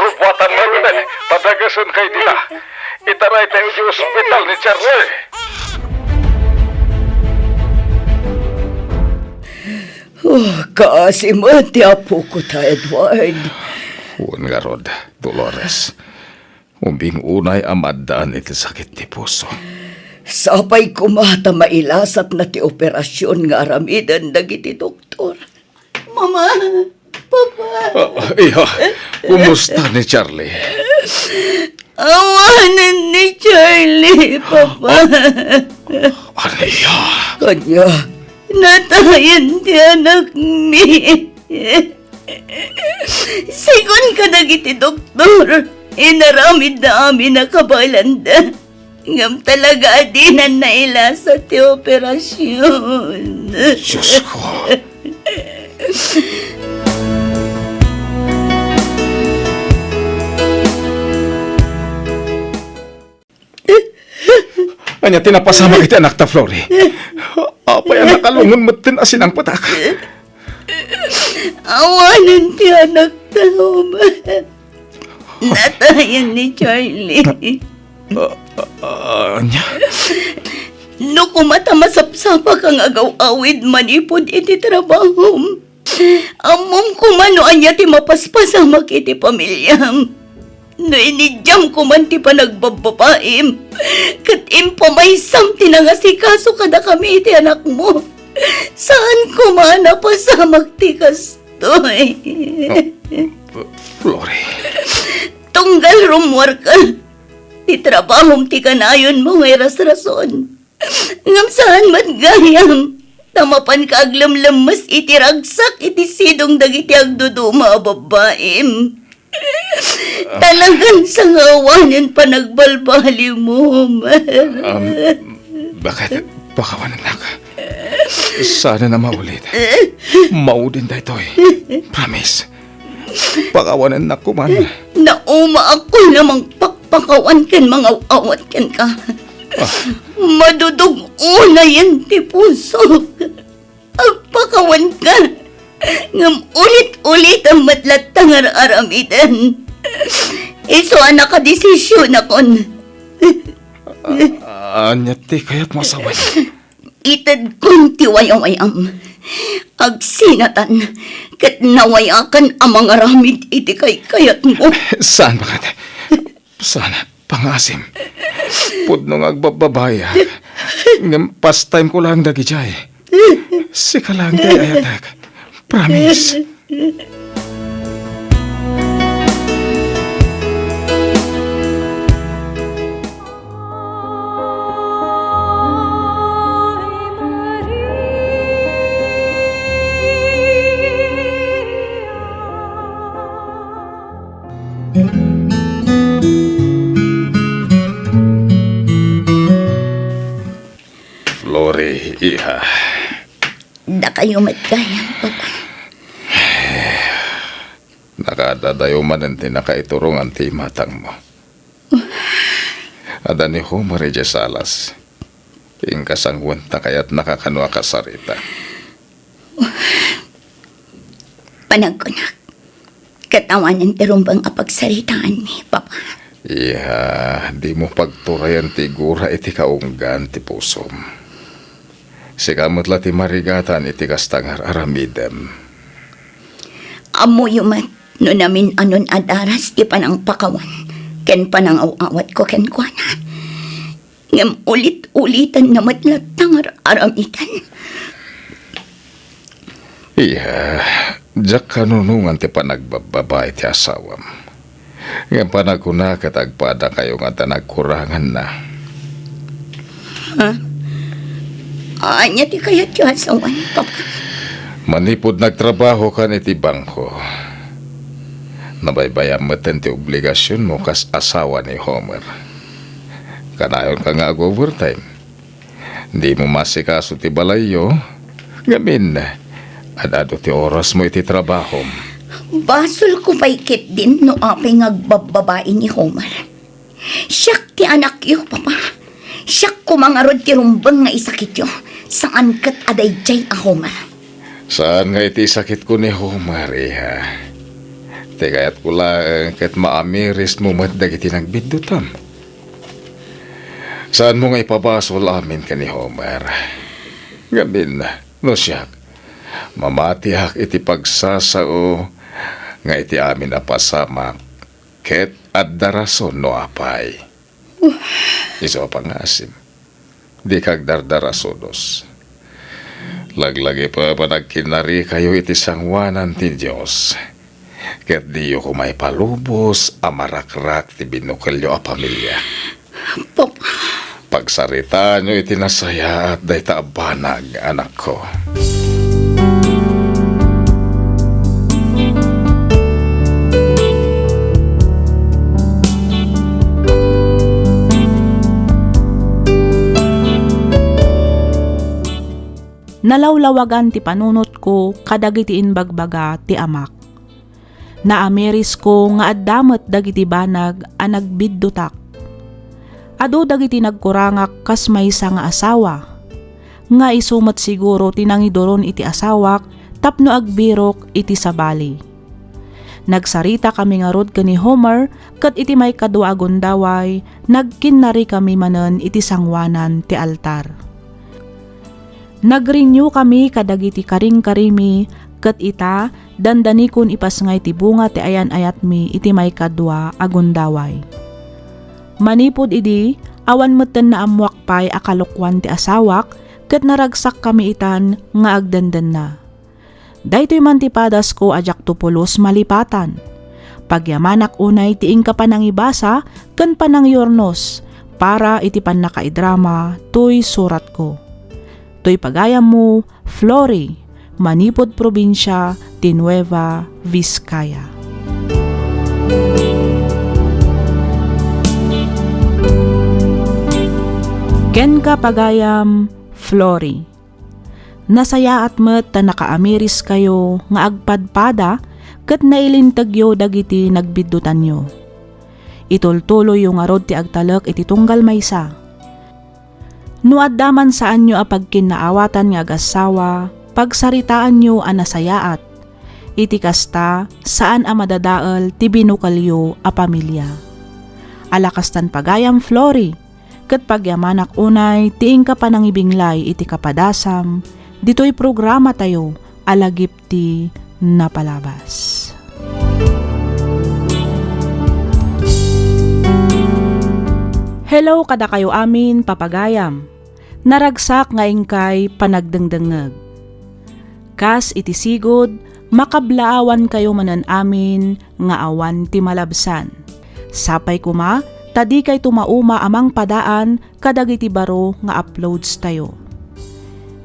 Rupwatan mo rin. Padagasan kay dila. Itaray tayo di ospital ni Charlie. Kasi ti apo ko ta, Edward. Huwag nga Rod, Dolores. Umbing unay amadaan iti sakit ti puso. Sapay kumata mailasat na ti operasyon nga aramidan dagiti doktor. Mama, papa, Iha, kumusta ni Charlie? awanan ni Charlie, papa. Aniya, Kanya, Natayan ti anak mi. Sigon ka dagiti doktor. Inaramid na amin na kabalanda. Ngam talaga adinan na ila sa ti operasyon. Diyos ko. Anya, tinapasama kita anak ta, Flory. Apay ang nakalungon mo tinasin ang patak. Awanan ti anak tao ba? Natayan ni Charlie. Anya, No kumata masapsapa kang agaw-awid manipod iti trabaho. Amom kumano anya ti mapaspasama kiti pamilyam. No inidyam kuman ti panagbababaim. Kat impamaysam ti nangasikaso kada kami iti anak mo. Saan kumana pasamak ti kastoy? Flory. Tunggal rumwar ka. Ti trabahom ti kanayon mo ngay rason. Ngam saan matgayam. Tamapan ka aglamlamas iti ragsak iti sidong dagiti agduduma babaim. Talagang sa ngawanan pa nagbalbali mo, Bakit? Bakawan anak. Sana na maulit. Maudin da ito eh. Promise. Bakawanan na kuman. Nauma ako namang pakpakawan ken mga awat ken ka. Madudog una yan ti puso. Agpakawan ka. Ngam ulit-ulit ang matlatang aramidan. Iso anak ka desisyon akon. Anya ti kaya't masaway. Itad kong tiwayawayam. Agsinatan. Kat nawayakan ang mga ramid iti kay kayat mo. Saan bakit? Sana, pangasim. Pudno nga agbababaya. Ngam pastime ko lang dagi jay. Sika lang tayo ayatak. Promise. Flory, iha. Da kayo matgayang, papa. Nakadadayo man ang tinakaiturong ang timatang mo. Ada ni Homer Salas. Ing kasangwan na kaya't nakakanwa ka sarita. Panagkunak. Katawanan tirumbang apagsaritaan mi, papa. Iha, di mo pagturayan ti gura iti kaunggan ti pusom. Sikamot la ti marigatan iti kastangar aramidem. Amo yumat, no namin anon adaras ti panang pakawan. Ken panang awawat ko ken kuana. Ngam ulit-ulitan na matlatang aramitan. Iha, jak kanunungan ti panagbababay ti asawam. Nga panaguna katagpada kayo nga tanagkurangan na. Anya ti kayat yu asawan, papa. Manipod nagtrabaho ka ni ti bangko. Nabaybayan mo ti obligasyon mo kas asawa ni Homer. Kanayon ka nga ag-overtime. Di mo masikaso ti balayo, Gamin na. Adado ti oras mo iti trabaho. Basol ko paikit din no apay ngagbababae ni Homer. Siyak ti anak yo, papa. Siyak ko mga rod ti rumbang nga isakit yo. Saan kat aday jay a Homer? Saan nga iti sakit ko ni Homer, iha? Tegayat ko lang kat maamiris mo matdag iti nagbidutam. Saan mo nga ipabasol amin ka ni Homer? Gamin na, no siyak. Mamatihak iti pagsasao nga iti amin na pasamak ket at darason no apay. Iso pangasim. Di kag dardarasodos. Laglagi pa panagkinari kayo iti sangwanan ti Diyos. Ket di ko may palubos amarakrak ti binukelyo a pamilya. Papa, Pagsarita nyo iti nasaya at day taabanag, anak ko. Nalawlawagan ti panunot ko kadagiti inbagbaga ti amak. Naamiris ko nga addamet dagiti banag a nagbiddutak. Adu dagiti nagkurangak kas maysa nga asawa. Nga isumat siguro tinangidoron iti asawak tapno agbirok iti sabali. Nagsarita kami nga rod kani Homer kat iti may kadua agundaway nagkinari kami manen iti sangwanan ti altar. Nagrenew kami kadagiti karing-karimi ket ita dandanikon ipasngay ti bunga ti ayan-ayat mi iti may kadwa agundaway. Manipod idi awan metten na amwak pay akalokwan ti asawak ket naragsak kami itan nga agdandan na. Daytoy man ti padas ko ajak tupulos malipatan. Pagyamanak unay ti ingka panangibasa ken panangyornos para iti pannakaidrama tuy surat ko. To'y pagayam mo, Flory, Manipod Probinsya, ti Nueva Vizcaya. Ken ka pagayam, Flory. Nasaya at met ta nakaamiris kayo nga agpadpada ket nailintagyo dagiti nagbidutan nyo. Itultuloy yung arod ti agtalek iti tunggal maysa. No addaman saan nyo apagkinaawatan nga agasawa, pagsaritaan nyo anasayaat, iti kasta saan a madadael ti binukalyo a pamilya. Alakastan pagayam Flory, ket pagyamanak unay tiing ka panangibinglay iti kapadasam, dito'y programa tayo alagip ti napalabas. Hello kada kayo amin papagayam. Naragsak nga ingkay panagdengdengeg. Kas iti sigod, makablaawan kayo manan amin nga awan ti malabsan. Sapay kuma, tadi kay tumauma amang padaan kadagiti baro nga uploads tayo.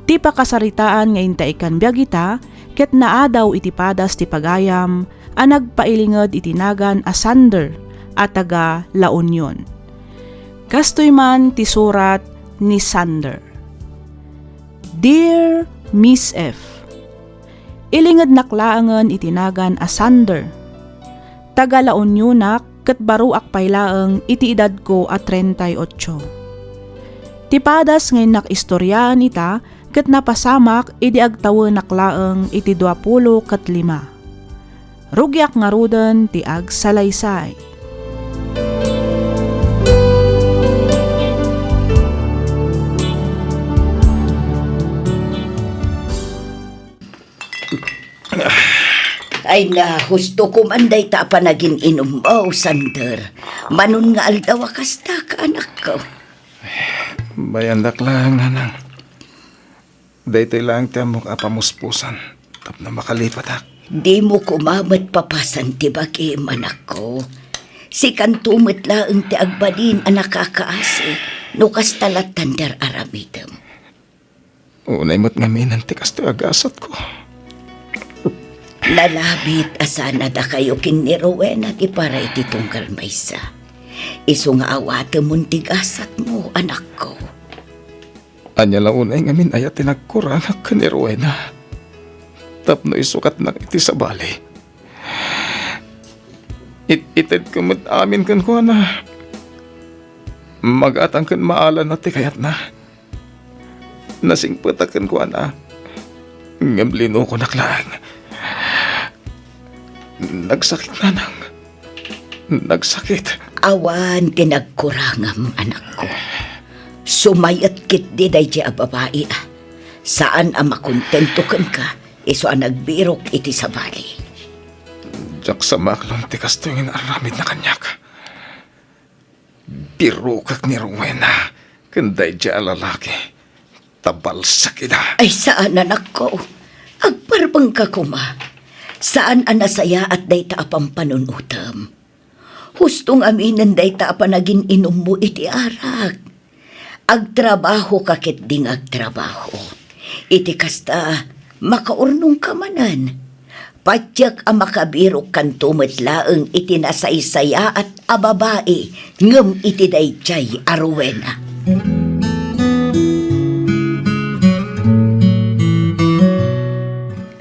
Ti pakasaritaan nga intaikan biyagita, ket naadaw iti padas ti pagayam, a nagpailinged itinagan a Sander at taga La Union. Kastoy man ti surat ni Sander. Dear Miss F, ilinged naklaangen itinagan a Sander. Taga La Unionak ket baruak paylaeng iti edad ko a 38. Ti padas ngayon nakistoryaan ita ket napasamak idi agtawen naklaeng iti 25. Rugyak nga ruden ti agsalaysay. Ay na, husto ko manday ta pa naging inom mo, Sander. Manon nga aldaw kasta ka, anak ko. Bayandak lang, nanang. Daytoy lang ti amok apamuspusan. Tapno makalipat ak. Di mo kumamat papasan ti bagi, anak ko. Si kantumit laeng ti agbalin ang nakakaasi, no kastalat tandar aramidem. Unay mo't ngaminan ti kastoy agasat ko. Lalabit asana da kayo kini Rowena ti para iti tunggal maysa. Iso nga awate mong tigasat mo, anak ko. Anya launay ngamin ayat tinagkurang ka ni Rowena. Tapno isukat na iti sa bali. Itid kumot amin kan ko na. Magatang kan maalan na ti kayat na. Nasingpatakan ko na. Ngamlino ko naklaan. Nagsakit na nang. Nagsakit. Awan tinagkurangam, anak ko. Sumayat kit di day a babae ah. Saan ang makontento kan ka, iso ang nagbirok iti sa bali. Jak sa maklong tikas tuwing aramid na kanyak. Birukak ni Rowena. Kanday dya lalaki. Tabal sakida. Ay saan anak ko? Agparbang ka kuma. Saan ang nasaya at dayta apang panunutam? Hustong aminan dayta apa naging inom mo iti arak. Agtrabaho kakit ding agtrabaho. Iti kasta makaurnong kamanan. Patyak ang makabirok kan tumetlaeng iti nasaysaya at ababae ngem iti dayjay a Rowena.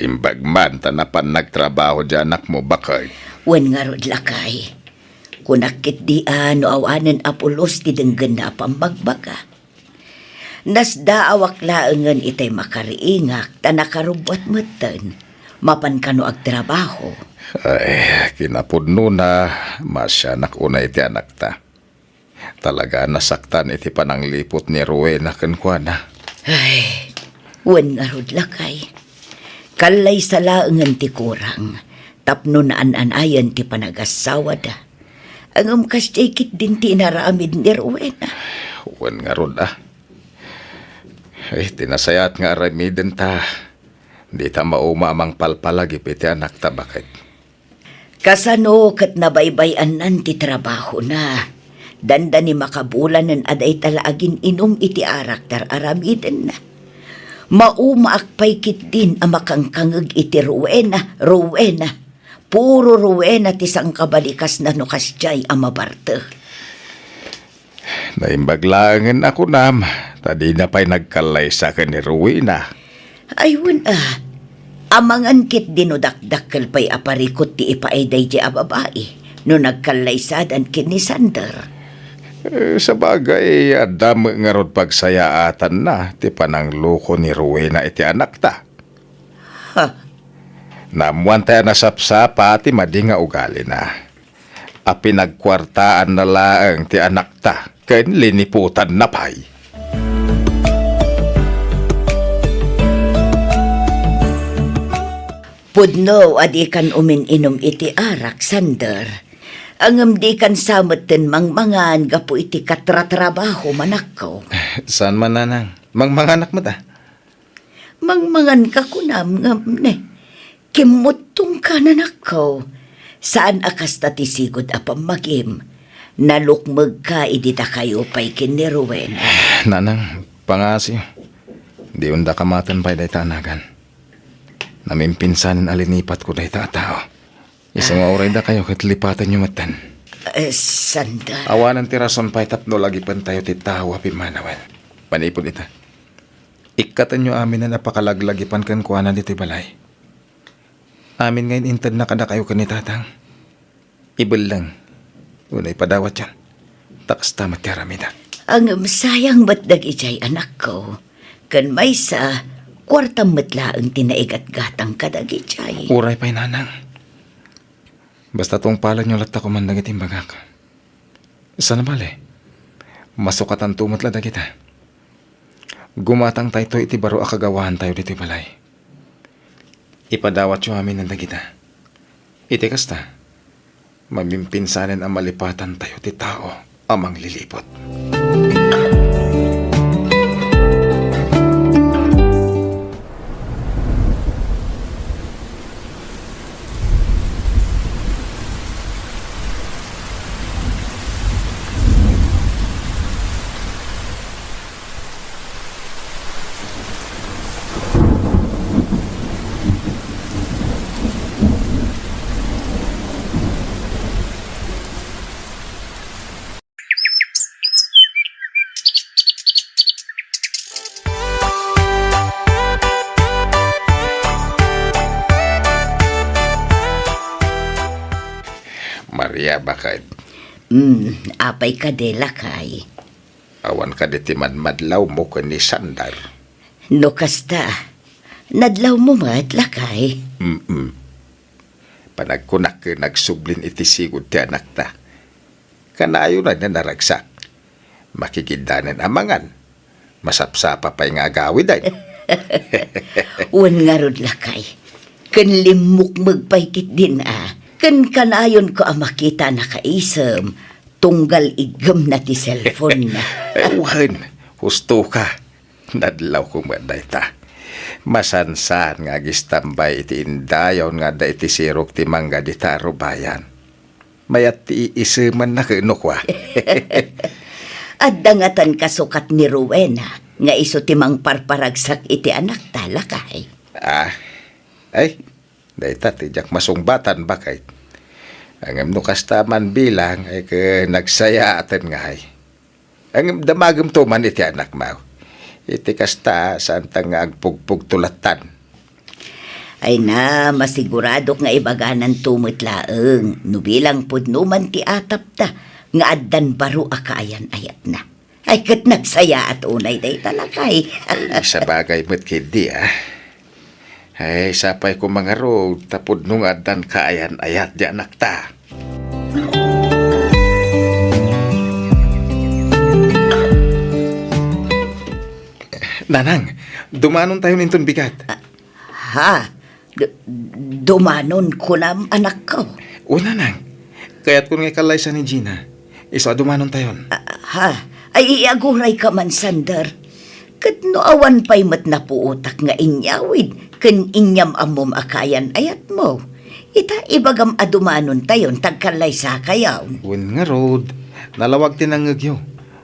Imbagman tanapan nagtrabaho dyan anak mo bakay. Wen nga rod lakay. Kunakit di no awanan apulos ti denggen na pambagbaga. Nasda awak laengan itay makariingak ta nakarubot meten. Mapan kano agtrabaho. Ay, kinapudno na masyanak una iti anak ta. Talaga nasaktan iti pananglipot ni Rowena kenkwana. Ay, wen nga rod lakay. Kalay sa laengan ti kurang. Tapno na an-anayan ti panagasawa da. Ang kastikit din ti inaramid ni Rowena. Wen nga rod ah. Ay, tinasayat nga aramiden ta. Di ta mauma amang palpalag ipiti anak ta bakit. Kasano kat nabaybayan nan ti trabaho na. Danda ni makabulan ng aday talaagin inom iti arak tar aramiden na. Mauma akpay kit din ang makangkangag iti Rowena. Puro Rowena ti sang kabalikas na nukasjay ang mabarte. Naimbaglangan ako nam. Tadi na pa'y nagkalay sa akin ni Rowena. Ayun amangan kit dinudakdakkel pa'y aparikot ti ipaeday di a babae. No nagkalaysadan kit ni Sander. Sa bagay, adam nga rod pagsayaatan na. Ti panang loko ni Rowena iti anak ta. Ha? Namuan tayo nasapsapa ti madi nga ugali na. A pinagkwartaan na laang ti anak ta. Ken liniputan na pay. Pudno adikan umin-inom iti arak, Sander. Angam di kan sameten mangmangan gapu iti katratrabaho manakaw. Saan man nanang? Mangmanganak mo ta? Mangmangan ka kunam ngam ne. Kimutong ka nanakaw. Saan akas tatisigod apam magim. Nalukmag ka idita kayo pa'y kin ni Rowena. Nanang, pangasi. Di unda kamatan pa'y day tanagan. Namimpinsanin alinipat ko day tao. Isang oray da kayo katlipatan nyo matan. Sander. Awanan ti rason pa'y tapno lagi pan tayo ti tao hapi manawan. Panipon ita. Ikatan nyo amin na napakalaglagipan kan kuhanan dito balay. Amin ngayon intad na kada kayo kanitatang. Ibal lang. Unay padawat yan. Takas tamat karamida. Ang sayang ba't dagijay anak ko. Kan may sa kwartang matlaang tinaigat gatang kadagijay. Uray pa'y nanang. Basta tong pala nyo latta ko man dagiting bagak. Sana bale. Masukatan tumot la dagita. Gumatang tayo to iti baro akagawahan tayo dito balay. Ipadawat yung amin ng dagita. Iti kasta. Mamimpinsanin ang malipatan tayo ti tao amang lilipot. istorya bakit. Apay ka de lakay. Awan ka di man madlaw mo ka ni Sandar. No kasta, nadlaw mo mat lakay. Panagkunak ka nagsublin iti sigod ti anak ta. Kanayo na naragsak. Makikindanan amangan. Masapsapa pa'y nga agawid ay. Wan nga rod lakay. Kan limuk magpaikit din Kan kanayon ko makita na kaisam. Tunggal igam na ti cellphone na. Ewan, husto ka. Nadlaw ko maday ta. Masansan nga gistambay iti indayon nga da iti sirok ti mangga di taro bayan. Mayat ti iisiman na kinukwa. At dangatan kasukat ni Rowena nga iso timang parparagsak iti anak talakay. Ay, dayta tijak masungbatan bakit. Ang nukastaman bilang ay ka nagsaya atan nga ay. Ang damagam to man iti anak mo. Iti kasta saan ta nga agpugpug tulatan. Ay na, masigurado nga ibaganan tumit laeng. Nubilang pudnuman ti atap ta, nga addan baro akayan ayat na. Ay kat nagsaya at unay day talakay. Sa bagay mo't kindi Ay, sapay ko mga road, tapod nung adan kaayan ayat di anak ta. Nanang, dumanon tayo nintong bigat. Ha? Dumanon ko na anak ko. O nanang, kaya't kung nga kalaysa ni Gina, isa dumanon tayo. Ha? Ay iaguray ka man, Sander. Kat no awan pa'y mat na puutak nga inyawid, kan inyam amom akayan ayat mo. Ita ibagam adumanon tayon, tagkalay sa kayaw. Un nga road, nalawag tinangagyo.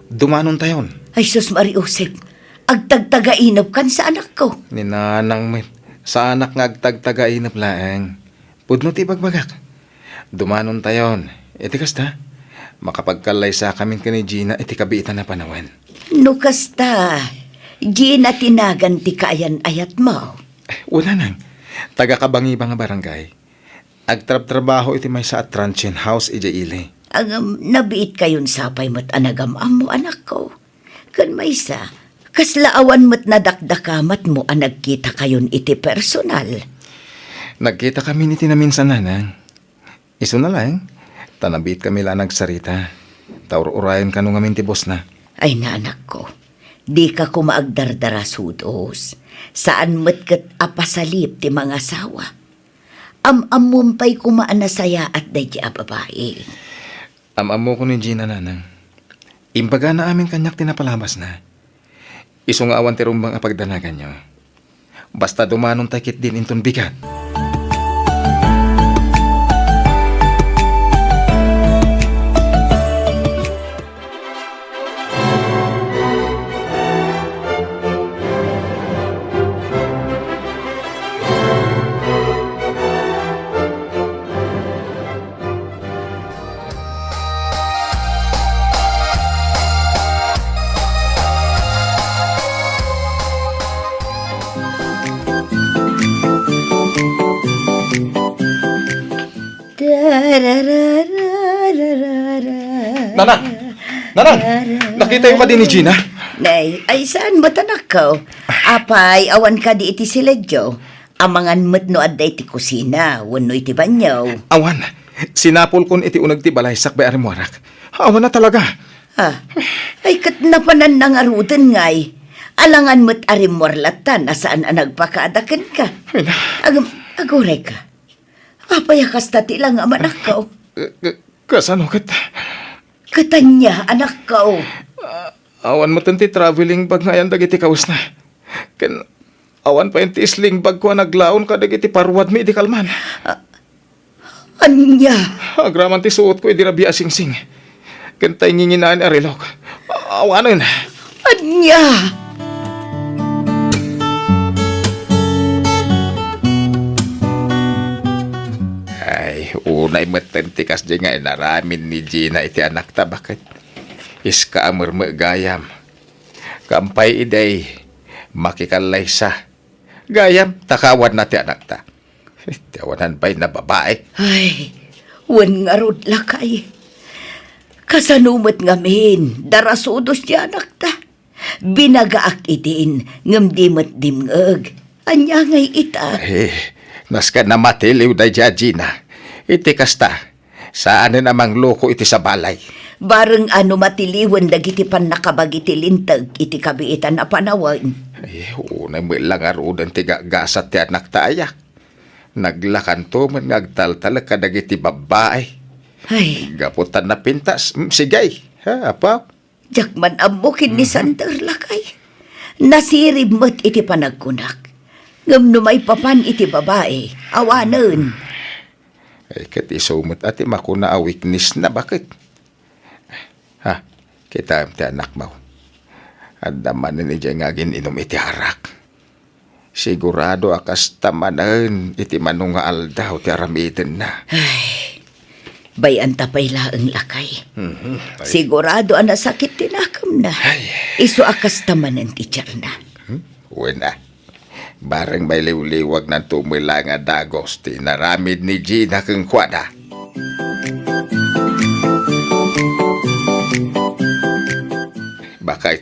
Dumanon tayo. Ay sus Mariusip, agtagtagainap kan sa anak ko. Ni nanang met, sa anak nga agtagtagainap laeng. Pudno ti bagbagak. Dumanon tayo. Iti kasta, makapagkalay sa kamin ka ni Gina, iti kabiitan na panawan. No kasta, Gina tinagan ti kayan ayat mo. Wala nang. Taga-kabangi ba nga barangay? Agtrab-trabaho iti may sa Atranchen House ija ili. Ang nabiit kayon sapay mo't anagam mo anak ko. Kan may sa, kaslaawan mo't nadakdakamat mo ang nagkita kayon iti personal. Nagkita kami ni tinaminsan nanang. Iso na lang. Tanabit kami lang nagsarita. Taur-urayan ka nung amin ti boss na. Ay na anak ko, di ka kumaagdardara sudos. Saan mo't kat apasalip ti mga sawa. Am-amumpay kumaanasaya at dahi babae. Am-amo ko ni Gina nanang. Imbaga na amin kanyak tinapalabas na. Iso nga awan ti rumbang apagdanagan nyo. Basta dumanong takit din inton bigat. Nanang! Nanang! Nakita yung ka din ni Gina? Nay, ay saan mo tanak ko? Apay, awan ka di iti siledyo. Amangan mo't no adday ti kusina, wano iti banyaw. Awan, sinapol kon iti unag ti balaysak bay arimuarak. Awan na talaga. Ay kat napanan na nga rudan ngay. Alangan mo't arimorlatan asaan ang nagpakaadakan ka. Aguray ka. Apay kasta ti lang ang anak ko. Kasano kat? Katanya, anak ko. Awan mo tanti traveling bag ngayon dagiti kaus na. Awan pa yung tisling bag ko naglaon ka dagiti parwad mi di kalman. Anya? Agraman ti suot ko idirabi asing-sing. Kantay nginginaan arilog. Awanan. Anya? Ay, unay matentikas di nga inaramin ni Gina iti anak ta. Bakit? Iska amur gayam. Kampay iday, makikalay sa. Gayam, takawan na ti anak ta. Tiyawanan ba'y na babae? Ay, Wan nga rod lakay. Kasanumot ngamin, darasudos di anak ta. Binagaak itin, ngamdimot dimngag. Anya ngay ita. Nas ka na matiliw da Gina. Iti kasta, saan na namang loko iti sa balay? Bareng ano matiliwan dagiti pan nakabagiti lintag iti kabiitan na panawan. Una mo lang arudan ti gagasat ti anak tayak. Naglakan to man ngagtaltal kadagiti babae. Ay, Gaputan na pintas. Sigay, ha, apa? jakman amukin ni Sander lakay. Nasirib mo't iti panagkunak. Ngam numay papan iti babae, awanen. Ay, kat isumot ati makuna a weakness na bakit? Ha, kita ti anak mo. At daman ni dyan nga inom iti harak. Sigurado akas tamanan iti manunga aldaw ti aramitin na. Bayan tapay laeng lakay. Sigurado ang nasakit tinakam na. Iso akas tamanan teacher na. Wena, bareng may liwliwag ng tumila nga dagos ti naramid ni Gina keng kwada. Bakit?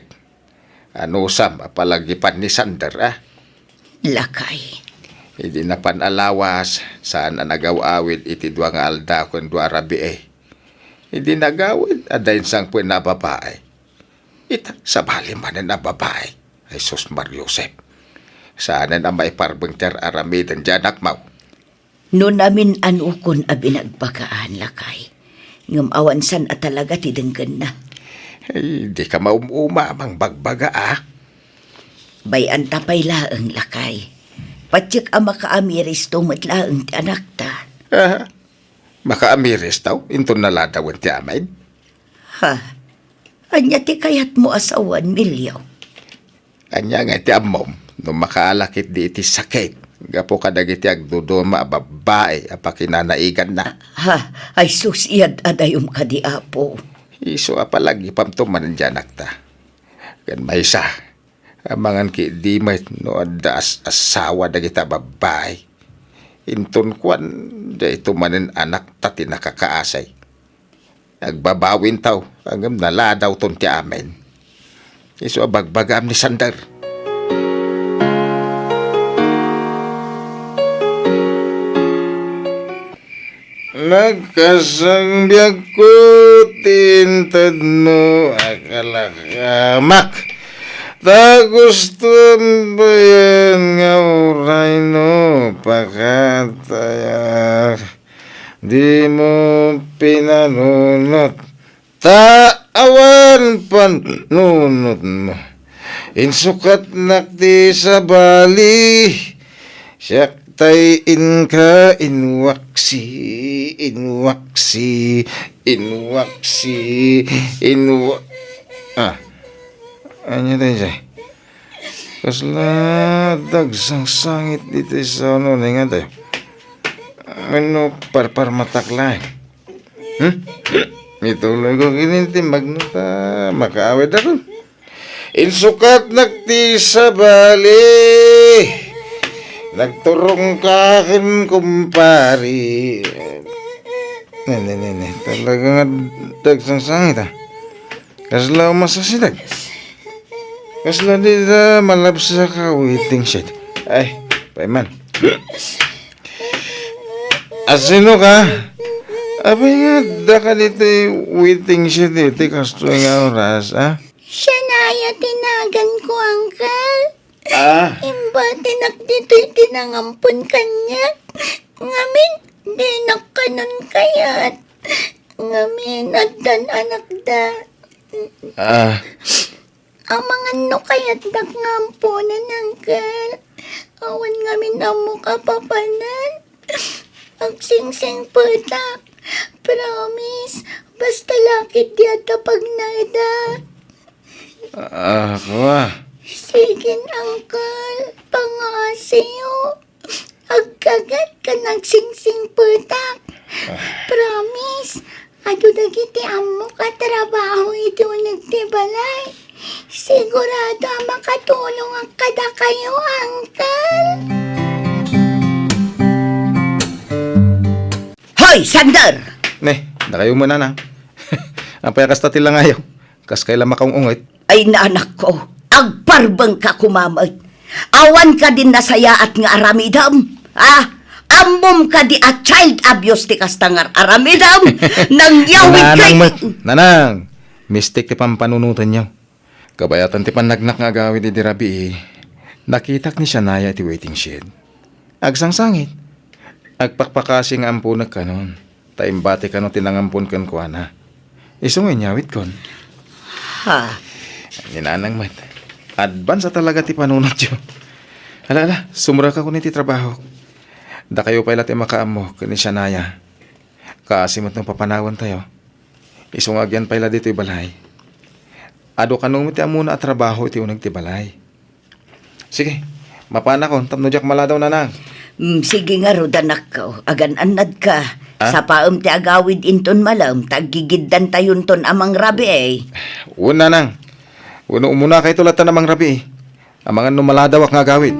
Ano sam apalagipan ni Sander, ah? Lakay. Hindi na panalawas saan na nagawawid iti dua nga alda kung dua rabi eh. Hindi nagawid adayin sang puwen na babae. Ita sa bali man na babae. Ay sus Mariusep. Saan na may parbeng ter aramidan dyan akmaw. No namin anukon a binagpakaan lakay. Ngam awansan at talaga tidenggan na. Ay, di ka maumamang bagbaga ah. Bayan tapay laeng lakay. Patsik ang makaamiris tumat laeng ti anak ta. Ah, makaamiris tao, into naladawan ti amin. Ha? Anya ti kayat mo asawan, Milyo? Anya nga ti amom, nung makaalakit di iti sakit. Gapo kadagiti agdudoma babae apakinanaigan na. Ha? Ay sus iyad adayom ka di apo. Iso apalagi pamtuman dyan akta. Kan may isa. Amangan ki di may no adas asawa dagita babae. Intun kwan da ito manin anak tati nakakaasay. Nagbabawin taw hanggang naladaw ton ti amin. Iso abagbagam ni Sander. Nagkasangbiag ko tintad mo akalakamak. Ta gusto bayan nga uray no pakataya. Di mo pinanunot. Ta awan panunot mo. Insukat nakti sa bali. Siyak tay inka inwaksi anya tayo siya kasla dagsang sangit dito sa ano na nga tayo ano parpar mataklay ituloy ko kinintimag no ta makaawid ako insukat nakti sa bali. Nagturong ka akin, kumpari. Talaga nga dagsang sangit, ha? Kasla umasasidag. Kasla di da malabsa ka waiting shit. Ay, paiman. Asino ka? Abay nga, da ka dito waiting shit dito. Kasto nga oras, ha? Siya na tinagan ko, Uncle. Imba, tinagdito'y tinangampun kanya. Ngamin, di nakanon kayat. Ngamin, agdan anak da. Ang mga no kayat nagngampunan, Uncle. Awan ngamin na mo kapapanan. Ang sing-sing putak. Promise, basta lakit yata pag naida. Sige, Uncle. Pangasiyo. Agkagat ka nagsingsing putak. Promise. Ado dagiti amo ka trabaho ito nagtibalay. Sigurado makatulong ang kada kayo, Uncle. Hoy, Sander! Na kayo muna nang. Ang payakas tati lang ayaw. Kas kailan makaung ungit. Ay naanak ko, agparbang ka kumamay. Awan ka din nasaya at nga aramidam. Amom ka di a child abuse ti kastangar aramidam. Nang yawid kay... Nanang, mistake ti pampanunutan niyo. Kabayatan ti panagnak nga gawid di dirabi nakitak ni Shania ti waiting shed. Agsangsangit. Agpakpakasi nga ampunag ka nun. Taimbati ka no tinangampun kan ko na. Isungay nyawit kon. Ha? Ninanang mat. Advance talaga ti panunot yo. Ala, sumura ka ko ti trabaho. Da kayo pa ilati makaamo kani Shania. Kasimot ng papanawan tayo. Isungagyan pa ila dito balay. Ado kanong ti amuna at trabaho iti unag ti balay. Sige, mapana ko. Tapno jak maladaw na nang. Sige nga rodanak ko, agan-anad ka. Sa paam ti agawid inton malam, taggigiddan tayon ton amang rabi eh. Una nang. Uno umuna kay tulatan namang rabi. Amangan numaladawak nga gawid.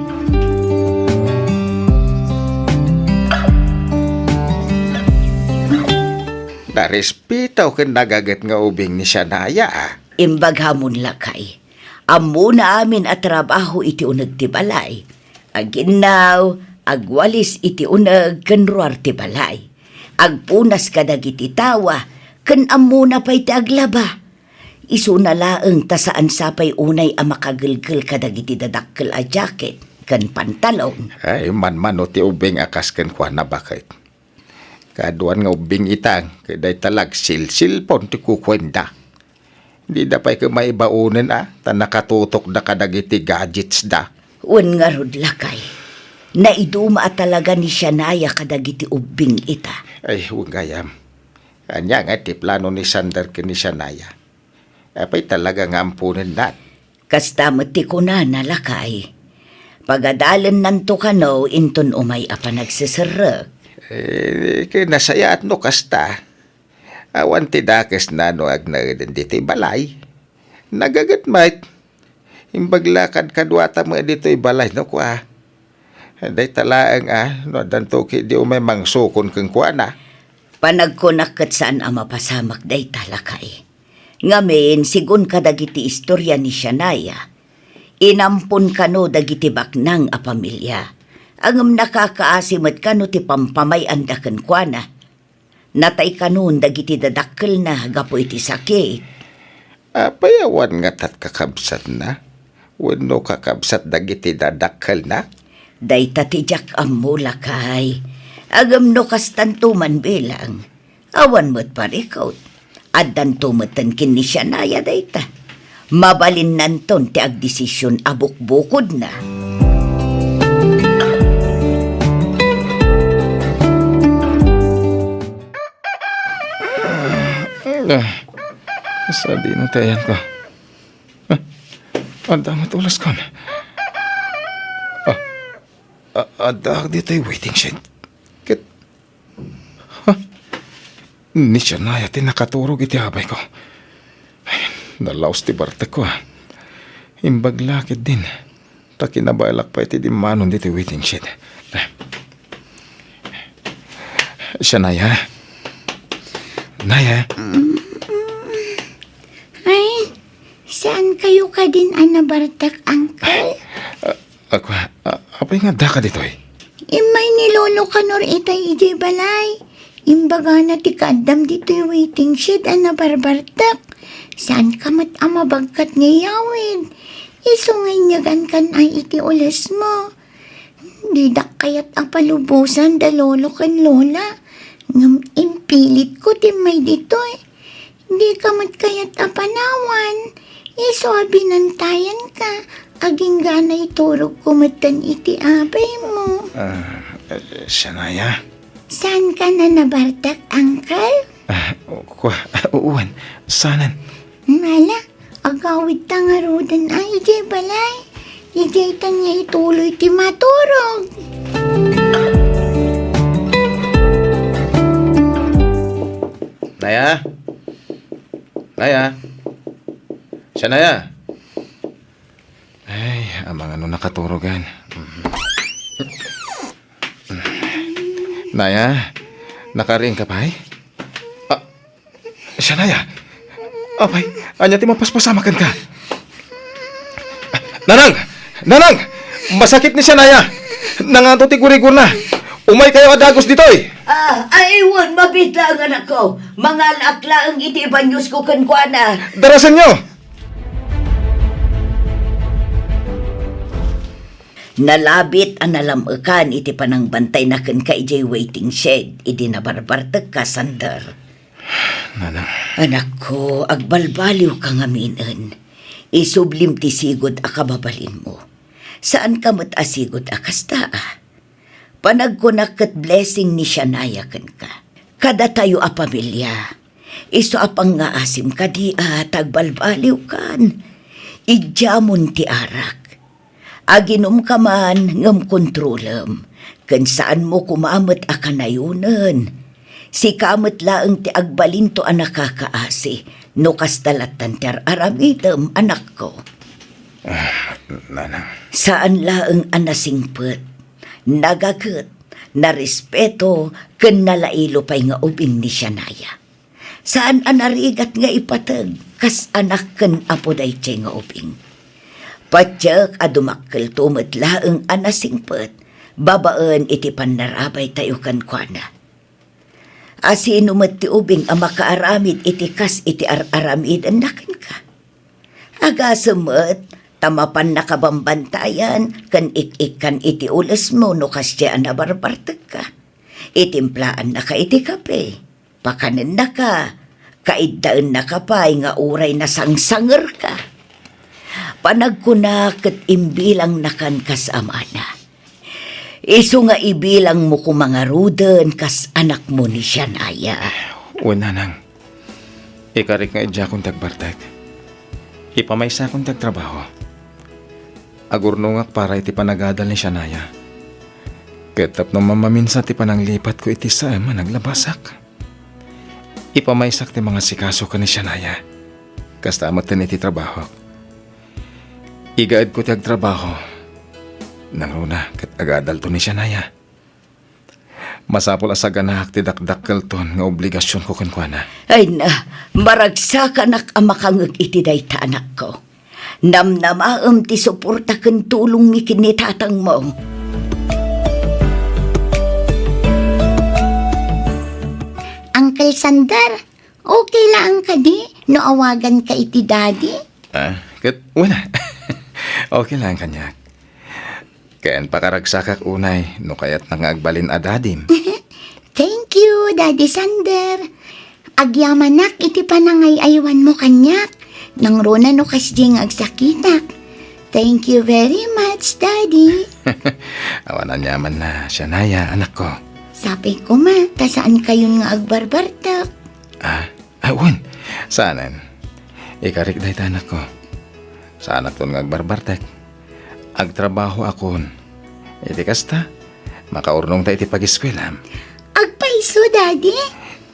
Narespitaw ken nagagat nga ubing ni Shania. Imbag hamon lakay. Amo na amin at trabaho iti unag ti balay. Aginaw, agwalis iti unag kenruar ti balay. Agpunas kadag iti tawa, ken amo na pa'y ti aglaba. Isu na laeng ta saan sapay unay a makagilgil kadag iti dadakkel a jacket, ken pantalon. Ay, man-man ti ubing akas ken kwa na bakit. Kaduan nga ubing itang, kaday talag sil-silpon ti kukwenda. Di da pa'y kumaibaunin ta nakatutok da kadagiti gadgets da. Wan nga rod lakay. Naiduma talaga ni Shania kadagiti ubing ita. Ay, huwag gayam. Kanya nga ti plano ni Sander ken ni Shania. Apay talaga nga ampunin nat. Kastamot ti kunana lakay. Pagadalan nanto kano inton umay a panagsisirek. Kinasaya at no kasta. Awan ti dakes na no agnarin dito'y balay. Nagagatmait. Imbaglakad kadwata mo dito'y balay no kwa. Day talaang no dantoki di umay mangsukon keng kwa na. Panagkunak saan ang mapasamak day talakay. Ngamin, sigun kadagiti istorya ni Shania. Inampun kano dagiti baknang a pamilya. Angam nakakaasimat kano ti pampamay andakan kwa na. Natay kanon dagiti dadakkel na gapo iti sakit. Payawan nga tat kakabsat na. Wano kakabsat dagiti dadakkel na. Day tatijak ang mula kay. Agam no kastantuman bilang. Awan mo't parikot. Adan tumatan kin ni Shania dayta. Mabalin nanton ti agdesisyon abuk-bukod na. Sabi ng tayan ko. Anda matulas ko na. Anda dito ay waiting shed. Kit. Ni Shania tinakaturog iti habay ko. Ay, nalaos ti bartek ko Imbaglakid din. Takinabalak pa iti dimanon dito waiting shed. Shania. Naya. Ay, saan kayo ka din, Bartak, Uncle? Ako, apay nga da ka dito Imay ni Lolo Kanor itay ijay balay. Imbaga na ti kadam dito yung waiting shed, Bartak. Saan ka mat amabagkat ngayawin? Isungay niyagan kan ay iti ulas mo. Didak kayat apalubusan da Lolo kan Lola. Ngam impilit ko timay dito Di ka mat kayat apanawan. Isabi nantayan ka. Aging ganay turog kumatan iti abay mo. Shania. Saan ka na Bartak, Uncle? Uwan. Sanan. Mala, agawid tangarudan ay ijay balay. Ijay tanya ituloy ti maturog. Naya? Naya? Shania? Ay, amang ano nakaturogan. Naya, nakaring ka pa Shania. Apay, anya ti mapaspasamakan ka. Nanang! Nanang! Masakit ni Shania. Nanganto ti gurigur na. Umay kayo adagos ditoy. Aywan, mabitla ang anak ko. Mga lakla ang iti banyos ko kankwana. Darasan nyo! Nalabit ang nalamukan iti panang bantay na kan ka ijay waiting shed. Idi na barbartag ka, Sander. Nanang, Anak ko, agbalbaliw ka ngaminan. Isublim ti sigod a kababalin mo. Saan ka mat asigod a kasta Panagkunak kat blessing ni Shania kan ka. Kada tayo a pamilya. Iso apang nga asim ka di tagbalbaliw kan. Idyamon ti arak. Aginom ka man ngam kontrolem. Kan saan mo kumamot a kanayunan. Si kamot laeng ti agbalin to ang nakakaasi. No kastalatan ter aramidem anak ko. Nanang. Saan laeng anasingpet. Nagagat, narespeto, ken nalailo pa'y nga ubing ni Shania. Saan anarigat nga ipatag, kas anak ken apoday tiyay nga ubing. Patyak adumakkel tumet laeng anasingpet, babaan iti panarabay tayo kankwana. Asino met ti ubing ang makaaramid iti kas iti aramid anakan ka. Agasamet, tamapan nakabambantayan, kan ik-ikan iti ulas mo no kasya nabarbartag ka. Itimplaan na ka iti kape, pakanin na ka, kaidaan na ka pa, nga uray na sangsanger ka. Panagkunak at imbilang nakan kasama na. Iso nga ibilang mo kung mga ruden kas anak mo ni Shania. Nanang. Ikarik nga idya kong tagbartag. Ipamaysa kong tagtrabaho. Agurnungak para iti panagadal ni Shania. Ketap no mamaminsa ti pananglipat ko iti sa managlabasak. Ipamaysak ti mga sikaso ka ni Shania. Kastamat tin iti trabaho. Igaad ko ti agtrabaho. Nangruna kat agadal to ni Shania. Masapol asaganak ti dakdakkel ton nga obligasyon ko kankwana. Ay na, maragsakan ang makangag iti dayta anak ko. Namnamaam ti suporta ken tulong mi kinitatang mo. Uncle Sander, okay lang ka di? No awagan ka iti daddy? Kat wala. Okay lang kanyak. Kayan pakaragsakak unay no kayat nangagbalin adadim. Thank you, Daddy Sander. Agyamanak iti panangayaywan mo kanyak. Nang rona no kasding agsakitak. Thank you very much, Daddy. Awanan yaman na, Shania, anak ko. Sabi ko ma, tasaan kayon nga agbarbartak? Awan, saanan? Ikarik dahi anak ko. Saan aton nga agbarbartek? Agtrabaho akon. Iti kasta, makaurnong ta iti pag-eskwela. Agpaiso, Daddy?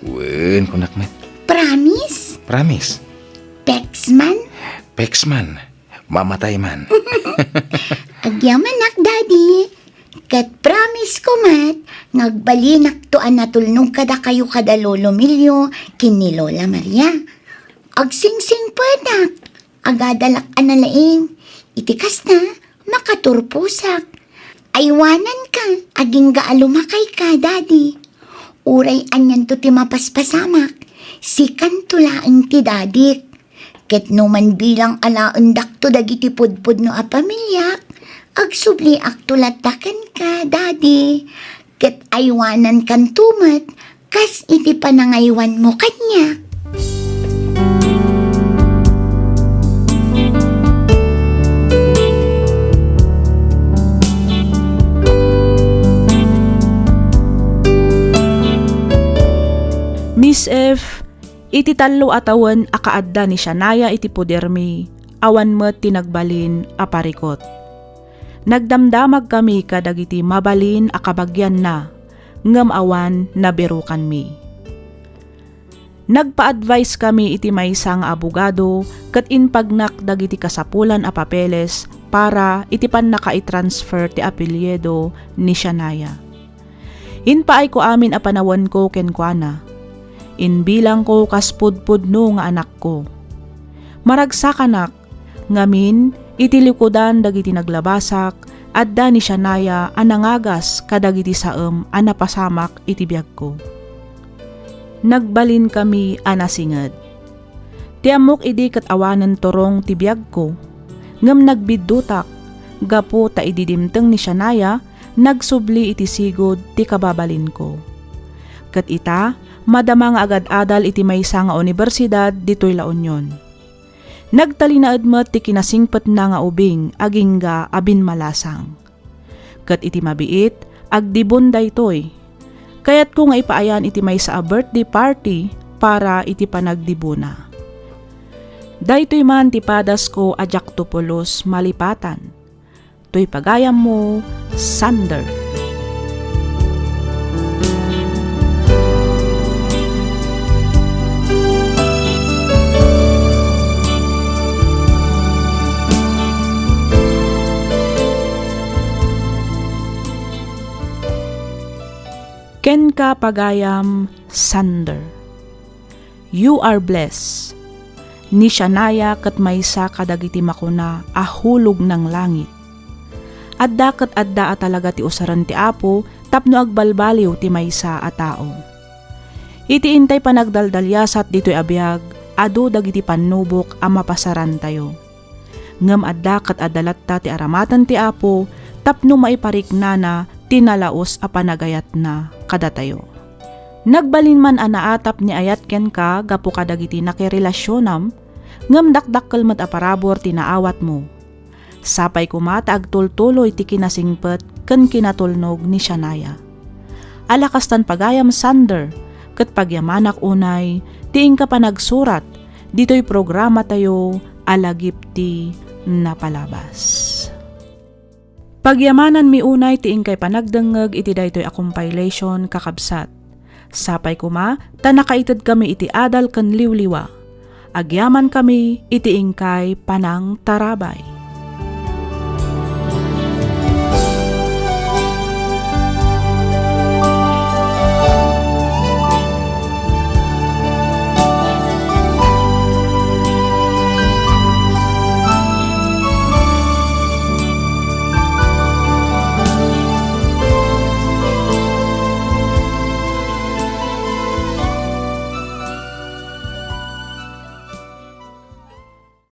Wen, kunakmet. Promise? Promise. Pexman? Pexman. Mamatay man. Agyamanak, Daddy. Kat promise ko mat, ngagbalinak to anatulnong kada kayo kada Lolo Milyo, kini Lola Maria. Agsingsing panak, agadalak analaing, itikas na, makaturpusak. Aywanan ka, aging gaalumakay ka, Daddy. Uray anyan to ti mapaspasamak, sikan tulaang ti dadik. Ket numan bilang alaundak to dagiti pudpud no a pamilyak, agsubli aktulataken ka, Daddy. Ket aywanan kan tumet, kas iti panangaywan mo kanya. Miss F, iti talo atawan akaadda ni Shania iti podermi, awan met tinagbalin aparikot. Nagdamdamag kami kadagiti mabalin akabagyan na, ngem awan naberukan mi. Nagpa-advise kami iti maysa nga abogado ket inpagnak dagiti kasapulan a papeles para iti pannaka-i-transfer ti apelyido ni Shania. Inpaay ko amin a panawan ko kenkwana. Inbilang ko kaspudpud no nga anak ko. Maragsak anak, ngamin itilikudan dagiti naglabasak, adda ni Shanaya anangagas kadagiti saem anapasamak iti biag ko. Nagbalin kami anasinged. Ti amok idi ket awanen torong ti biag ko, ngem nagbidutak, gapo ta ididimteng ni Shanaya, nagsubli iti sigod ti kababalin ko. Ket ita, madama nga agad-adal iti maysa nga universidad ditoy La Union. Nagtalinaed met ti kinasingpet na nga ubing agingga abin malasang. Ket iti mabiit, agdibon daytoy. Kayat ko nga ipaayan iti maysa a birthday party para iti panagdibuna. Daytoy man ti padas ko a Jactopolos malipatan. To'y pagayam mo, Sander. Ken ka pagayam, Sander. You are blessed. Ni Shanaya kat maysa kadagiti makuna ahulog ng langit. Adda kat adda talaga ti usaran ti Apo tapno agbalbaliw ti maysa a tao. Iti intay panagdaldalyasat dito'y abiyag, adu dagiti panubok a mapasaran tayo. Ngem adda kat adalat ta ti aramatan ti Apo tapno maiparikna na tinalaos a panagayat na kadatayo. Nagbalin man anaatap ni ayat ken ka gapo kadagiti nakirelasyonam, ngem dakdakkel met a parabor tinaawat mo. Sapay kumata agtultuloy ti kinasingpet ken kinatulnog ni Shanaya. Alakastan pagayam Sander, ket pagyamanak unay, tiing ka pa nagsurat, dito'y programa tayo alagipti na palabas. Pagyamanan mi unay tiing kay panagdengeg iti daytoy a compilation kakabsat. Sapay kuma, tanakaited kami iti adal ken liwliwa. Agyaman kami iti ingkay panang tarabay.